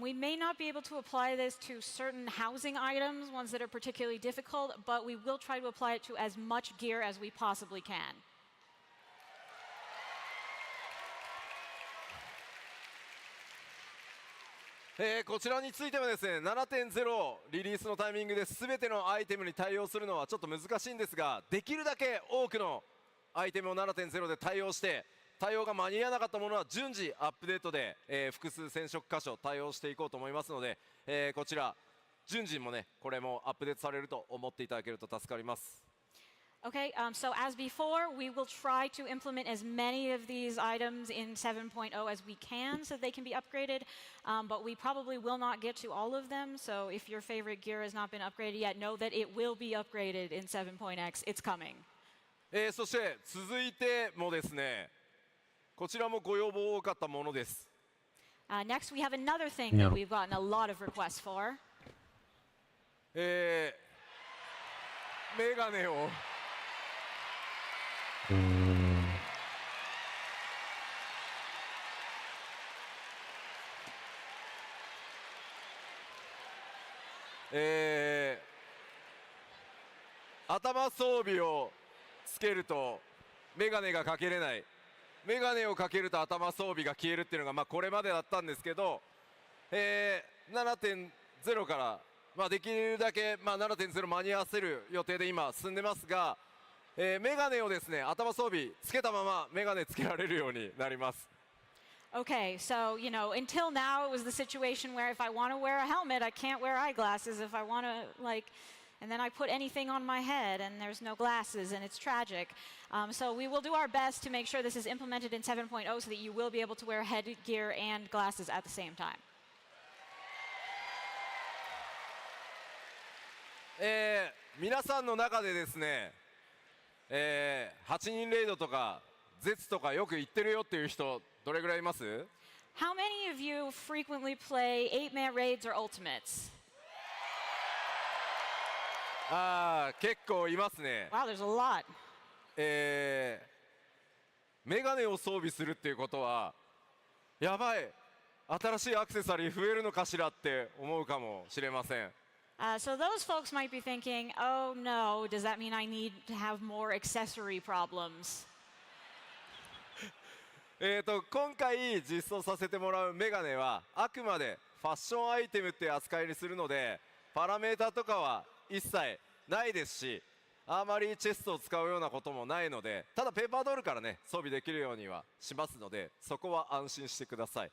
[SPEAKER 6] We may not be able to apply this to certain housing items, ones that are particularly difficult, but we will try to apply it to as much gear as we possibly can.
[SPEAKER 5] こちらについてはですね 7.0 リリースのタイミングで全てのアイテムに対応するのはちょっと難しいんですが、できるだけ多くのアイテムを 7.0 で対応して対応が間に合わなかったものは順次アップデートで、複数染色箇所対応していこうと思いますので、こちら順次もねこれもアップデートされると思っていただけると助かります。
[SPEAKER 6] Okay, so as before, we will try to implement as many of these items in 7.0 as we can so they can be upgraded, but we probably will not get to all of them. So if your favorite gear has not been upgraded yet, know that it will be upgraded in 7.x. It's coming.
[SPEAKER 5] そして続いてもですね、こちらもご要望多かったものです。
[SPEAKER 6] Next, we have another thing that we've gotten a lot of requests for.
[SPEAKER 5] メガネを頭装備をつけるとメガネがかけれない、メガネをかけると頭装備が消えるっていうのがこれまでだったんですけど、7.0 からできるだけ7.0 間に合わせる予定で今進んでますが、メガネをですね頭装備つけたままメガネつけられるようになります。
[SPEAKER 6] Okay, so, until now it was the situation where if I want to wear a helmet, I can't wear eyeglasses. If I want to, and then I put anything on my head and there's no glasses and it's tragic. So we will do our best to make sure this is implemented in 7.0 so that you will be able to wear headgear and glasses at the same time.
[SPEAKER 5] 皆さんの中でですね、8人レイドとかゼツとかよく行ってるよっていう人どれぐらいいます？
[SPEAKER 6] How many of you frequently play 8-man raids or ultimates?
[SPEAKER 5] 結構いますね。
[SPEAKER 6] Wow, there's a lot.
[SPEAKER 5] メガネを装備するっていうことはやばい、新しいアクセサリー増えるのかしらって思うかもしれません。
[SPEAKER 6] So those folks might be thinking, oh no, does that mean I need to have more accessory problems?
[SPEAKER 5] 今回実装させてもらうメガネはあくまでファッションアイテムって扱いにするのでパラメータとかは一切ないですし、あまりチェストを使うようなこともないので、ただペーパードールからね装備できるようにはしますので、そこは安心してください。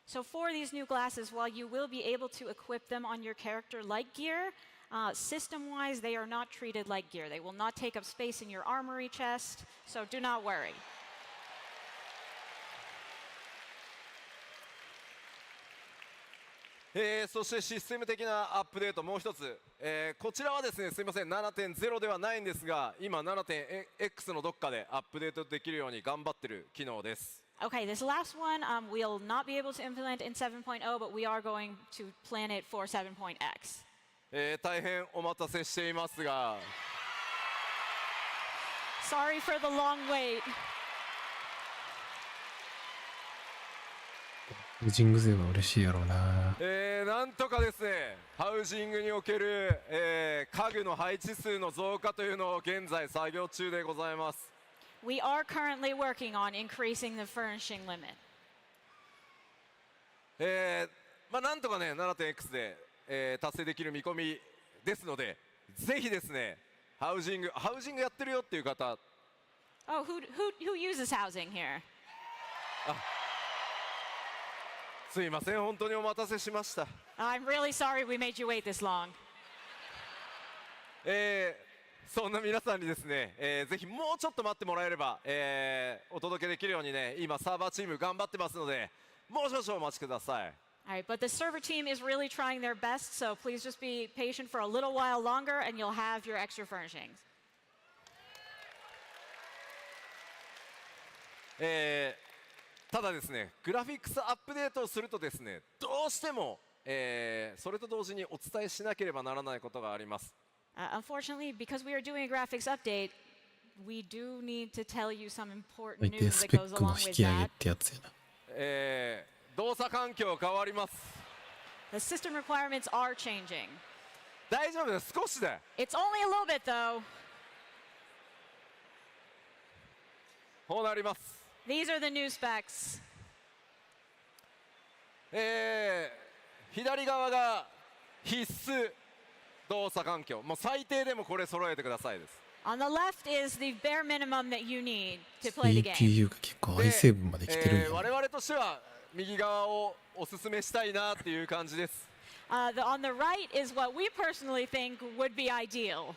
[SPEAKER 6] So for these new glasses, while you will be able to equip them on your character like gear, system-wise they are not treated like gear. They will not take up space in your armory chest, so do not worry.
[SPEAKER 5] そしてシステム的なアップデートもう一つ、こちらはですねすいません 7.0 ではないんですが今 7.x のどっかでアップデートできるように頑張ってる機能です。
[SPEAKER 6] Okay, this last one we'll not be able to implement in 7.0, but we are going to plan it for 7.x.
[SPEAKER 5] 大変お待たせしていますが
[SPEAKER 6] Sorry for the long wait.
[SPEAKER 1] ウジング勢は嬉しいやろうな。
[SPEAKER 5] なんとかですね、ハウジングにおける、家具の配置数の増加というのを現在作業中でございます。
[SPEAKER 6] We are currently working on increasing the furnishing limit.
[SPEAKER 5] なんとかね 7.x で、達成できる見込みですので、ぜひですねハウジングやってるよっていう方、
[SPEAKER 6] Oh, who uses housing here?
[SPEAKER 5] すいません、本当にお待たせしました。
[SPEAKER 6] I'm really sorry we made you wait this long.
[SPEAKER 5] そんな皆さんにですね、ぜひもうちょっと待ってもらえれば、お届けできるようにね、今サーバーチーム頑張ってますので、もう少々お待ちください。
[SPEAKER 6] All right, but the server team is really trying their best, so please just be patient for a little while longer and you'll have your extra furnishings.
[SPEAKER 5] ただですね、グラフィックスアップデートをするとですね、どうしても、それと同時にお伝えしなければならないことがあります。
[SPEAKER 6] Unfortunately, because we are doing a graphics update, we do need to tell you some important
[SPEAKER 1] 相手
[SPEAKER 6] news
[SPEAKER 1] ス
[SPEAKER 6] that
[SPEAKER 1] ペ
[SPEAKER 6] goes
[SPEAKER 1] ックの
[SPEAKER 6] along
[SPEAKER 1] 引
[SPEAKER 6] with
[SPEAKER 1] き上げっ
[SPEAKER 6] that.
[SPEAKER 1] てやつやな。
[SPEAKER 5] 動作環境変わります。
[SPEAKER 6] The system requirements are changing.
[SPEAKER 5] 大丈夫です、少しで。
[SPEAKER 6] It's only a little bit though.
[SPEAKER 5] こうなります。
[SPEAKER 6] These are the new specs.
[SPEAKER 5] 左側が必須動作環境、もう最低でもこれ揃えてくださいです。
[SPEAKER 6] On the left is the bare minimum that you need to play the game.
[SPEAKER 1] CPU が結構 i7 まで来てるんやな。
[SPEAKER 5] 我々としては右側をおすすめしたいなっていう感じです。
[SPEAKER 6] On the right is what we personally think would be ideal.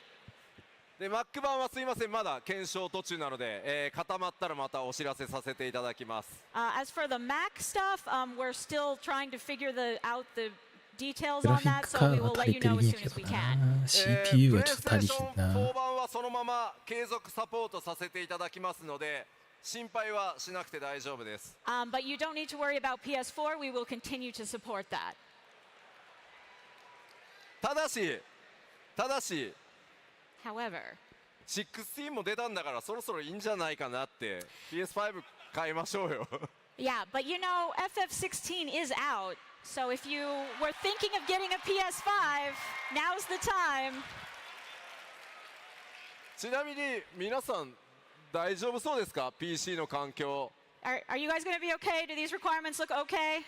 [SPEAKER 5] で Mac 版はすいません、まだ検証途中なので、固まったらまたお知らせさせていただきます。
[SPEAKER 6] As for the Mac stuff, we're still trying to figure out the details
[SPEAKER 1] グラ
[SPEAKER 6] on
[SPEAKER 1] フィッ
[SPEAKER 6] that,
[SPEAKER 1] ク
[SPEAKER 6] so
[SPEAKER 1] カ
[SPEAKER 6] we
[SPEAKER 1] ード
[SPEAKER 6] will
[SPEAKER 1] は
[SPEAKER 6] let
[SPEAKER 1] 足
[SPEAKER 6] you
[SPEAKER 1] りてる
[SPEAKER 6] know
[SPEAKER 1] ん
[SPEAKER 6] as
[SPEAKER 1] や
[SPEAKER 6] soon
[SPEAKER 1] け
[SPEAKER 6] as
[SPEAKER 1] ど
[SPEAKER 6] we can.
[SPEAKER 1] な。CPU はちょっと足りひん
[SPEAKER 5] PlayStation 4
[SPEAKER 1] な。
[SPEAKER 5] 版はそのまま継続サポートさせていただきますので、心配はしなくて大丈夫です。
[SPEAKER 6] But you don't need to worry about PS4. We will continue to support that.
[SPEAKER 5] ただし
[SPEAKER 6] However,
[SPEAKER 5] 16も出たんだからそろそろいいんじゃないかなって。 PS5 買いましょうよ。
[SPEAKER 6] yeah, but you know, FF16 is out. So if you were thinking of getting a PS5, now's the time.
[SPEAKER 5] ちなみに皆さん大丈夫そうですか？ PC の環境。
[SPEAKER 6] Are you guys going to be okay? Do these requirements look okay?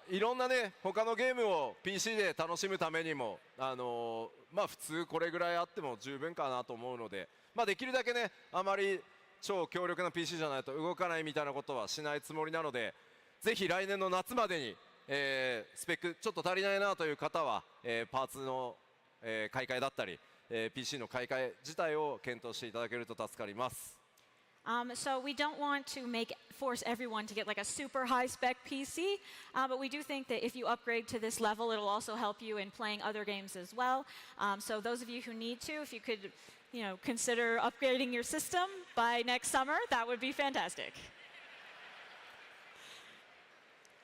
[SPEAKER 5] いろんなね他のゲームを PC で楽しむためにも普通これぐらいあっても十分かなと思うので、できるだけねあまり超強力な PC じゃないと動かないみたいなことはしないつもりなので、ぜひ来年の夏までに、スペックちょっと足りないなという方は、パーツの、買い替えだったり、PC の買い替え自体を検討していただけると助かります。
[SPEAKER 6] So we don't want to force everyone to get like a super high spec PC, but we do think that if you upgrade to this level, it'll also help you in playing other games as well. So those of you who need to, if you could, consider upgrading your system by next summer, that would be fantastic.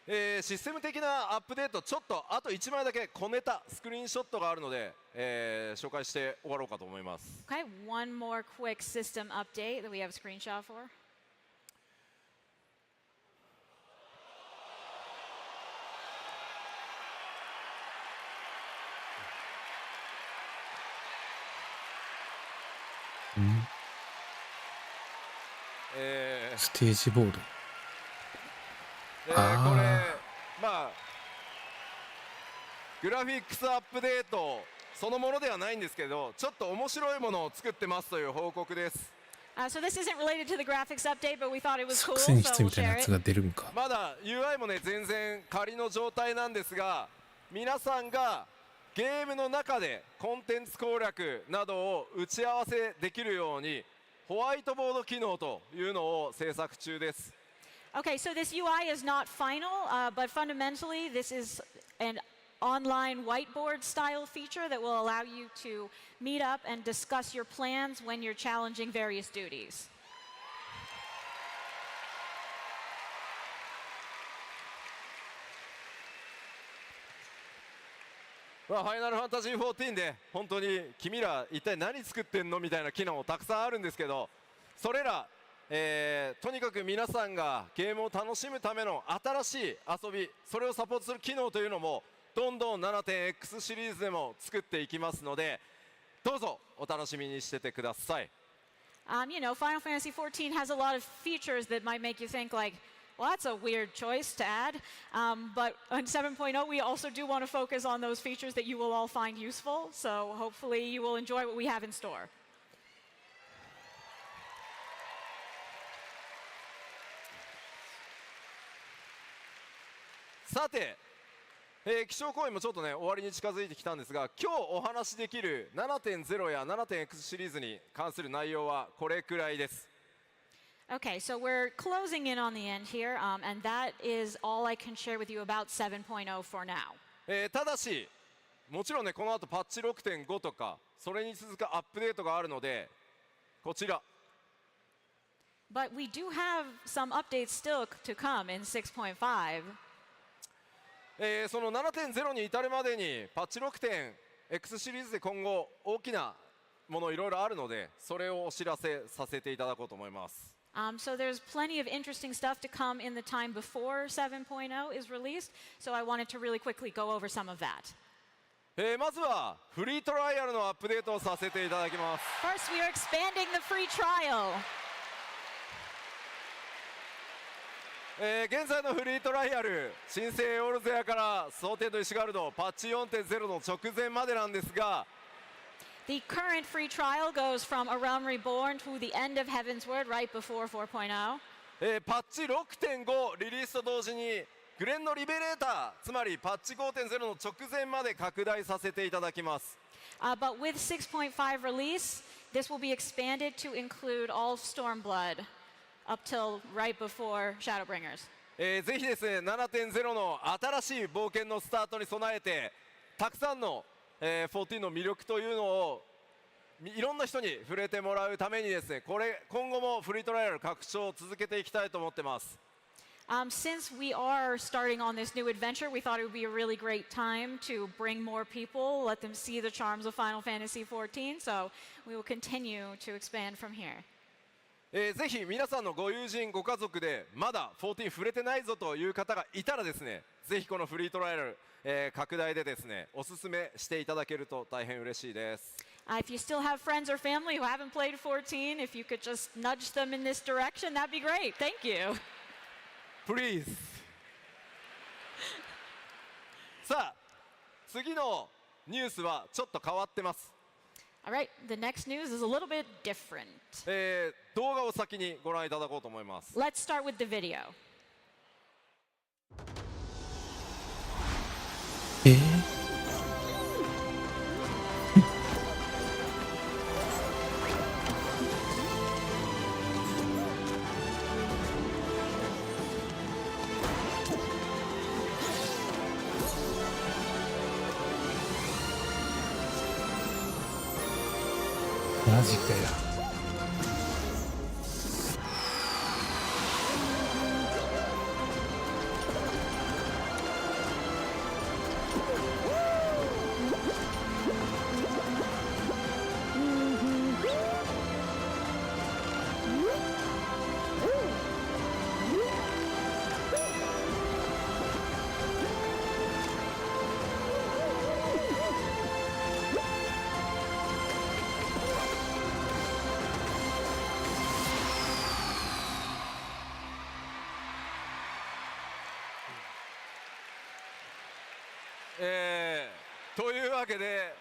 [SPEAKER 5] システム的なアップデート、ちょっとあと1枚だけ小ネタスクリーンショットがあるので、紹介して終わろうかと思います。
[SPEAKER 6] Okay, one more quick system update that we have a screenshot for.
[SPEAKER 1] ステージボード。
[SPEAKER 5] これグラフィックスアップデートそのものではないんですけど、ちょっと面白いものを作ってますという報告です。
[SPEAKER 6] So this isn't related to the graphics update, but we thought it was cool,
[SPEAKER 1] 即戦
[SPEAKER 6] so
[SPEAKER 1] 室
[SPEAKER 6] we'll
[SPEAKER 1] みたいな
[SPEAKER 6] share
[SPEAKER 1] やつ
[SPEAKER 6] it.
[SPEAKER 1] が出るんか。
[SPEAKER 5] まだ UI もね全然仮の状態なんですが、皆さんがゲームの中でコンテンツ攻略などを打ち合わせできるようにホワイトボード機能というのを制作中です。
[SPEAKER 6] Okay, so this UI is not final, but fundamentally this is an online whiteboard style feature that will allow you to meet up and discuss your plans when you're challenging various duties.
[SPEAKER 5] ファイナルファンタジー14で本当に君ら一体何作ってんのみたいな機能たくさんあるんですけど、それらとにかく皆さんがゲームを楽しむための新しい遊び、それをサポートする機能というのもどんどん 7.x シリーズでも作っていきますので、どうぞお楽しみにしててください。
[SPEAKER 6] You know, Final Fantasy XIV has a lot of features that might make you think like, well, that's a weird choice to add. But on 7.0, we also do want to focus on those features that you will all find useful. So hopefully you will enjoy what we have in store.
[SPEAKER 5] さて、基調講演もちょっとね終わりに近づいてきたんですが、今日お話しできる 7.0 や 7.x シリーズに関する内容はこれくらいです。
[SPEAKER 6] Okay, so we're closing in on the end here, and that is all I can share with you about 7.0 for now.
[SPEAKER 5] ただしもちろんねこの後パッチ 6.5 とかそれに続くアップデートがあるので、こちら
[SPEAKER 6] But we do have some updates still to come in 6.5.
[SPEAKER 5] その 7.0 に至るまでにパッチ 6.x シリーズで今後大きなものいろいろあるので、それをお知らせさせていただこうと思います。
[SPEAKER 6] So there's plenty of interesting stuff to come in the time before 7.0 is released. So I wanted to really quickly go over some of that.
[SPEAKER 5] まずはフリートライアルのアップデートをさせていただきます。
[SPEAKER 6] First, we are expanding the free trial.
[SPEAKER 5] 現在のフリートライアル、新生オールゼアから蒼天と石ガルドパッチ 4.0 の直前までなんですが、
[SPEAKER 6] The current free trial goes from A Realm Reborn to the end of Heaven's Word right before 4.0.
[SPEAKER 5] パッチ 6.5 リリースと同時にグレンのリベレーター、つまりパッチ 5.0 の直前まで拡大させていただきます。
[SPEAKER 6] But with 6.5 release, this will be expanded to include all Stormblood up till right before Shadowbringers.
[SPEAKER 5] ぜひですね 7.0 の新しい冒険のスタートに備えて、たくさんの、14の魅力というのをいろんな人に触れてもらうためにですね、今後もフリートライアル拡張を続けていきたいと思ってます。
[SPEAKER 6] Since we are starting on this new adventure, we thought it would be a really great time to bring more people, let them see the charms of Final Fantasy XIV. So we will continue to expand from here.
[SPEAKER 5] ぜひ皆さんのご友人ご家族でまだ14触れてないぞという方がいたらですね、ぜひこのフリートライアル、拡大でですねおすすめしていただけると大変嬉しいです。
[SPEAKER 6] If you still have friends or family who haven't played 14, if you could just nudge them in this direction, that'd be great. Thank you.
[SPEAKER 5] Please さあ次のニュースはちょっと変わってます。
[SPEAKER 6] All right, the next news is a little bit different.
[SPEAKER 5] 動画を先にご覧いただこうと思います。
[SPEAKER 6] Let's start with the video.
[SPEAKER 1] マジかよ。
[SPEAKER 5] というわけで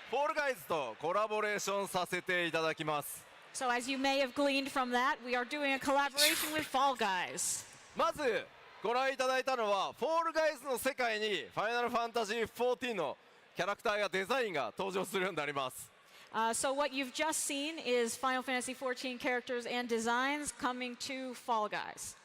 [SPEAKER 5] フォールガイズとコラボレーションさせていただきます。
[SPEAKER 6] So as you may have gleaned from that, we are doing a collaboration with Fall Guys.
[SPEAKER 5] まずご覧いただいたのはフォールガイズの世界にファイナルファンタジー14のキャラクターやデザインが登場するようになります。
[SPEAKER 6] So what you've just seen is Final Fantasy XIV characters and designs coming to Fall Guys.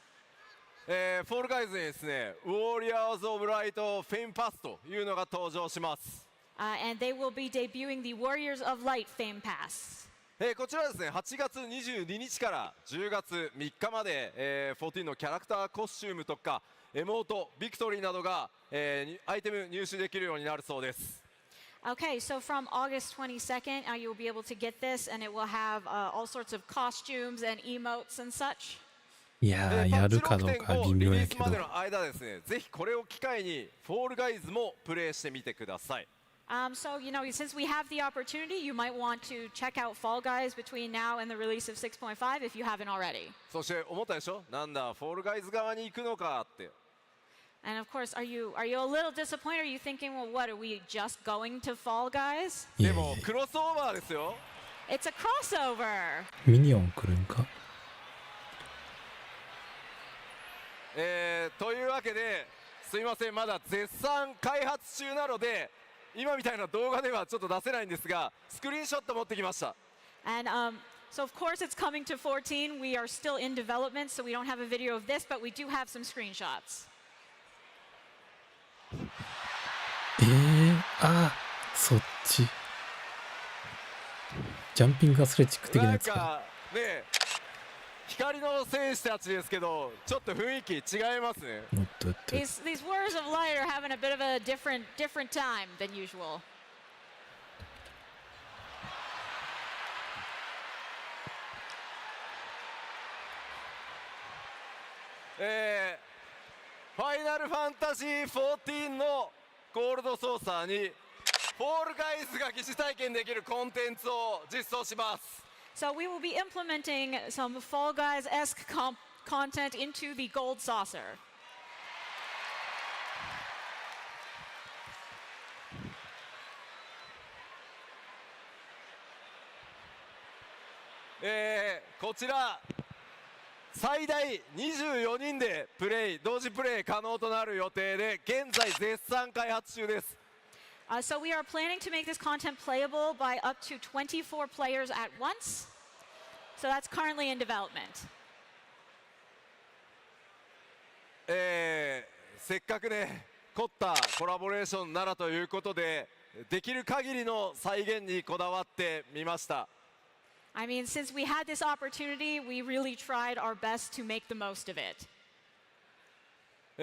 [SPEAKER 5] フォールガイズにですねウォリアーズ・オブ・ライト・フェイムパスというのが登場します。
[SPEAKER 6] And they will be debuting the Warriors of Light Fame Pass.
[SPEAKER 5] こちらですね8月22日から10月3日まで、14のキャラクターコスチュームとかエモートビクトリーなどが、アイテム入手できるようになるそうです。
[SPEAKER 6] Okay, so from August 22nd, you'll be able to get this, and it will have all sorts of costumes and emotes and such.
[SPEAKER 1] いやー、やるかどうか微妙やけど。
[SPEAKER 5] リリースまでの間ですね、ぜひこれを機会にフォールガイズもプレイしてみてください。
[SPEAKER 6] So, since we have the opportunity, you might want to check out Fall Guys between now and the release of 6.5 if you haven't already.
[SPEAKER 5] そして思ったでしょ、なんだフォールガイズ側に行くのかって。
[SPEAKER 6] And of course, are you a little disappointed? Are you thinking, well, what, are we just going to Fall Guys?
[SPEAKER 5] でもクロスオーバーですよ。
[SPEAKER 6] It's a crossover.
[SPEAKER 1] ミニオン来るんか。
[SPEAKER 5] というわけで、すいません、まだ絶賛開発中なので、今みたいな動画ではちょっと出せないんですが、スクリーンショット持ってきました。
[SPEAKER 6] And so, of course, it's coming to 14. We are still in development, so we don't have a video of this, but we do have some screenshots.
[SPEAKER 1] そっち。ジャンピングアスレチック的なやつか。
[SPEAKER 5] なんかね、光の選手たちですけど、ちょっと雰囲気違いますね。
[SPEAKER 6] These Warriors of Light are having a bit of a different time than usual.
[SPEAKER 5] ファイナルファンタジー14のゴールドソーサーにフォールガイズが疑似体験できるコンテンツを実装します。
[SPEAKER 6] So we will be implementing some Fall Guys-esque content into the Gold Saucer.
[SPEAKER 5] こちら最大24人で同時プレイ可能となる予定で、現在絶賛開発中です。
[SPEAKER 6] So we are planning to make this content playable by up to 24 players at once. So that's currently in development.
[SPEAKER 5] せっかくね、凝ったコラボレーションならということで、できる限りの再現にこだわってみました。
[SPEAKER 6] I mean, since we had this opportunity, we really tried our best to make the most of it.
[SPEAKER 5] フ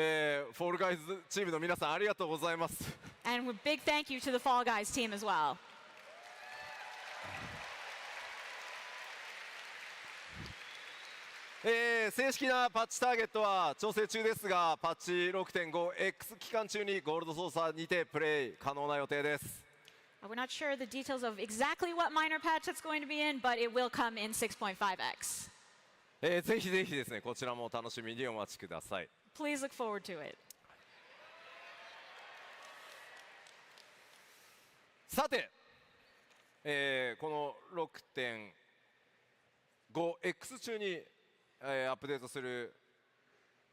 [SPEAKER 5] ォールガイズチームの皆さんありがとうございます。
[SPEAKER 6] And a big thank you to the Fall Guys team as well.
[SPEAKER 5] 正式なパッチターゲットは調整中ですが、パッチ 6.5X 期間中にゴールドソーサーにてプレイ可能な予定です。
[SPEAKER 6] We're not sure the details of exactly what minor patch it's going to be in, but it will come in 6.5x.
[SPEAKER 5] ぜひぜひですね、こちらも楽しみにお待ちください。
[SPEAKER 6] Please look forward to it.
[SPEAKER 5] さて、この 6.5X 中に、アップデートする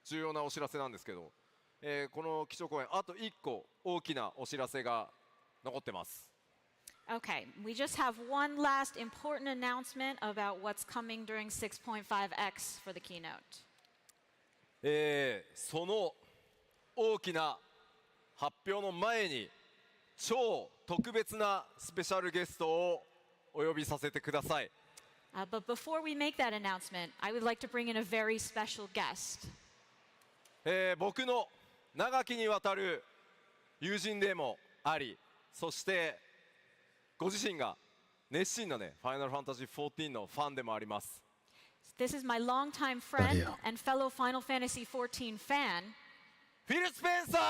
[SPEAKER 5] 重要なお知らせなんですけど、この基調講演あと1個大きなお知らせが残ってます。
[SPEAKER 6] Okay, we just have one last important announcement about what's coming during 6.5x for the keynote.
[SPEAKER 5] その大きな発表の前に超特別なスペシャルゲストをお呼びさせてください。
[SPEAKER 6] But before we make that announcement, I would like to bring in a very special guest.
[SPEAKER 5] 僕の長きにわたる友人でもあり、そしてご自身が熱心なね、ファイナルファンタジー14のファンでもあります。
[SPEAKER 6] This is my longtime friend and fellow Final Fantasy 14 fan,
[SPEAKER 5] フィル・スペンサー。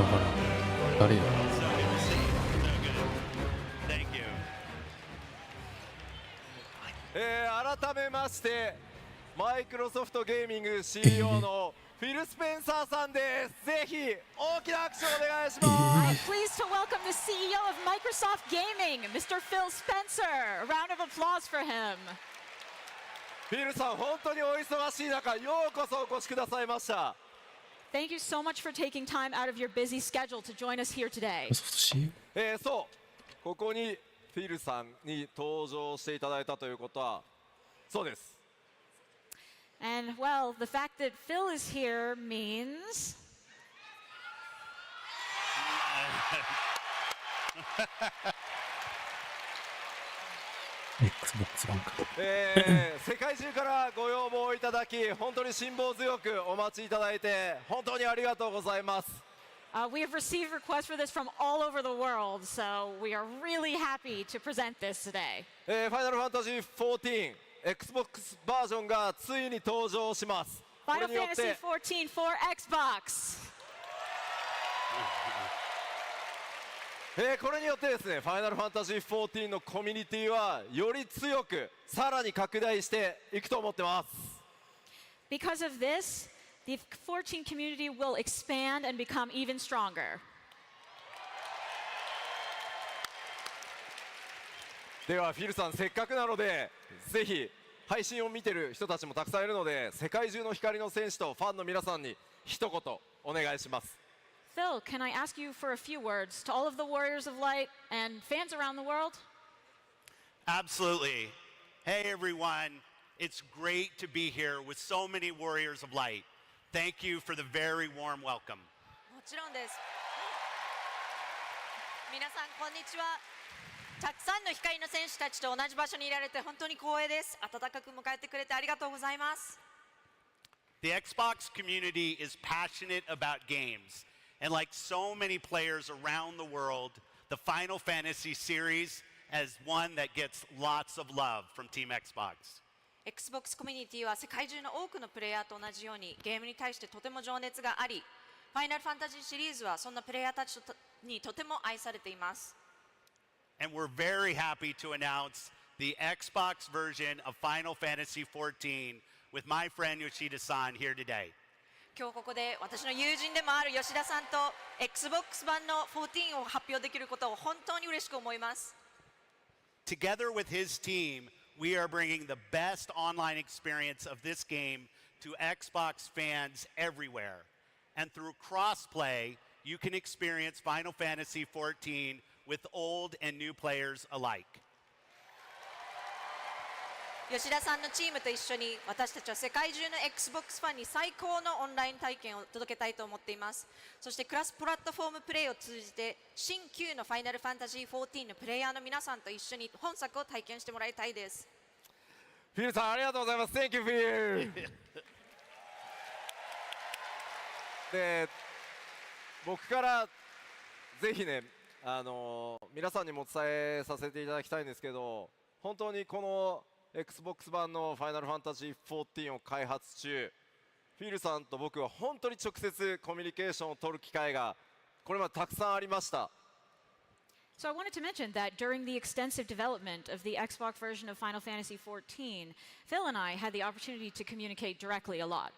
[SPEAKER 1] わからん。誰や。
[SPEAKER 5] 改めましてマイクロソフトゲーミング CEO のフィル・スペンサーさんです。ぜひ大きな拍手をお願いします。
[SPEAKER 6] I'm pleased to welcome the CEO of Microsoft Gaming, Mr. Phil Spencer. A round of applause for him.
[SPEAKER 5] フィルさん、本当にお忙しい中、ようこそお越しくださいました。
[SPEAKER 6] Thank you so much for taking time out of your busy schedule to join us here today.
[SPEAKER 5] そう、ここにフィルさんに登場していただいたということは、そうです。
[SPEAKER 6] And well, the fact that Phil is here means
[SPEAKER 1] Xbox 版か。
[SPEAKER 5] 世界中からご要望いただき、本当に辛抱強くお待ちいただいて本当にありがとうございます。
[SPEAKER 6] We have received requests for this from all over the world, so we are really happy to present this today.
[SPEAKER 5] ファイナルファンタジー14 Xbox バージョンがついに登場します。これ
[SPEAKER 6] Final
[SPEAKER 5] によっ
[SPEAKER 6] Fantasy
[SPEAKER 5] て
[SPEAKER 6] 14 for Xbox.
[SPEAKER 5] これによってですね、ファイナルファンタジー14のコミュニティはより強くさらに拡大していくと思ってます。
[SPEAKER 6] Because of this, the 14 community will expand and become even stronger.
[SPEAKER 5] ではフィルさん、せっかくなのでぜひ配信を見てる人たちもたくさんいるので、世界中の光の戦士とファンの皆さんに一言お願いします。
[SPEAKER 6] Phil, can I ask you for a few words to all of the Warriors of Light and fans around the world?
[SPEAKER 9] Absolutely. Hey, everyone. It's great to be here with so many Warriors of Light. Thank you for the very warm welcome.
[SPEAKER 8] もちろんです。皆さんこんにちは。たくさんの光の戦士たちと同じ場所にいられて本当に光栄です。温かく迎えてくれてありがとうございます。
[SPEAKER 9] The Xbox community is passionate about games. And like so many players around the world, the Final Fantasy series is one that gets lots of love from Team Xbox.
[SPEAKER 8] Xbox コミュニティは世界中の多くのプレイヤーと同じようにゲームに対してとても情熱があり、ファイナルファンタジーシリーズはそんなプレイヤーたちにとても愛されています。
[SPEAKER 9] And we're very happy to announce the Xbox version of Final Fantasy 14 with my friend Yoshida-san here today.
[SPEAKER 8] 今日ここで私の友人でもある吉田さんと Xbox 版の14を発表できることを本当に嬉しく思います。
[SPEAKER 9] Together with his team, we are bringing the best online experience of this game to Xbox fans everywhere. And through crossplay, you can experience Final Fantasy 14 with old and new players alike.
[SPEAKER 8] 吉田さんのチームと一緒に私たちは世界中の Xbox ファンに最高のオンライン体験を届けたいと思っています。そしてクラスプラットフォームプレイを通じて新旧のファイナルファンタジー14のプレイヤーの皆さんと一緒に本作を体験してもらいたいです。
[SPEAKER 5] フィルさんありがとうございます。 Thank you, Phil で僕からぜひね、皆さんにもお伝えさせていただきたいんですけど、本当にこのXbox 版のファイナルファンタジー14を開発中、フィルさんと僕は本当に直接コミュニケーションを取る機会がこれまでたくさんありました。
[SPEAKER 6] So I wanted to mention that during the extensive development of the Xbox version of Final Fantasy 14, Phil and I had the opportunity to communicate directly a lot.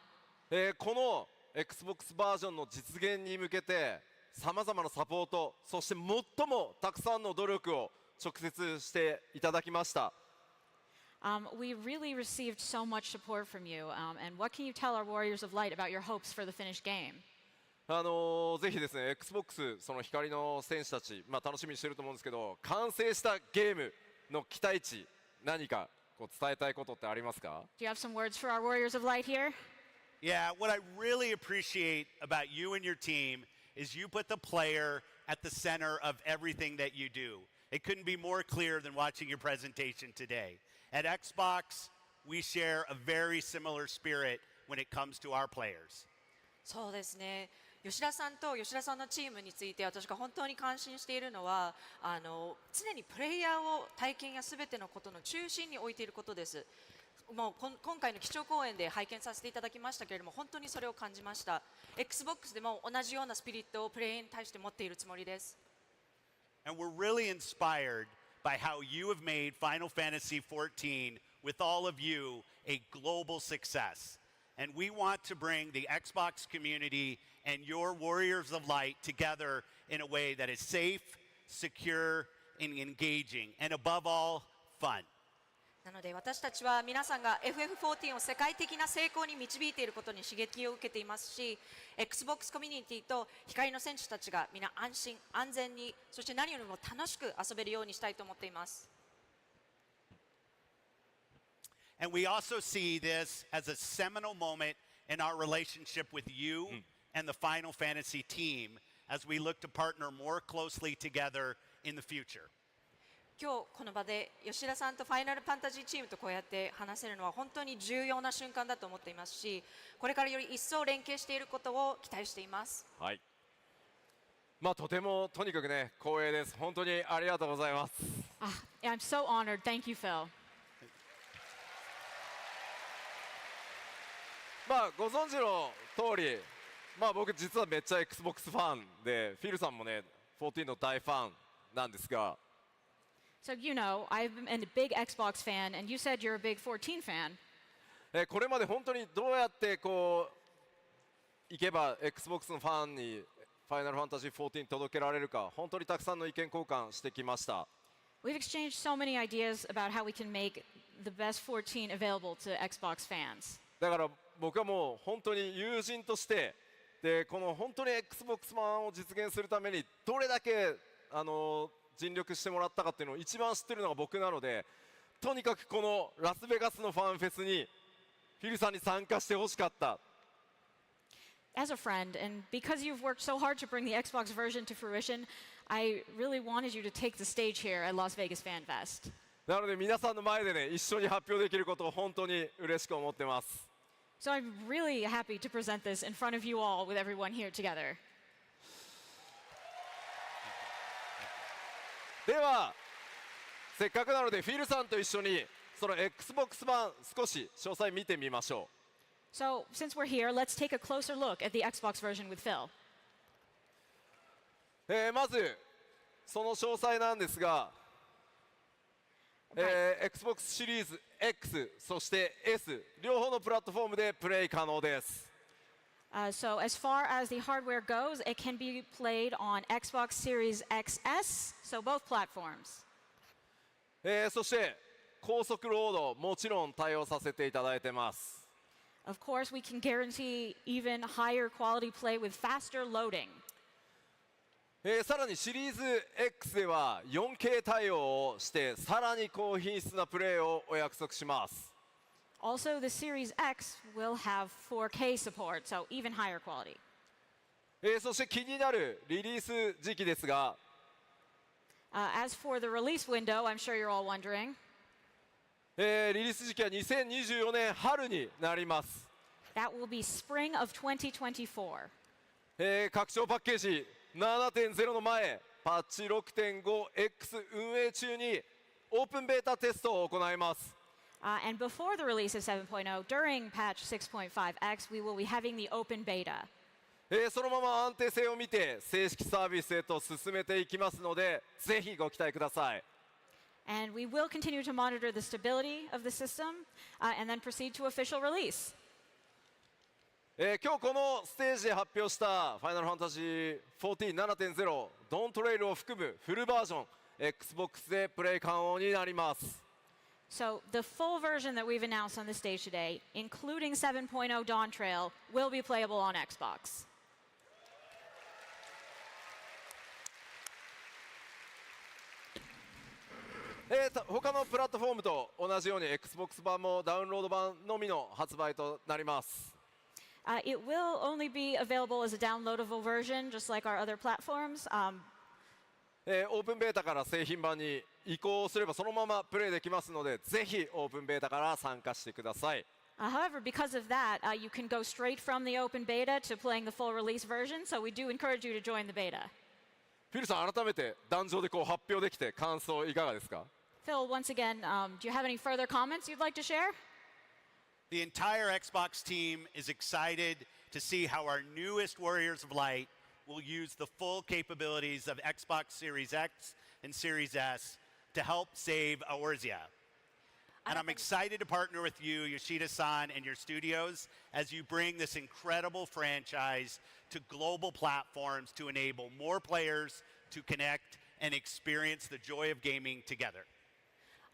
[SPEAKER 5] この Xbox バージョンの実現に向けてさまざまなサポート、そして最もたくさんの努力を直接していただきました。
[SPEAKER 6] We really received so much support from you. And what can you tell our Warriors of Light about your hopes for the finished game?
[SPEAKER 5] ぜひですね、Xbox その光の戦士たち、楽しみにしてると思うんですけど、完成したゲームの期待値、何かこう伝えたいことってありますか？
[SPEAKER 6] Do you have some words for our Warriors of Light here?
[SPEAKER 9] Yeah, what I really appreciate about you and your team is you put the player at the center of everything that you do. It couldn't be more clear than watching your presentation today. At Xbox, we share a very similar spirit when it comes to our players.
[SPEAKER 8] そうですね。吉田さんと吉田さんのチームについて私が本当に感心しているのは常にプレイヤーを体験やすべてのことの中心に置いていることです。もう今回の基調講演で拝見させていただきましたけれども、本当にそれを感じました。 Xbox でも同じようなスピリットをプレイヤーに対して持っているつもりです。
[SPEAKER 9] And we're really inspired by how you have made Final Fantasy 14 with all of you a global success. And we want to bring the Xbox community and your Warriors of Light together in a way that is safe, secure, and engaging, and above all, fun.
[SPEAKER 8] なので私たちは皆さんが FF14 を世界的な成功に導いていることに刺激を受けていますし、 Xbox コミュニティと光の戦士たちが皆安心安全に、そして何よりも楽しく遊べるようにしたいと思っています。
[SPEAKER 9] And we also see this as a seminal moment in our relationship with you and the Final Fantasy team as we look to partner more closely together in the future.
[SPEAKER 8] 今日この場で吉田さんとファイナルファンタジーチームとこうやって話せるのは本当に重要な瞬間だと思っていますし、これからより一層連携していることを期待しています。
[SPEAKER 5] はい。とてもとにかくね光栄です。本当にありがとうございます。
[SPEAKER 4] I'm so honored. Thank you, Phil.
[SPEAKER 5] ご存知の通り、僕実はめっちゃ XBOX ファンで、フィルさんもね14の大ファンなんですが、
[SPEAKER 4] So, I've been a big Xbox fan, and you said you're a big 14 fan.
[SPEAKER 5] これまで本当にどうやってこういけば XBOX のファンにファイナルファンタジー14届けられるか、本当にたくさんの意見交換してきました。
[SPEAKER 4] We've exchanged so many ideas about how we can make the best 14 available to Xbox fans.
[SPEAKER 5] だから僕はもう本当に友人としてで、この本当に XBOX 版を実現するためにどれだけ尽力してもらったかっていうのを一番知ってるのが僕なので、とにかくこのラスベガスのファンフェスにフィルさんに参加してほしかった。
[SPEAKER 4] As a friend, and because you've worked so hard to bring the Xbox version to fruition, I really wanted you to take the stage here at Las Vegas Fan Fest.
[SPEAKER 5] なので皆さんの前でね一緒に発表できることを本当に嬉しく思ってます。
[SPEAKER 4] So I'm really happy to present this in front of you all with everyone here together.
[SPEAKER 5] ではせっかくなのでフィルさんと一緒にその XBOX 版少し詳細見てみましょう。
[SPEAKER 4] So, since we're here, let's take a closer look at the Xbox version with Phil.
[SPEAKER 5] まずその詳細なんですが、Xbox シリーズ X そして S 両方のプラットフォームでプレイ可能です。
[SPEAKER 4] So, as far as the hardware goes, it can be played on Xbox Series XS, so both platforms.
[SPEAKER 5] そして高速ロードもちろん対応させていただいてます。
[SPEAKER 4] Of course, we can guarantee even higher quality play with faster loading.
[SPEAKER 5] さらにシリーズ X では 4K 対応をしてさらに高品質なプレーをお約束します。
[SPEAKER 4] Also, the Series X will have 4K support, so even higher quality.
[SPEAKER 5] そして気になるリリース時期ですが、
[SPEAKER 4] as for the release window, I'm sure you're all wondering.
[SPEAKER 5] リリース時期は2024年春になります。
[SPEAKER 4] That will be spring of 2024.
[SPEAKER 5] 拡張パッケージ 7.0 の前、パッチ 6.5X 運営中にオープンベータテストを行います。
[SPEAKER 4] And before the release of 7.0, during patch 6.5X, we will be having the open beta.
[SPEAKER 5] そのまま安定性を見て正式サービスへと進めていきますので、ぜひご期待ください。
[SPEAKER 4] And we will continue to monitor the stability of the system and then proceed to official release.
[SPEAKER 5] 今日このステージで発表したファイナルファンタジー 14.7.0 ドントレイルを含むフルバージョン Xbox でプレイ可能になります。
[SPEAKER 4] So the full version that we've announced on the stage today, including 7.0 Dawn Trail, will be playable on Xbox.
[SPEAKER 5] 他のプラットフォームと同じように Xbox 版もダウンロード版のみの発売となります。
[SPEAKER 4] It will only be available as a downloadable version, just like our other platforms.
[SPEAKER 5] オープンベータから製品版に移行すればそのままプレイできますので、ぜひオープンベータから参加してください。
[SPEAKER 4] However, because of that, you can go straight from the open beta to playing the full release version, so we do encourage you to join the beta.
[SPEAKER 5] フィルさん、改めて壇上でこう発表できて感想いかがですか？
[SPEAKER 4] Phil, once again, do you have any further comments you'd like to share?
[SPEAKER 9] The entire Xbox team is excited to see how our newest Warriors of Light will use the full capabilities of Xbox Series X and Series S to help save Eorzea. And I'm excited to partner with you, Yoshida-san, and your studios as you bring this incredible franchise to global platforms to enable more players to connect and experience the joy of gaming together.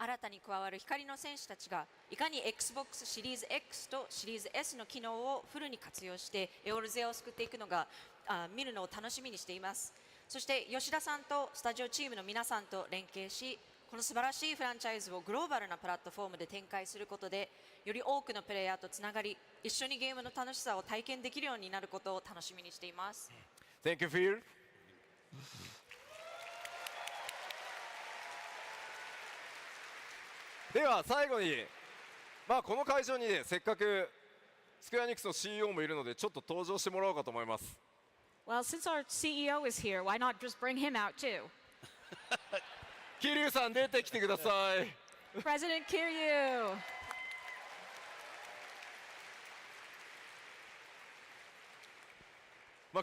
[SPEAKER 8] 新たに加わる光の戦士たちがいかに XBOX シリーズ X とシリーズ S の機能をフルに活用してエオルゼアを救っていくのが見るのを楽しみにしています。そして吉田さんとスタジオチームの皆さんと連携し、この素晴らしいフランチャイズをグローバルなプラットフォームで展開することでより多くのプレイヤーとつながり、一緒にゲームの楽しさを体験できるようになることを楽しみにしています。
[SPEAKER 5] Thank you, Phil. では最後に、この会場にね、せっかくスクエアエニックスの CEO もいるので、ちょっと登場してもらおうかと思います。
[SPEAKER 4] Well, since our CEO is here, why not just bring him out too?
[SPEAKER 5] 桐生さん出てきてください。
[SPEAKER 4] President Kiryu.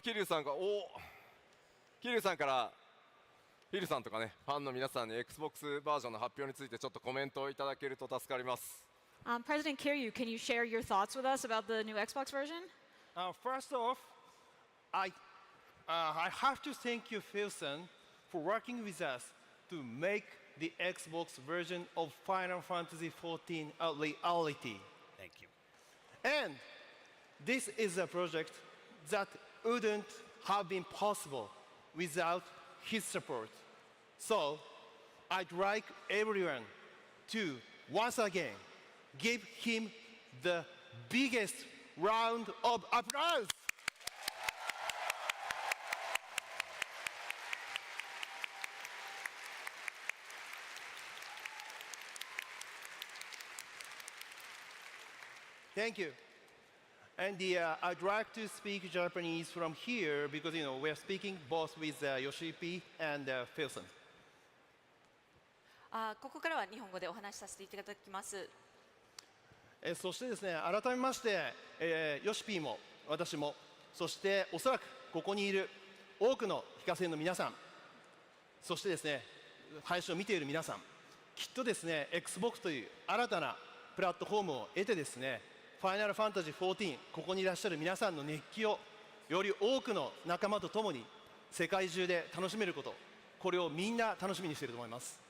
[SPEAKER 5] 桐生さんが桐生さんからフィルさんとかね、ファンの皆さんに XBOX バージョンの発表についてちょっとコメントをいただけると助かります。
[SPEAKER 4] President Kiryu, can you share your thoughts with us about the new Xbox version?
[SPEAKER 7] First off, I have to thank you, Philson, for working with us to make the Xbox version of Final Fantasy XIV a reality.
[SPEAKER 9] Thank you.
[SPEAKER 7] And this is a project that wouldn't have been possible without his support. So I'd like everyone to once again give him the biggest round of applause. Thank you. And I'd like to speak Japanese from here because we're speaking both with Yoshi P and Philson.
[SPEAKER 8] ここからは日本語でお話しさせていただきます。
[SPEAKER 7] そしてですね、改めまして、ヨシピーも私も、そしておそらくここにいる多くの非課税の皆さん、そしてですね、配信を見ている皆さん、きっとですね、Xbox という新たなプラットフォームを得てですね、ファイナルファンタジー14、ここにいらっしゃる皆さんの熱気をより多くの仲間と共に世界中で楽しめること、これをみんな楽しみにしていると思います。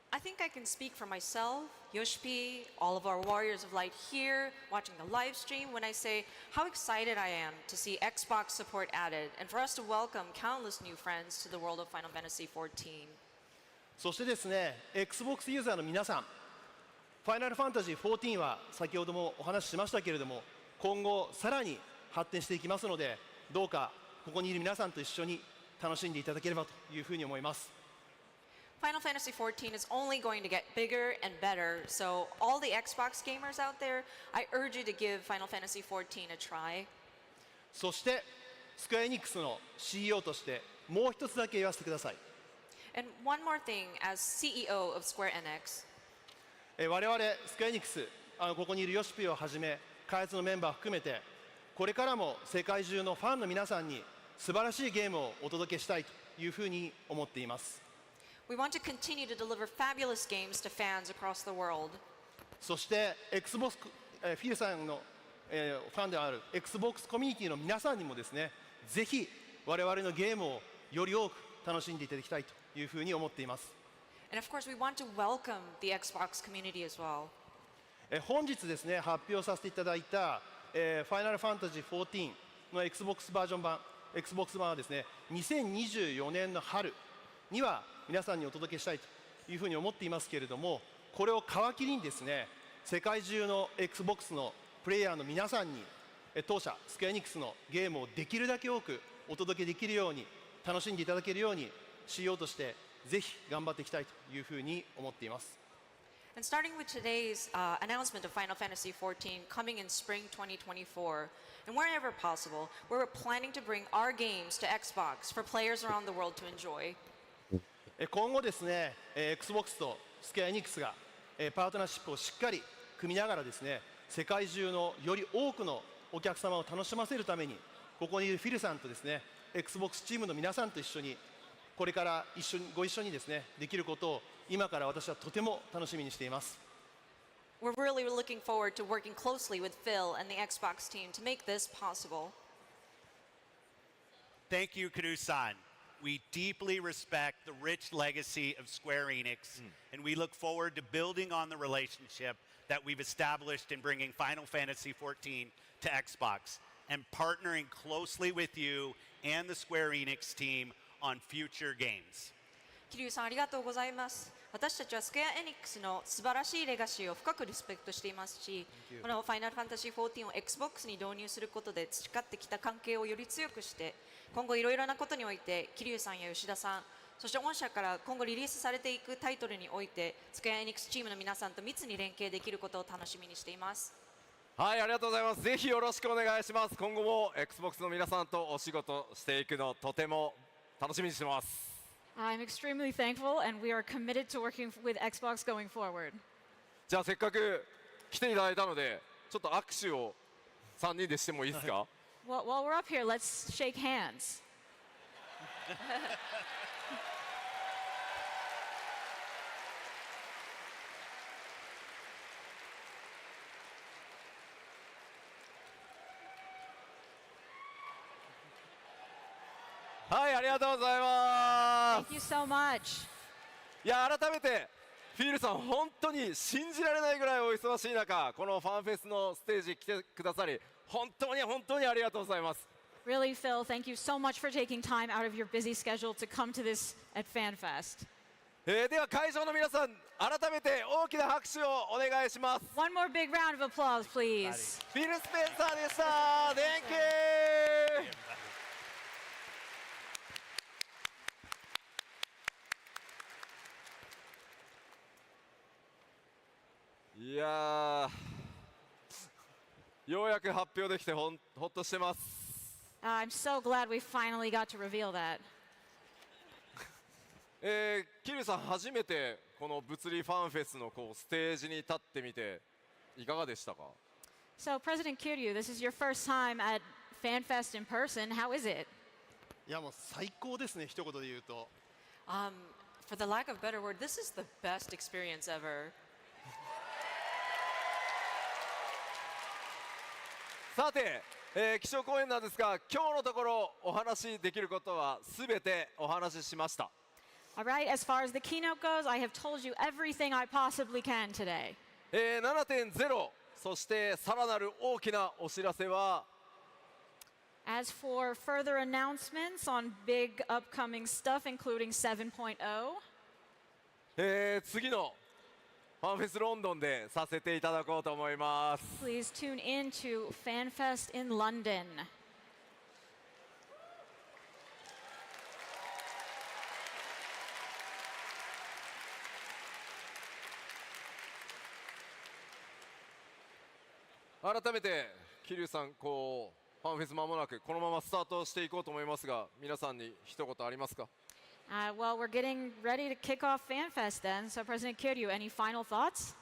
[SPEAKER 8] I think I can speak for myself, Yoshi, all of our warriors of light here, watching the live stream, when I say how excited I am to see Xbox support added and for us to welcome countless new friends to the world of Final Fantasy XIV.
[SPEAKER 7] そしてですね、Xbox ユーザーの皆さん、ファイナルファンタジー14は先ほどもお話ししましたけれども、今後さらに発展していきますので、どうかここにいる皆さんと一緒に楽しんでいただければというふうに思います。
[SPEAKER 8] Final Fantasy XIV is only going to get bigger and better, so all the Xbox gamers out there, I urge you to give Final Fantasy XIV a try.
[SPEAKER 7] そしてスクエアエニックスの CEO としてもう一つだけ言わせてください。
[SPEAKER 8] And one more thing, as CEO of Square Enix,
[SPEAKER 7] 我々スクエアエニックス、ここにいるヨシピをはじめ開発のメンバー含めて、これからも世界中のファンの皆さんに素晴らしいゲームをお届けしたいというふうに思っています。
[SPEAKER 8] we want to continue to deliver fabulous games to fans across the world.
[SPEAKER 7] そして Xbox、フィルさんの、ファンである Xbox コミュニティの皆さんにもですね、ぜひ我々のゲームをより多く楽しんでいただきたいというふうに思っています。
[SPEAKER 8] And of course, we want to welcome the Xbox community as well.
[SPEAKER 7] 本日ですね、発表させていただいた、ファイナルファンタジー14の Xbox バージョン版、Xbox 版はですね、2024年の春には皆さんにお届けしたいというふうに思っていますけれども、これを皮切りにですね、世界中の Xbox のプレイヤーの皆さんに当社スクエアエニックスのゲームをできるだけ多くお届けできるように、楽しんでいただけるように CEO としてぜひ頑張っていきたいというふうに思っています。
[SPEAKER 8] And starting with today's announcement of Final Fantasy XIV coming in spring 2024, and wherever possible, we're planning to bring our games to Xbox for players around the world to enjoy.
[SPEAKER 7] 今後ですね、Xbox とスクエアエニックスがパートナーシップをしっかり組みながらですね、世界中のより多くのお客様を楽しませるために、ここにいるフィルさんとですね、Xbox チームの皆さんと一緒にこれからご一緒にですね、できることを今から私はとても楽しみにしています。
[SPEAKER 8] We're really looking forward to working closely with Phil and the Xbox team to make this possible.
[SPEAKER 9] Thank you, Kuru-san. We deeply respect the rich legacy of Square Enix, and we look forward to building on the relationship that we've established in bringing Final Fantasy XIV to Xbox and partnering closely with you and the Square Enix team on future games.
[SPEAKER 8] 桐生さんありがとうございます。私たちはスクエアエニックスの素晴らしいレガシーを深くリスペクトしていますし、このファイナルファンタジー14を Xbox に導入することで培ってきた関係をより強くして、今後いろいろなことにおいて桐生さんや吉田さん、そして御社から今後リリースされていくタイトルにおいてスクエアエニックスチームの皆さんと密に連携できることを楽しみにしています。
[SPEAKER 5] はい、ありがとうございます。ぜひよろしくお願いします。今後も Xbox の皆さんとお仕事していくのとても楽しみにしてます。
[SPEAKER 4] I'm extremely thankful, and we are committed to working with Xbox going forward.
[SPEAKER 5] じゃあせっかく来ていただいたので、ちょっと握手を3人でしてもいいですか？
[SPEAKER 4] Well, while we're up here, let's shake hands.
[SPEAKER 5] はい、ありがとうございま
[SPEAKER 4] Thank you so much.
[SPEAKER 5] す。いや、改めてフィールさん、本当に信じられないぐらいお忙しい中、このファンフェスのステージ来てくださり、本当に本当にありがとうございます。
[SPEAKER 4] Really, Phil, thank you so much for taking time out of your busy schedule to come to this at FanFest.
[SPEAKER 5] では会場の皆さん、改めて大きな拍手をお願いします。
[SPEAKER 4] One more big round of applause, please.
[SPEAKER 5] フィル・スペンサーでした。Thank you! いやー、ようやく発表できてほっとしてます。
[SPEAKER 4] I'm so glad we finally got to reveal that.
[SPEAKER 5] キリュウさん、初めてこの物理ファンフェスのステージに立ってみていかがでしたか？
[SPEAKER 4] So, President Kiryu, this is your first time at FanFest in person. How is it?
[SPEAKER 7] いやもう最高ですね、一言で言うと。
[SPEAKER 8] For the lack of a better word, this is the best experience ever.
[SPEAKER 5] さて、基調講演なんですが、今日のところお話しできることはすべてお話ししました。
[SPEAKER 4] All right, as far as the keynote goes, I have told you everything I possibly can today.
[SPEAKER 5] 7.0、そしてさらなる大きなお知らせは、
[SPEAKER 4] As for further announcements on big upcoming stuff, including 7.0,
[SPEAKER 5] 次のファンフェスロンドンでさせていただこうと思います。
[SPEAKER 4] please tune in to FanFest in London.
[SPEAKER 5] 改めて桐生さん、ファンフェス間もなくこのままスタートしていこうと思いますが、皆さんに一言ありますか？
[SPEAKER 4] Well, we're getting ready to kick off FanFest then. So, President Kiryu, any final thoughts?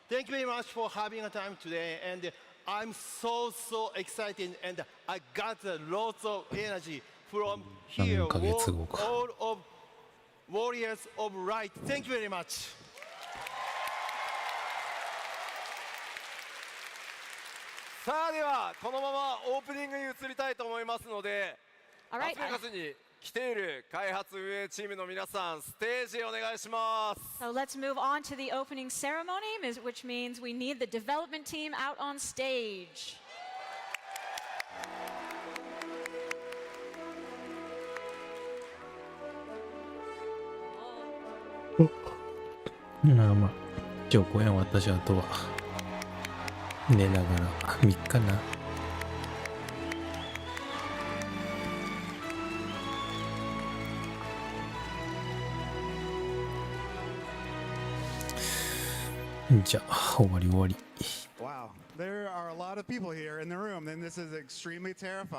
[SPEAKER 7] Thank you very much for having a time today, and I'm so excited, and I got lots of energy from here,
[SPEAKER 1] 何ヶ月後か。
[SPEAKER 7] all of Warriors of Light. Thank you very much.
[SPEAKER 5] さあ、ではこのままオープニングに移りたいと思いますので、
[SPEAKER 4] All right.
[SPEAKER 5] 集め数に来ている開発運営チームの皆さん、ステージへお願いします。
[SPEAKER 4] So let's move on to the opening ceremony, which means we need the development team out on stage.
[SPEAKER 1] まあまあ、今日公演終わったし、あとは寝ながら3日な。じゃあ終わり。
[SPEAKER 10] Wow, there are a lot of people here in the room, and this is extremely terrifying.